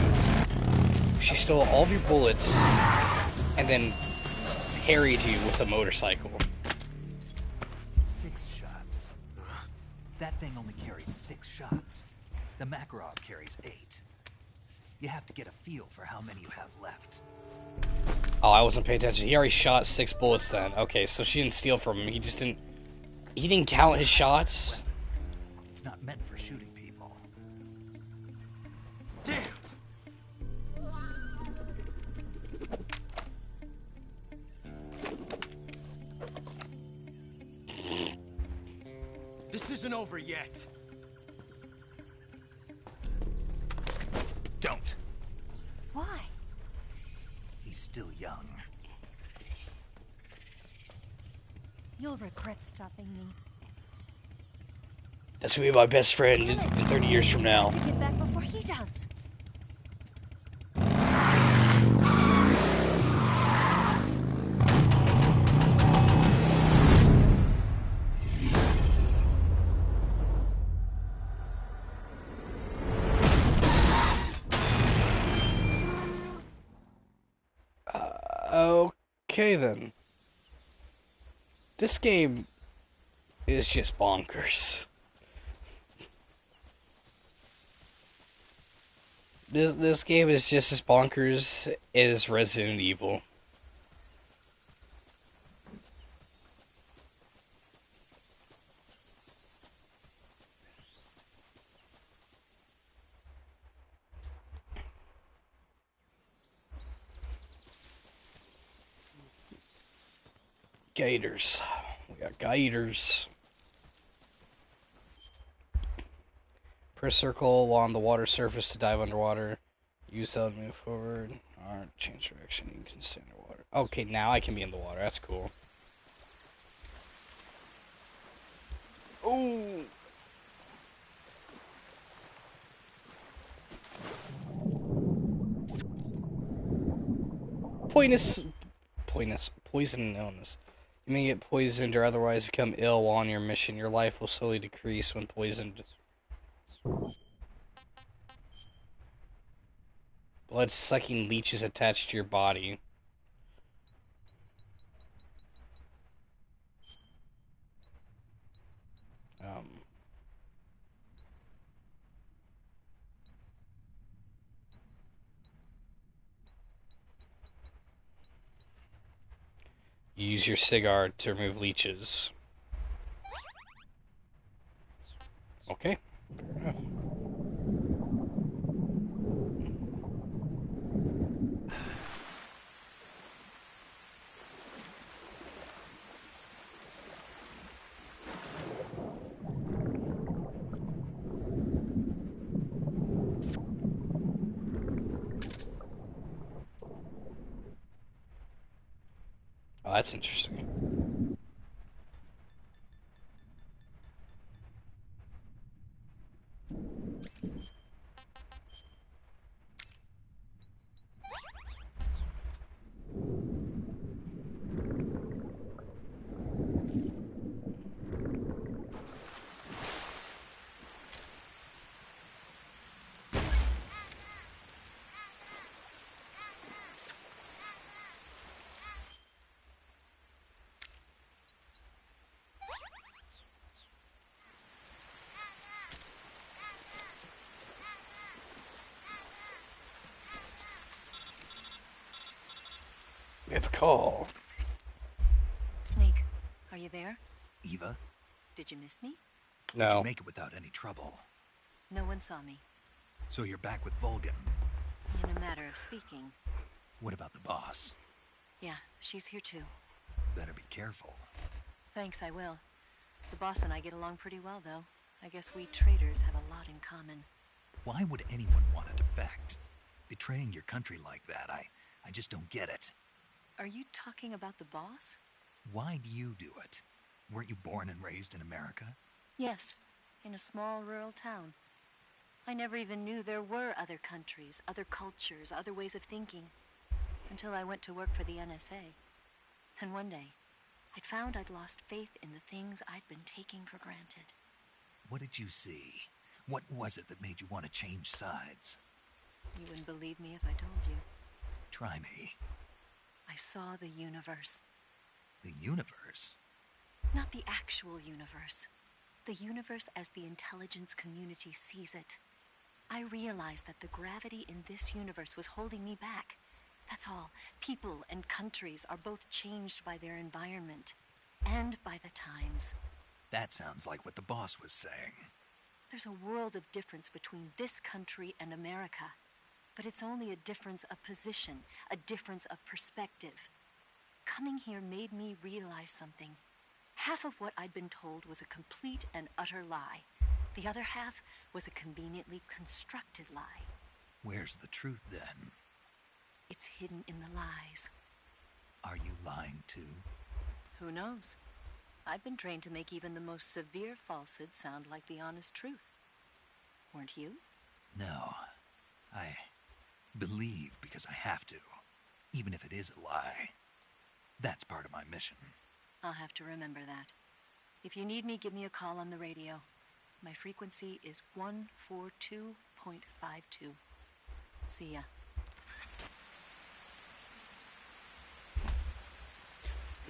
She stole all of your bullets and then harried you with a motorcycle. 6 shots. That thing only carries 6 shots. The Makarov carries 8. You have to get a feel for how many you have left. Oh, I wasn't paying attention. He already shot 6 bullets then. Okay, so she didn't steal from him. He just didn't... He didn't count his shots? It's not meant for shooting people. Damn! This isn't over yet. Don't. Why? He's still young. You'll regret stopping me. That's gonna be my best friend in 30 years from now. To get back before he does. Okay then. This game is just bonkers. This game is just as bonkers as Resident Evil. Gators. We got gators. Press circle along the water surface to dive underwater. Use that to move forward. Alright, change direction. You can stay underwater. Okay, now I can be in the water. That's cool. Oh. Poison illness. You may get poisoned or otherwise become ill while on your mission. Your life will slowly decrease when poisoned. blood-sucking leeches attached to your body. You use your cigar to remove leeches. Okay, fair enough. Oh, that's interesting. We have a call. Snake, are you there? Eva? Did you miss me? Did No. you make it without any trouble? No one saw me. So you're back with Vulcan. In a matter of speaking. What about the boss? Yeah, she's here too. Better be careful. Thanks, I will. The boss and I get along pretty well, though. I guess we traders have a lot in common. Why would anyone want to defect? Betraying your country like that, I just don't get it. Are you talking about the boss? Why do you do it? Weren't you born and raised in America? Yes, in a small rural town. I never even knew there were other countries, other cultures, other ways of thinking. Until I went to work for the NSA. And one day, I'd found I'd lost faith in the things I'd been taking for granted. What did you see? What was it that made you want to change sides? You wouldn't believe me if I told you. Try me. I saw the universe. The universe? Not the actual universe. The universe as the intelligence community sees it. I realized that the gravity in this universe was holding me back. That's all. People and countries are both changed by their environment. And by the times. That sounds like what the boss was saying. There's a world of difference between this country and America. But it's only a difference of position, a difference of perspective. Coming here made me realize something. Half of what I'd been told was a complete and utter lie. The other half was a conveniently constructed lie. Where's the truth, then? It's hidden in the lies. Are you lying, too? Who knows? I've been trained to make even the most severe falsehood sound like the honest truth. Weren't you? No. I believe because I have to, even if it is a lie. That's part of my mission. I'll have to remember that. If you need me, give me a call on the radio. My frequency is 142.52. See ya.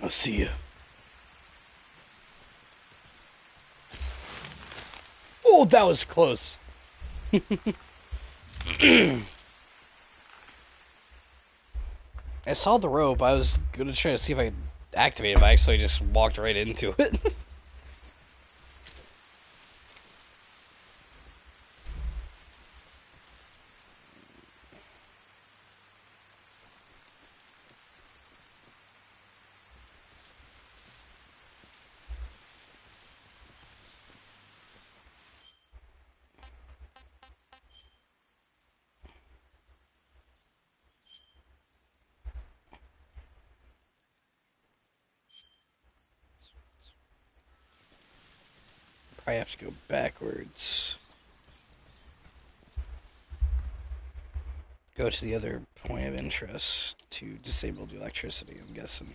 I'll see ya. Oh, that was close. I saw the rope. I was gonna try to see if I could activate it, but I actually just walked right into it. I have to go backwards. Go to the other point of interest to disable the electricity, I'm guessing.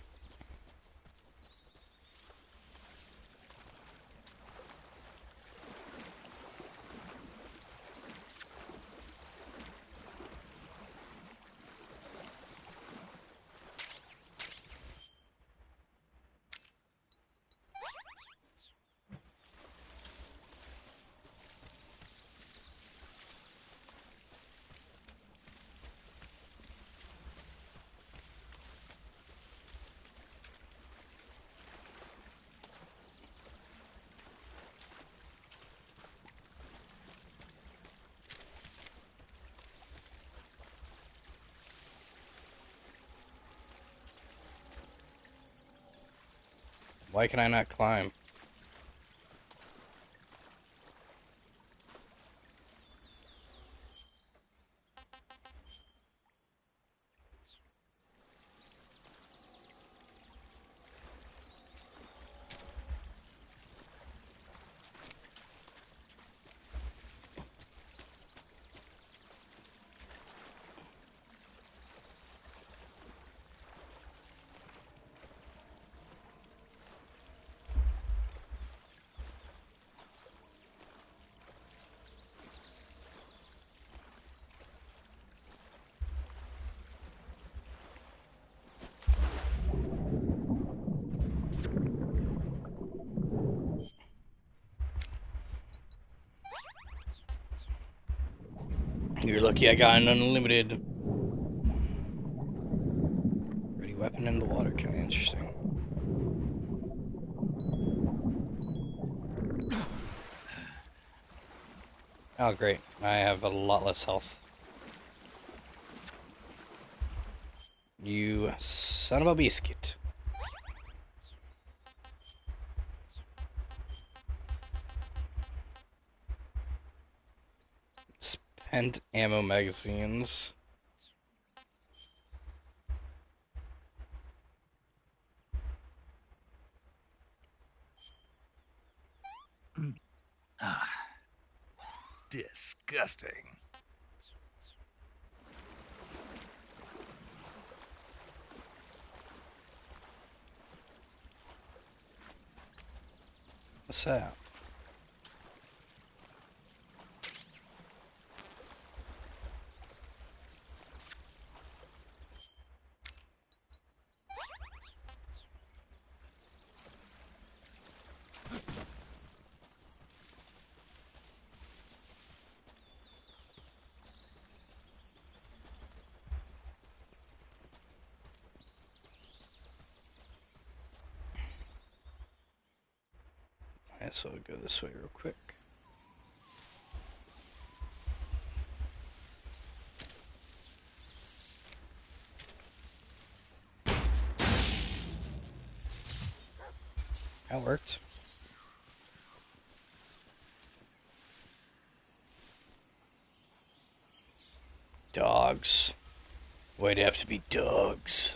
Why can I not climb? You're lucky I got an unlimited ready weapon in the water. Kind of interesting. Oh, great. I have a lot less health. You son of a biscuit. Spent ammo magazines. Disgusting. What's that? Alright, so I'll go this way real quick. That worked. Dogs. Why'd it have to be dogs?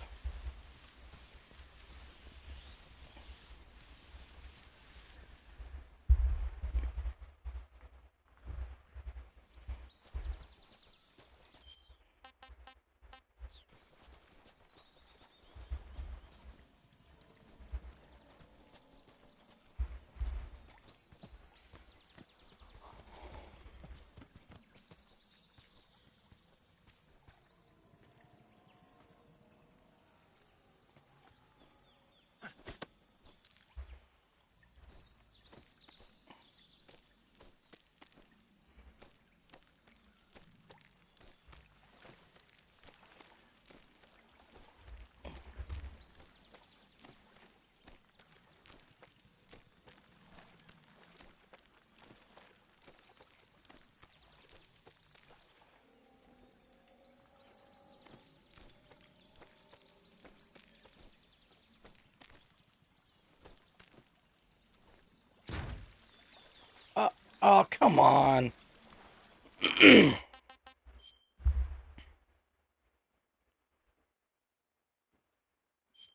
Oh, come on. Come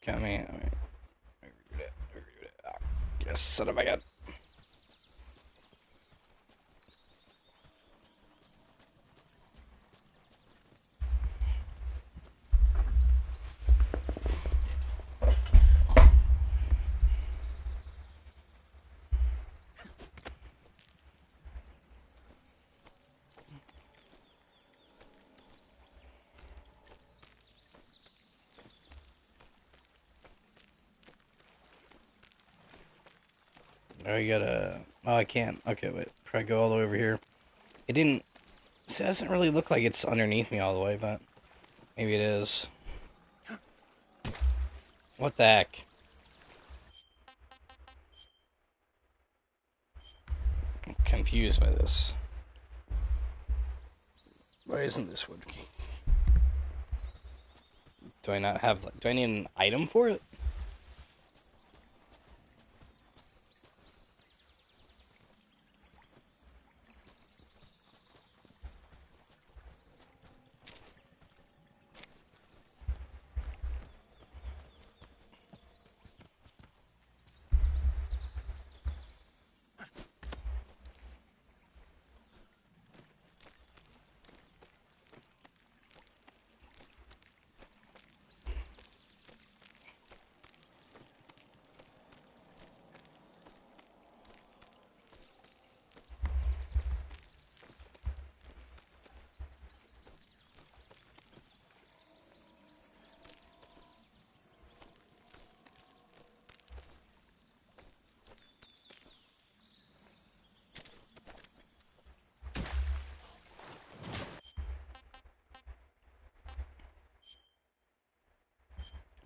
here. Yes, son of a gun. Oh, you gotta... Oh, I can't. Okay, wait. Probably go all the way over here. It didn't... It doesn't really look like it's underneath me all the way, but... Maybe it is. What the heck? I'm confused by this. Why isn't this working? Do I not have... Do I need an item for it?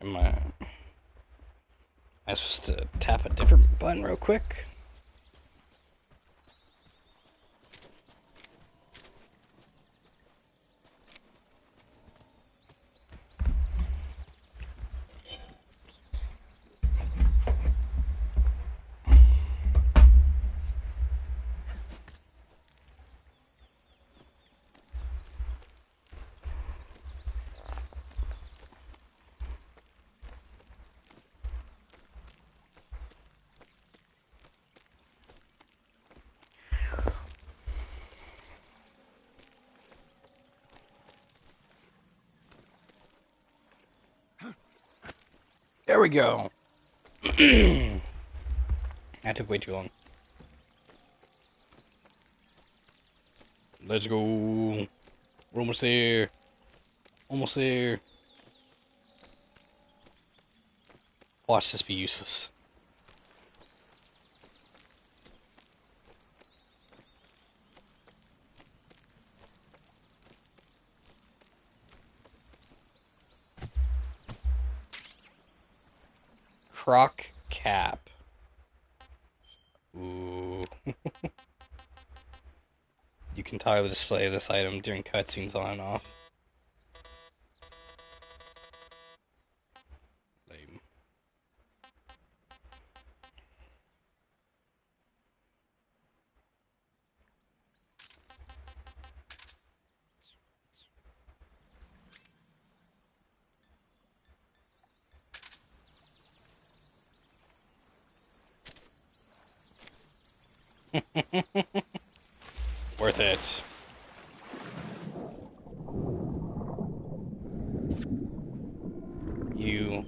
Am I supposed to tap a different button real quick? There we go. That took way too long. Let's go. We're almost there. Almost there. Watch this be useless. Croc cap. Ooh. You can toggle the display of this item during cutscenes on and off. Lame. Worth it. You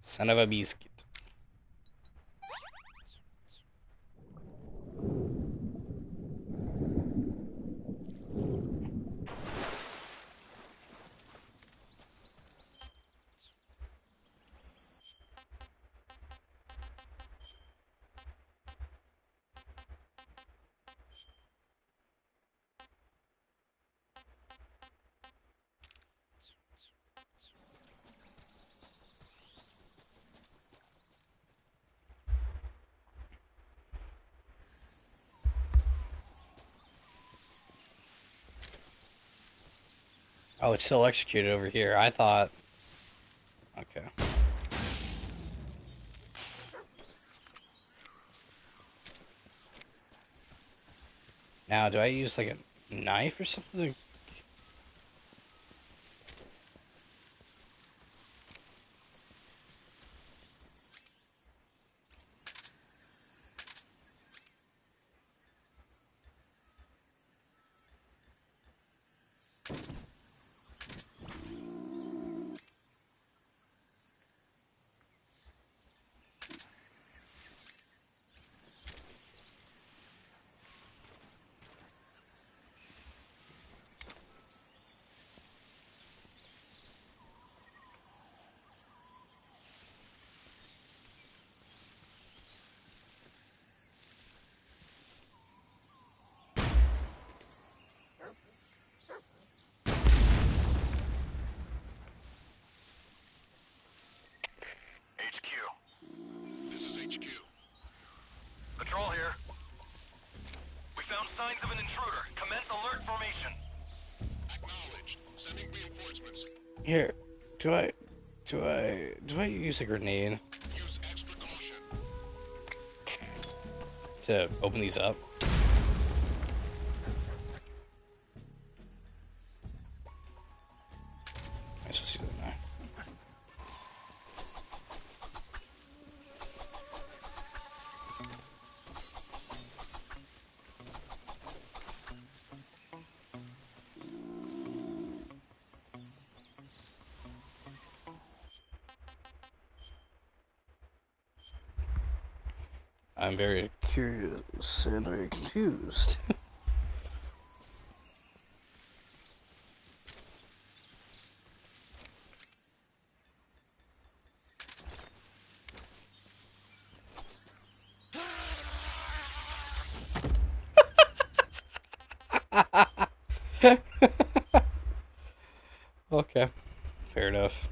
son of a biscuit. Oh, it's still executed over here. I thought... Okay. Now, do I use, like, a knife or something? This is HQ. Patrol here. We found signs of an intruder. Commence alert formation. Acknowledged. Sending reinforcements. Here, do I use a grenade? Use extra caution. To open these up? I supposed to do that now. I'm very curious and very confused. Okay, fair enough.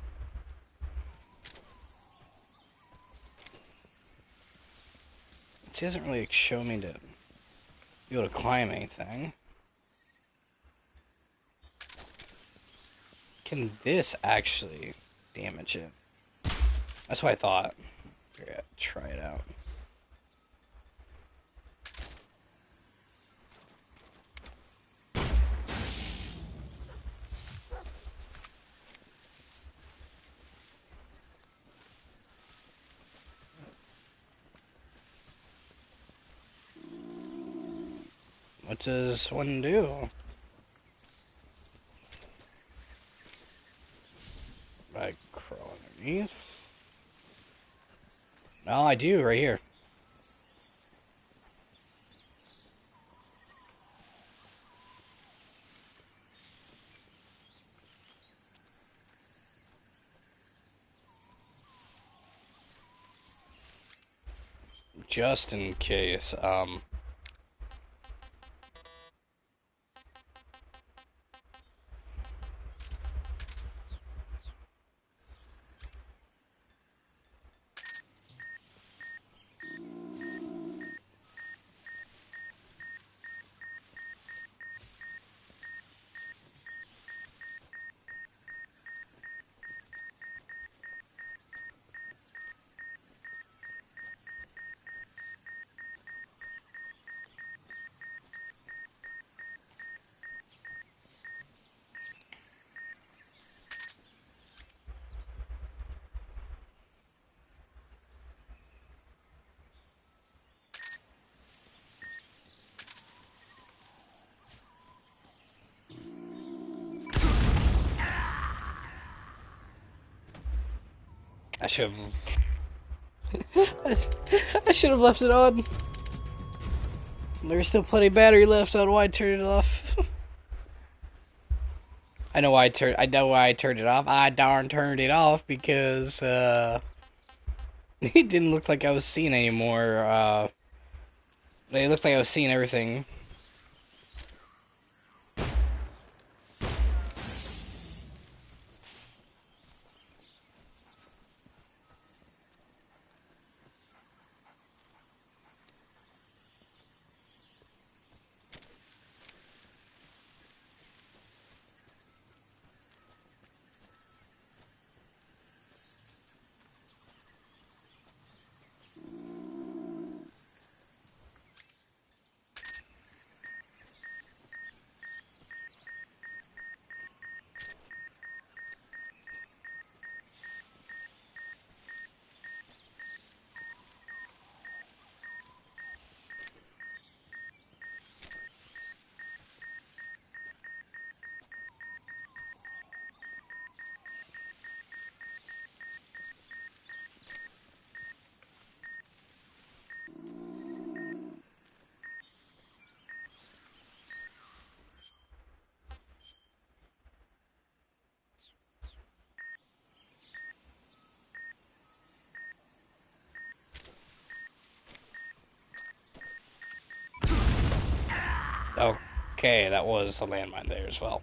She doesn't really show me to be able to climb anything. Can this actually damage it? That's what I thought. Yeah, try it out. What does one do? I crawl underneath. Oh, I do right here. Just in case, I should have. I should have left it on. There's still plenty of battery left. I don't know why I turned it off. I know why I know why I turned it off. I darn turned it off because it didn't look like I was seeing anymore. It looks like I was seeing everything. Okay, that was a landmine there as well.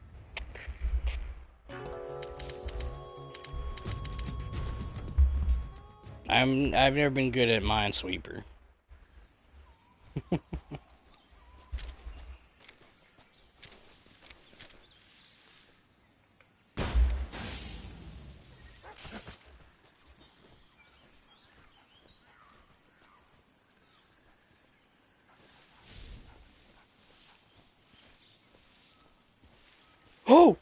I've never been good at Minesweeper. Oh!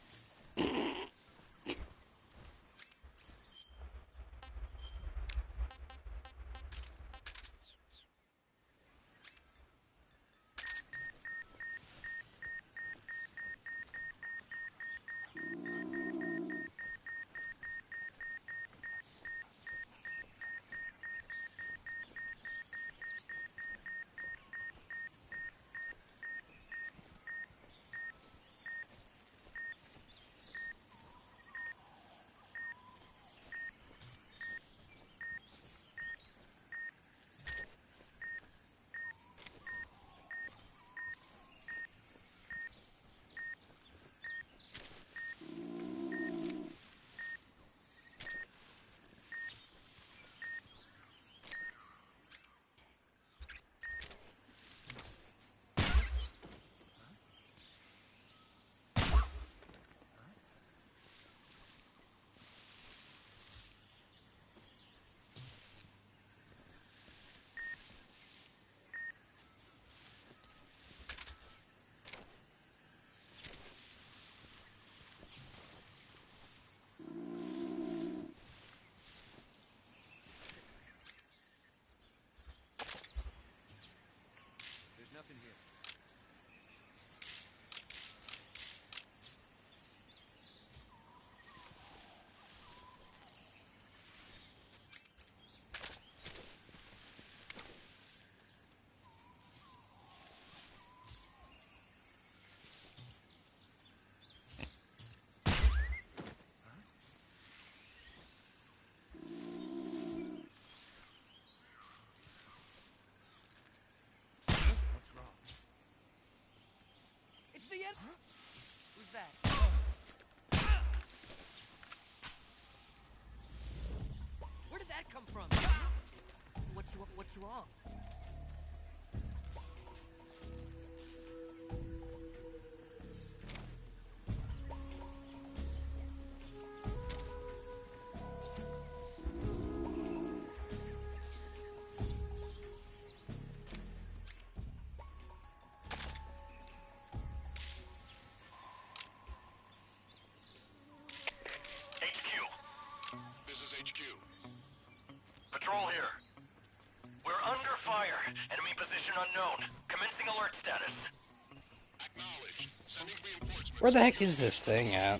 in here. What's wrong? It's the end. Who's that? Where did that come from? What's wrong? This is HQ. Patrol here. We're under fire. Enemy position unknown. Commencing alert status. Acknowledged. Sending reinforcements. Where the heck is this thing at?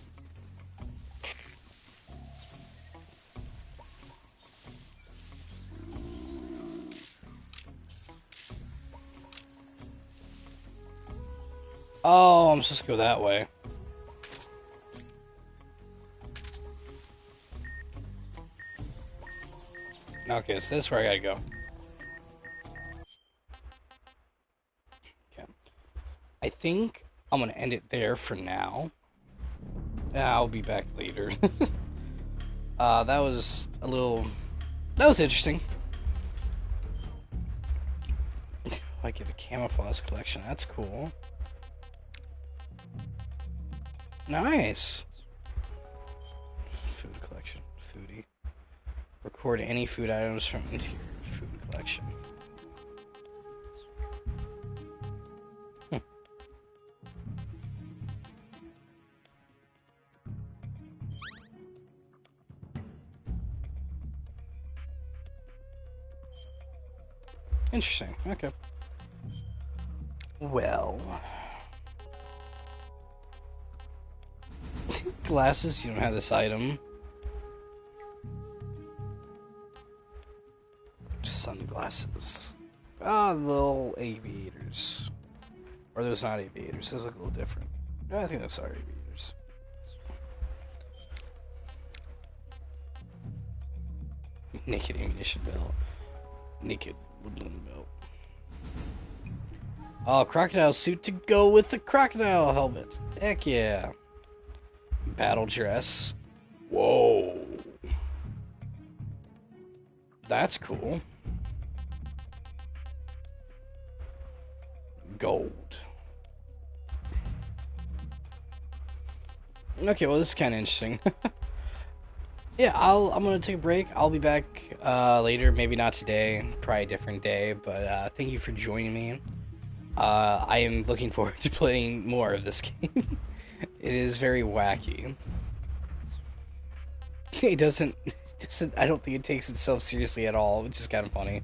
Oh, I'm supposed to go that way. Okay, so this is where I gotta go. Okay. I think I'm gonna end it there for now. I'll be back later. That was a little... That was interesting. I get a camouflage collection. That's cool. Nice. Food collection. Foodie. Record any food items from interior food collection. Interesting. Okay. Well. Glasses, you don't have this item. Sunglasses. Ah, little aviators. Or those not aviators, those look a little different. I think those are aviators. Naked ammunition belt. Naked woodland belt. Oh, crocodile suit to go with the crocodile helmet. Heck yeah. Battle dress. Whoa. That's cool. Gold. Okay, well, this is kind of interesting. Yeah, I'm gonna take a break. I'll be back later. Maybe not today. Probably a different day. But thank you for joining me. I am looking forward to playing more of this game. It is very wacky. It doesn't. I don't think it takes itself seriously at all, which is kind of funny.